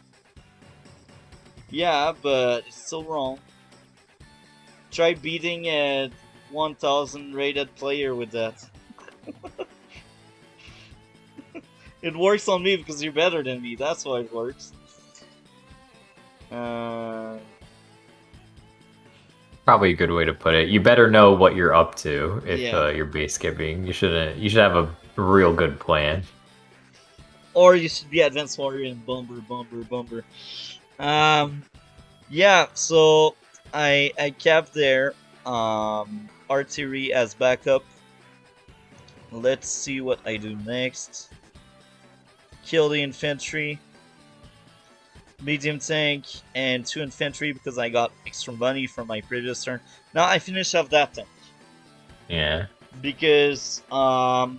Yeah, but it's still wrong. Try beating a 1000 rated player with that. It works on me because you're better than me. That's why it works.
Probably a good way to put it. You better know what you're up to if
Yeah.
you're base skipping. You should have a real good plan.
Or you should be advanced warrior and bomber. Um, yeah. So I kept there artillery as backup. Let's see what I do next. Kill the infantry, medium tank, and 2 infantry because I got extra money from my previous turn. Now I finish off that tank.
Yeah.
Because I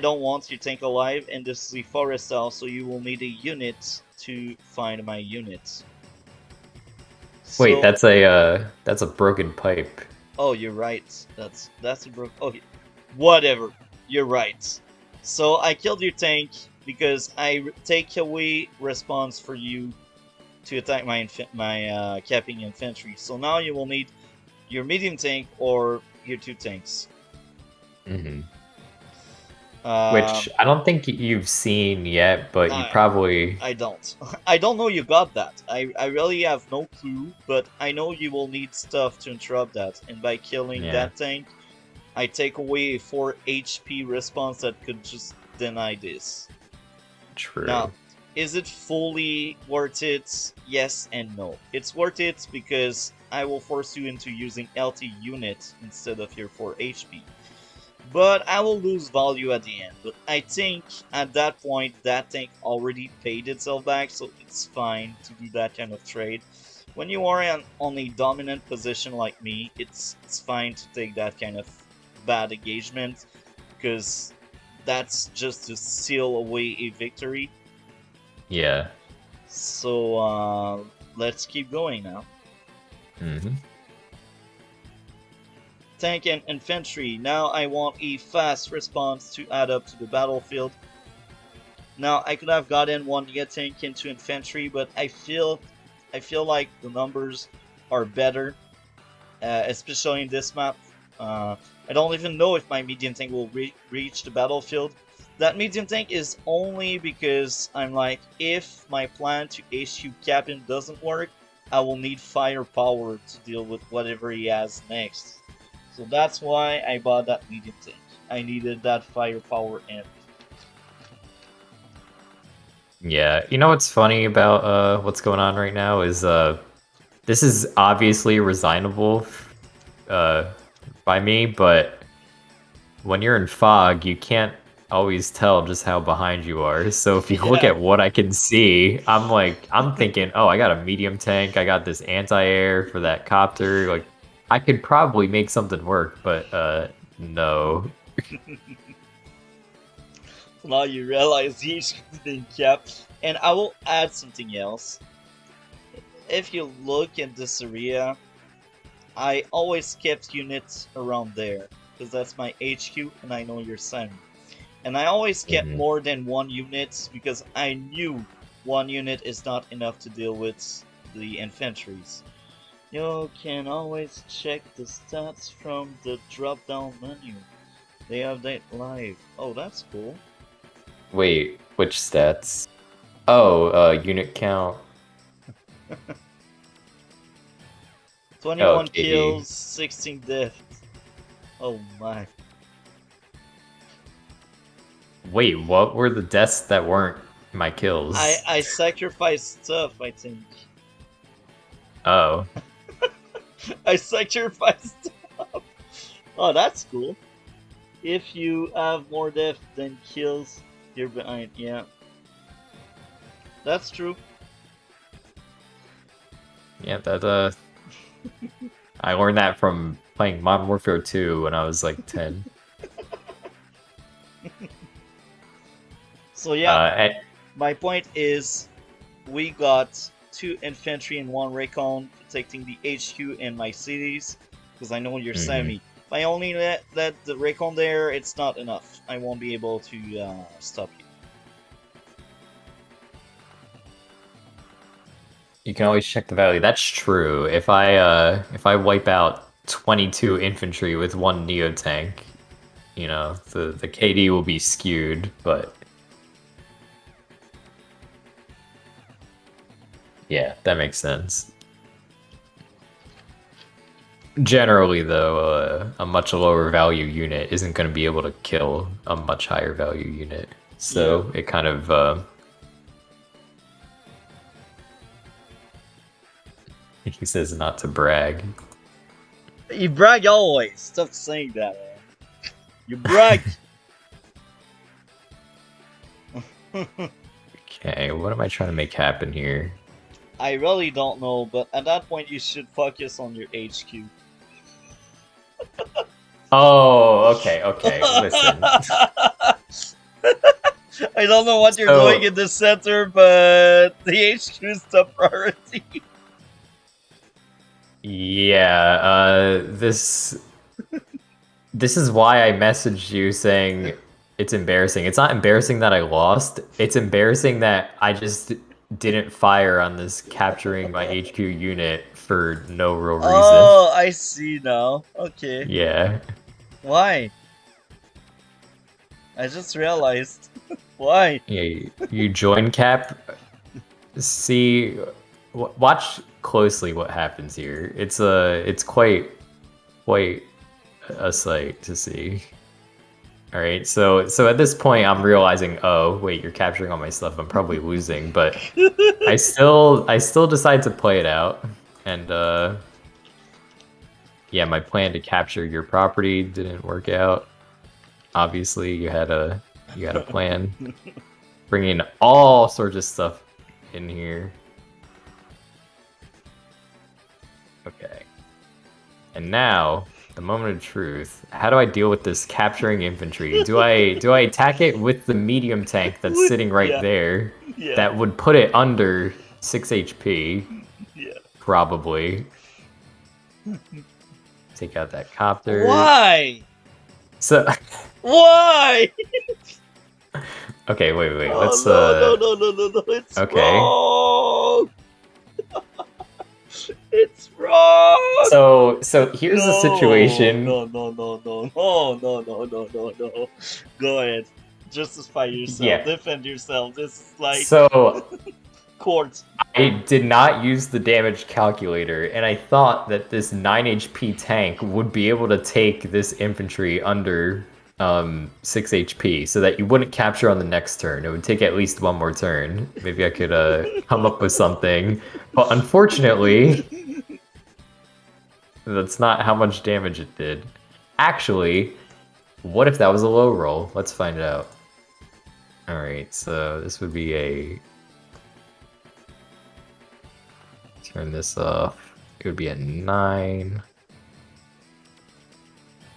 don't want your tank alive, and this is the forest style, so you will need a unit to find my unit.
Wait,
So,
that's a broken pipe.
oh, you're right. That's a broke. Okay, whatever. You're right. So I killed your tank because I take away response for you to attack my capping infantry. So now you will need your medium tank or your 2 tanks.
Mm-hmm. Which I don't think you've seen yet, but you probably...
I don't. I don't know you got that. I really have no clue, but I know you will need stuff to interrupt that. And by killing that tank, I take away a 4 HP response that could just deny this.
True.
Now, is it fully worth it? Yes and no. It's worth it because I will force you into using LT unit instead of your 4 HP. But I will lose value at the end. But I think at that point that tank already paid itself back, so it's fine to do that kind of trade. When you are on a dominant position like me, it's fine to take that kind of bad engagement, because that's just to seal away a victory.
Yeah.
So let's keep going now.
Mm-hmm.
Tank and infantry. Now I want a fast response to add up to the battlefield. Now I could have gotten 1 Neo tank into infantry, but I feel like the numbers are better, especially in this map. I don't even know if my medium tank will reach the battlefield. That medium tank is only because I'm like, if my plan to HQ Captain doesn't work, I will need firepower to deal with whatever he has next. So that's why I bought that medium tank. I needed that firepower in.
Yeah, you know what's funny about what's going on right now is this is obviously resignable by me, but when you're in fog, you can't always tell just how behind you are. So if you look at what I can see, I'm thinking, oh, I got a medium tank, I got this anti-air for that copter, like I could probably make something work, but no.
Now you realize he's being kept. And I will add something else. If you look at this area, I always kept units around there, because that's my HQ and I know you're Simon. And I always kept more than 1 unit because I knew 1 unit is not enough to deal with the infantries. You can always check the stats from the drop-down menu. They update live. Oh, that's cool.
Wait, which stats? Oh, unit count.
21 kills, 16 deaths. Oh my.
Wait, what were the deaths that weren't my kills?
I sacrificed stuff, I think.
Oh.
I sacrificed stuff. Oh, that's cool. If you have more death than kills, you're behind. Yeah. That's true.
Yeah, that I learned that from playing Modern Warfare 2 when I was like 10.
So yeah, my point is, we got 2 infantry and 1 recon protecting the HQ and my cities, because I know you're semi. If I only let the recon there, it's not enough. I won't be able to stop you.
You can always check the value. That's true. If I wipe out 22 infantry with 1 Neo tank, you know, the KD will be skewed, but yeah, that makes sense. Generally, though, a much lower value unit isn't going to be able to kill a much higher value unit. So it kind of he says not to brag.
You brag always. Stop saying that, man. You brag.
Okay, what am I trying to make happen here?
I really don't know, but at that point you should focus on your HQ.
Oh, okay, listen.
I don't know what you're doing in the center, but the HQ is the priority.
Yeah, this is why I messaged you saying it's embarrassing. It's not embarrassing that I lost. It's embarrassing that I just didn't fire on this capturing my HQ unit for no real reason.
Oh, I see now. Okay.
Yeah.
Why? I just realized. Why?
Yeah, you join cap. See, watch closely what happens here. It's quite a sight to see. All right, so at this point, I'm realizing, oh wait, you're capturing all my stuff. I'm probably losing, but I still decide to play it out, and yeah, my plan to capture your property didn't work out. Obviously, you had a plan, bringing all sorts of stuff in here. Okay, and now. The moment of truth. How do I deal with this capturing infantry? Do I attack it with the medium tank that's sitting right there?
Yeah.
That would put it under 6 HP.
Yeah.
Probably. Take out that copter.
Why?
So
why?
Okay, wait.
Oh,
Let's
no, it's wrong. It's wrong.
So here's the situation.
No. Go ahead. Justify yourself.
Yeah.
Defend yourself. This is like court.
I did not use the damage calculator, and I thought that this 9 HP tank would be able to take this infantry under 6 HP, so that you wouldn't capture on the next turn. It would take at least one more turn. Maybe I could come up with something, but unfortunately, that's not how much damage it did. Actually, what if that was a low roll? Let's find out. Alright, so this would be a... Turn this off. It would be a 9.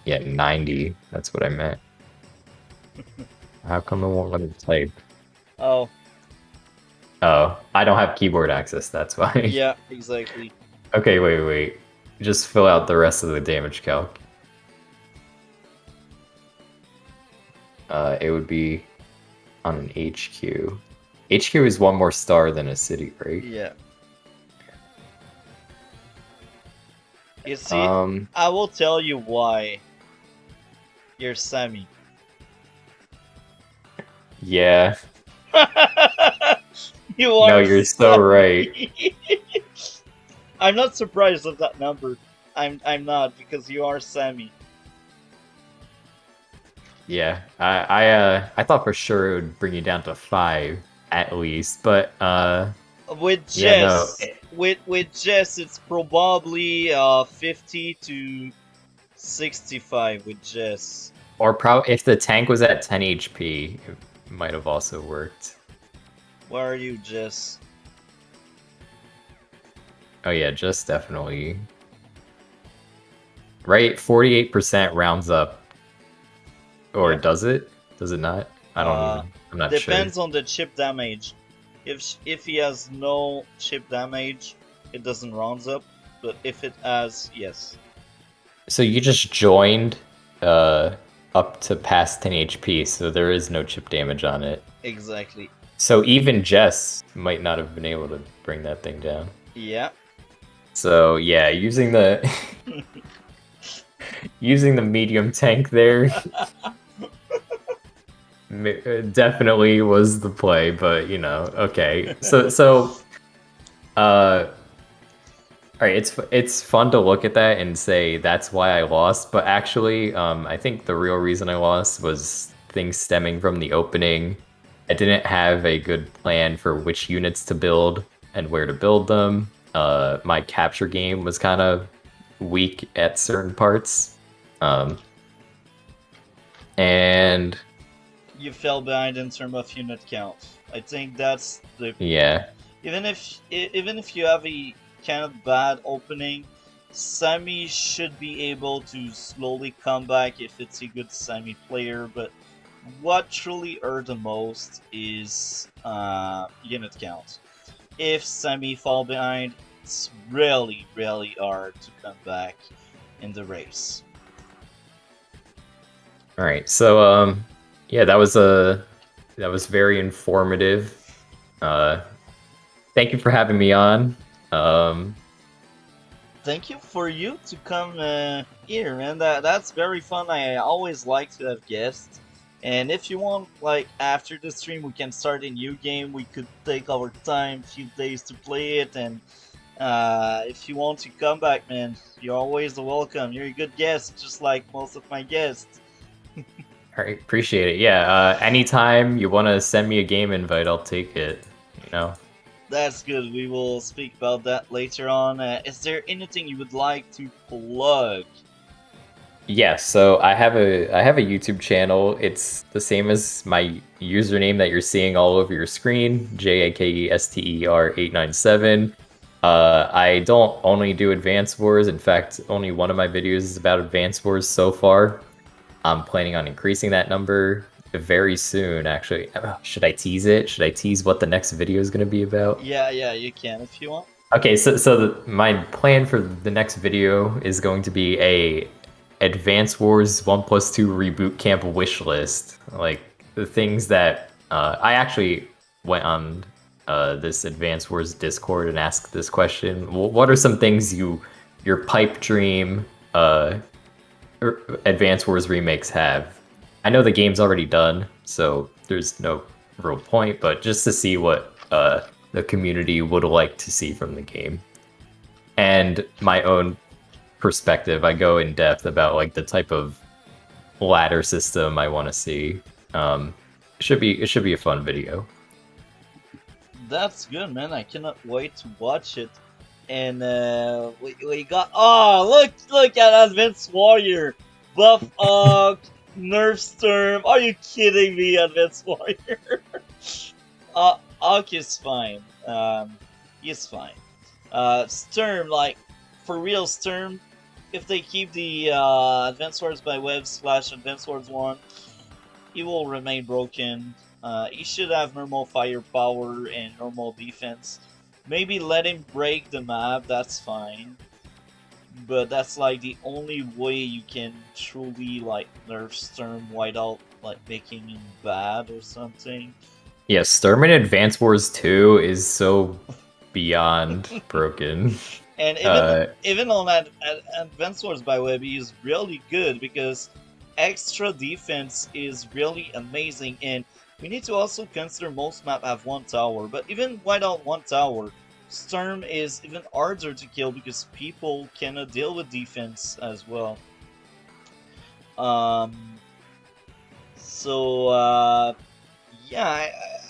Yeah, 90. That's what I meant. How come it won't let me type?
Oh.
Oh, I don't have keyboard access, that's why.
Yeah, exactly.
Okay, wait. Just fill out the rest of the damage calc. It would be on an HQ. HQ is one more star than a city, right?
Yeah. You see, I will tell you why. You're Sammy.
Yeah.
You are.
No, you're so right.
I'm not surprised at that number. I'm not, because you are Sammy.
Yeah, I thought for sure it would bring you down to 5 at least, but
with Jess,
yeah, no.
with Jess, it's probably 50 to 65 with Jess.
Or if the tank was at 10 HP, it might have also worked.
Where are you, Jess?
Oh yeah, Jess definitely. Right, 48% rounds up. Or does it? Does it not? I don't even, I'm not sure.
Depends on the chip damage. If he has no chip damage, it doesn't round up. But if it has, yes.
So you just joined up to past 10 HP, so there is no chip damage on it.
Exactly.
So even Jess might not have been able to bring that thing down.
Yeah.
So yeah, using the using the medium tank there definitely was the play, but you know, okay. So all right, it's fun to look at that and say that's why I lost, but actually I think the real reason I lost was things stemming from the opening I didn't have a good plan for which units to build and where to build them. My capture game was kind of weak at certain parts. Um, and
You fell behind in terms of unit count. I think that's the
yeah,
even if you have a kind of bad opening, Sammy should be able to slowly come back if it's a good Sammy player. But what truly hurt the most is unit count. If Sammy fall behind, it's really hard to come back in the race.
all right. So yeah, that was very informative. Uh, thank you for having me on. Um,
Thank you for you to come here, man. That's very fun. I always like to have guests. And if you want, like after the stream, we can start a new game. We could take our time, few days to play it. And if you want to come back, man, you're always welcome. You're a good guest, just like most of my guests.
all right, appreciate it. Yeah, anytime you want to send me a game invite, I'll take it. You know.
That's good. We will speak about that later on. Is there anything you would like to plug?
Yeah, so I have a YouTube channel. It's the same as my username that you're seeing all over your screen, Jakester897. I don't only do Advance Wars. In fact, only one of my videos is about Advance Wars so far. I'm planning on increasing that number very soon, actually. Should I tease it? Should I tease what the next video is going to be about?
Yeah, you can if you want.
Okay, my plan for the next video is going to be a Advance Wars 1+2 reboot camp wish list. Like the things that I actually went on this Advance Wars Discord and asked this question. What are some things your pipe dream Advance Wars remakes have? I know the game's already done, so there's no real point, but just to see what the community would like to see from the game. And my own perspective, I go in depth about like the type of ladder system I want to see. It should be a fun video.
That's good, man. I cannot wait to watch it. And we got look at Advanced Warrior, Buff Hawk, Nerf Sturm. Are you kidding me, Advanced Warrior? Hawk is fine. He's fine. Sturm, like for real, Sturm. If they keep the Advanced Wars by Web / Advanced Wars 1, he will remain broken. He should have normal firepower and normal defense. Maybe let him break the map, that's fine. But that's like the only way you can truly like nerf Sturm without like making him bad or something.
Yeah, Sturm in Advance Wars 2 is so beyond broken.
And even on that Advanced Wars by Web, he is really good because extra defense is really amazing. And we need to also consider most map have one tower, but even without one tower, Sturm is even harder to kill because people cannot deal with defense as well. Yeah,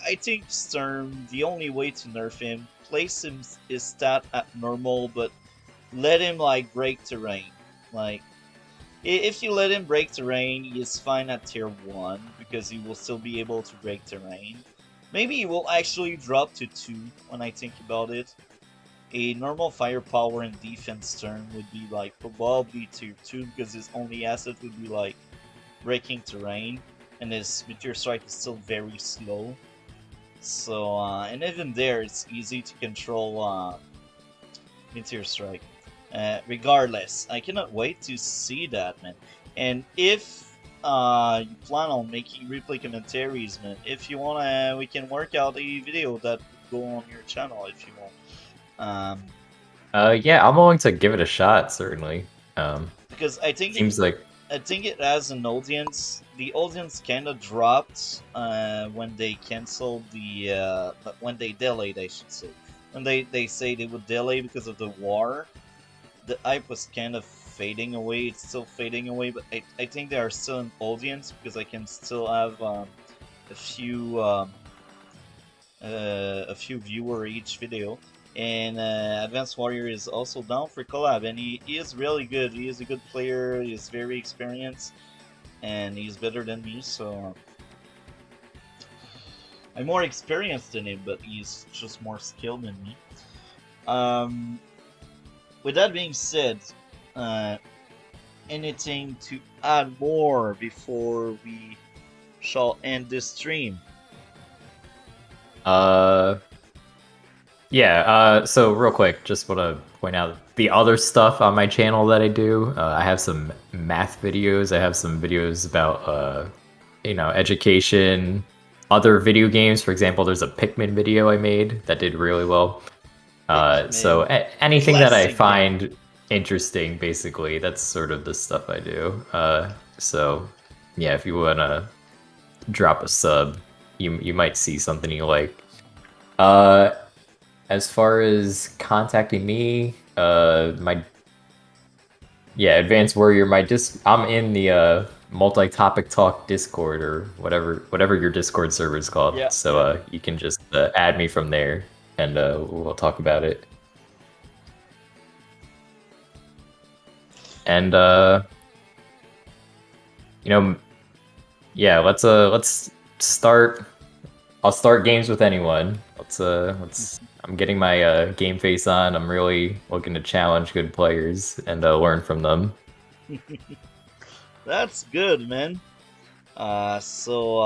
I think Sturm, the only way to nerf him, place his stat at normal, but let him like break terrain. Like, if you let him break terrain, he is fine at tier 1 because he will still be able to break terrain. Maybe he will actually drop to 2 when I think about it. A normal firepower and defense turn would be like probably tier 2 because his only asset would be like breaking terrain, and his meteor strike is still very slow. So and even there, it's easy to control meteor strike. Regardless, I cannot wait to see that, man. And if you plan on making replay commentaries, man, if you wanna, we can work out a video that would go on your channel if you want.
Yeah, I'm willing to give it a shot, certainly.
Because I think
seems like
I think it has an audience. The audience kind of dropped when they canceled the when they delayed, I should say. When they say they would delay because of the war, the hype was kind of fading away. It's still fading away, but I think there are still an audience because I can still have a few a few viewers each video. And Advanced Warrior is also down for collab, and he is really good. He is a good player. He's very experienced, and he's better than me. So I'm more experienced than him, but he's just more skilled than me. With that being said, anything to add more before we shall end this stream?
Yeah, so real quick, just want to point out the other stuff on my channel that I do. I have some math videos. I have some videos about, education, other video games. For example, there's a Pikmin video I made that did really well. So anything that I
Classic
find interesting, basically, that's sort of the stuff I do. So yeah, if you want to drop a sub, you might see something you like. As far as contacting me, Advanced Warrior, I'm in the multi-topic talk Discord or whatever your Discord server is called.
Yeah,
so you can just add me from there, and we'll talk about it. And let's start. I'll start games with anyone. Let's. I'm getting my game face on. I'm really looking to challenge good players and learn from them.
That's good, man. So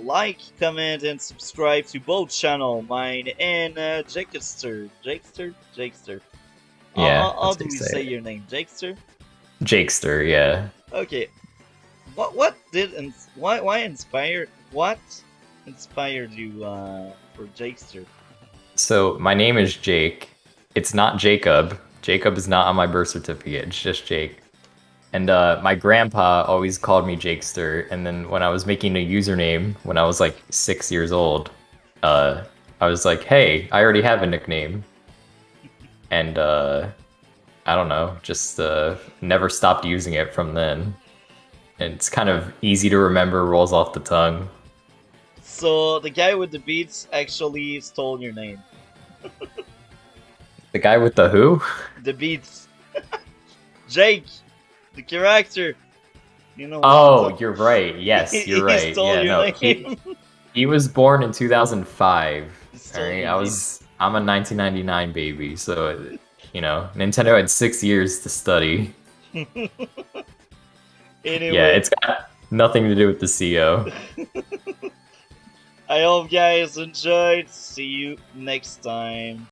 like, comment, and subscribe to both channel, mine and Jakester. Jakester.
Yeah.
How do we say your name, Jakester?
Jakester, yeah.
Okay. What inspired you for Jakester?
So my name is Jake. It's not Jacob. Jacob is not on my birth certificate. It's just Jake. And my grandpa always called me Jakester. And then when I was making a username when I was like 6 years old, I was like, hey, I already have a nickname. And I don't know, just never stopped using it from then. And it's kind of easy to remember, rolls off the tongue.
So the guy with the beats actually stole your name.
The guy with the who?
The beats. Jake, the character. You know.
Oh, you're right. Yes, you're right.
He stole your name.
He was born in 2005.
All
right, I'm a 1999 baby, so Nintendo had 6 years to study.
Anyway.
Yeah, it's got nothing to do with the CO.
I hope you guys enjoyed. See you next time.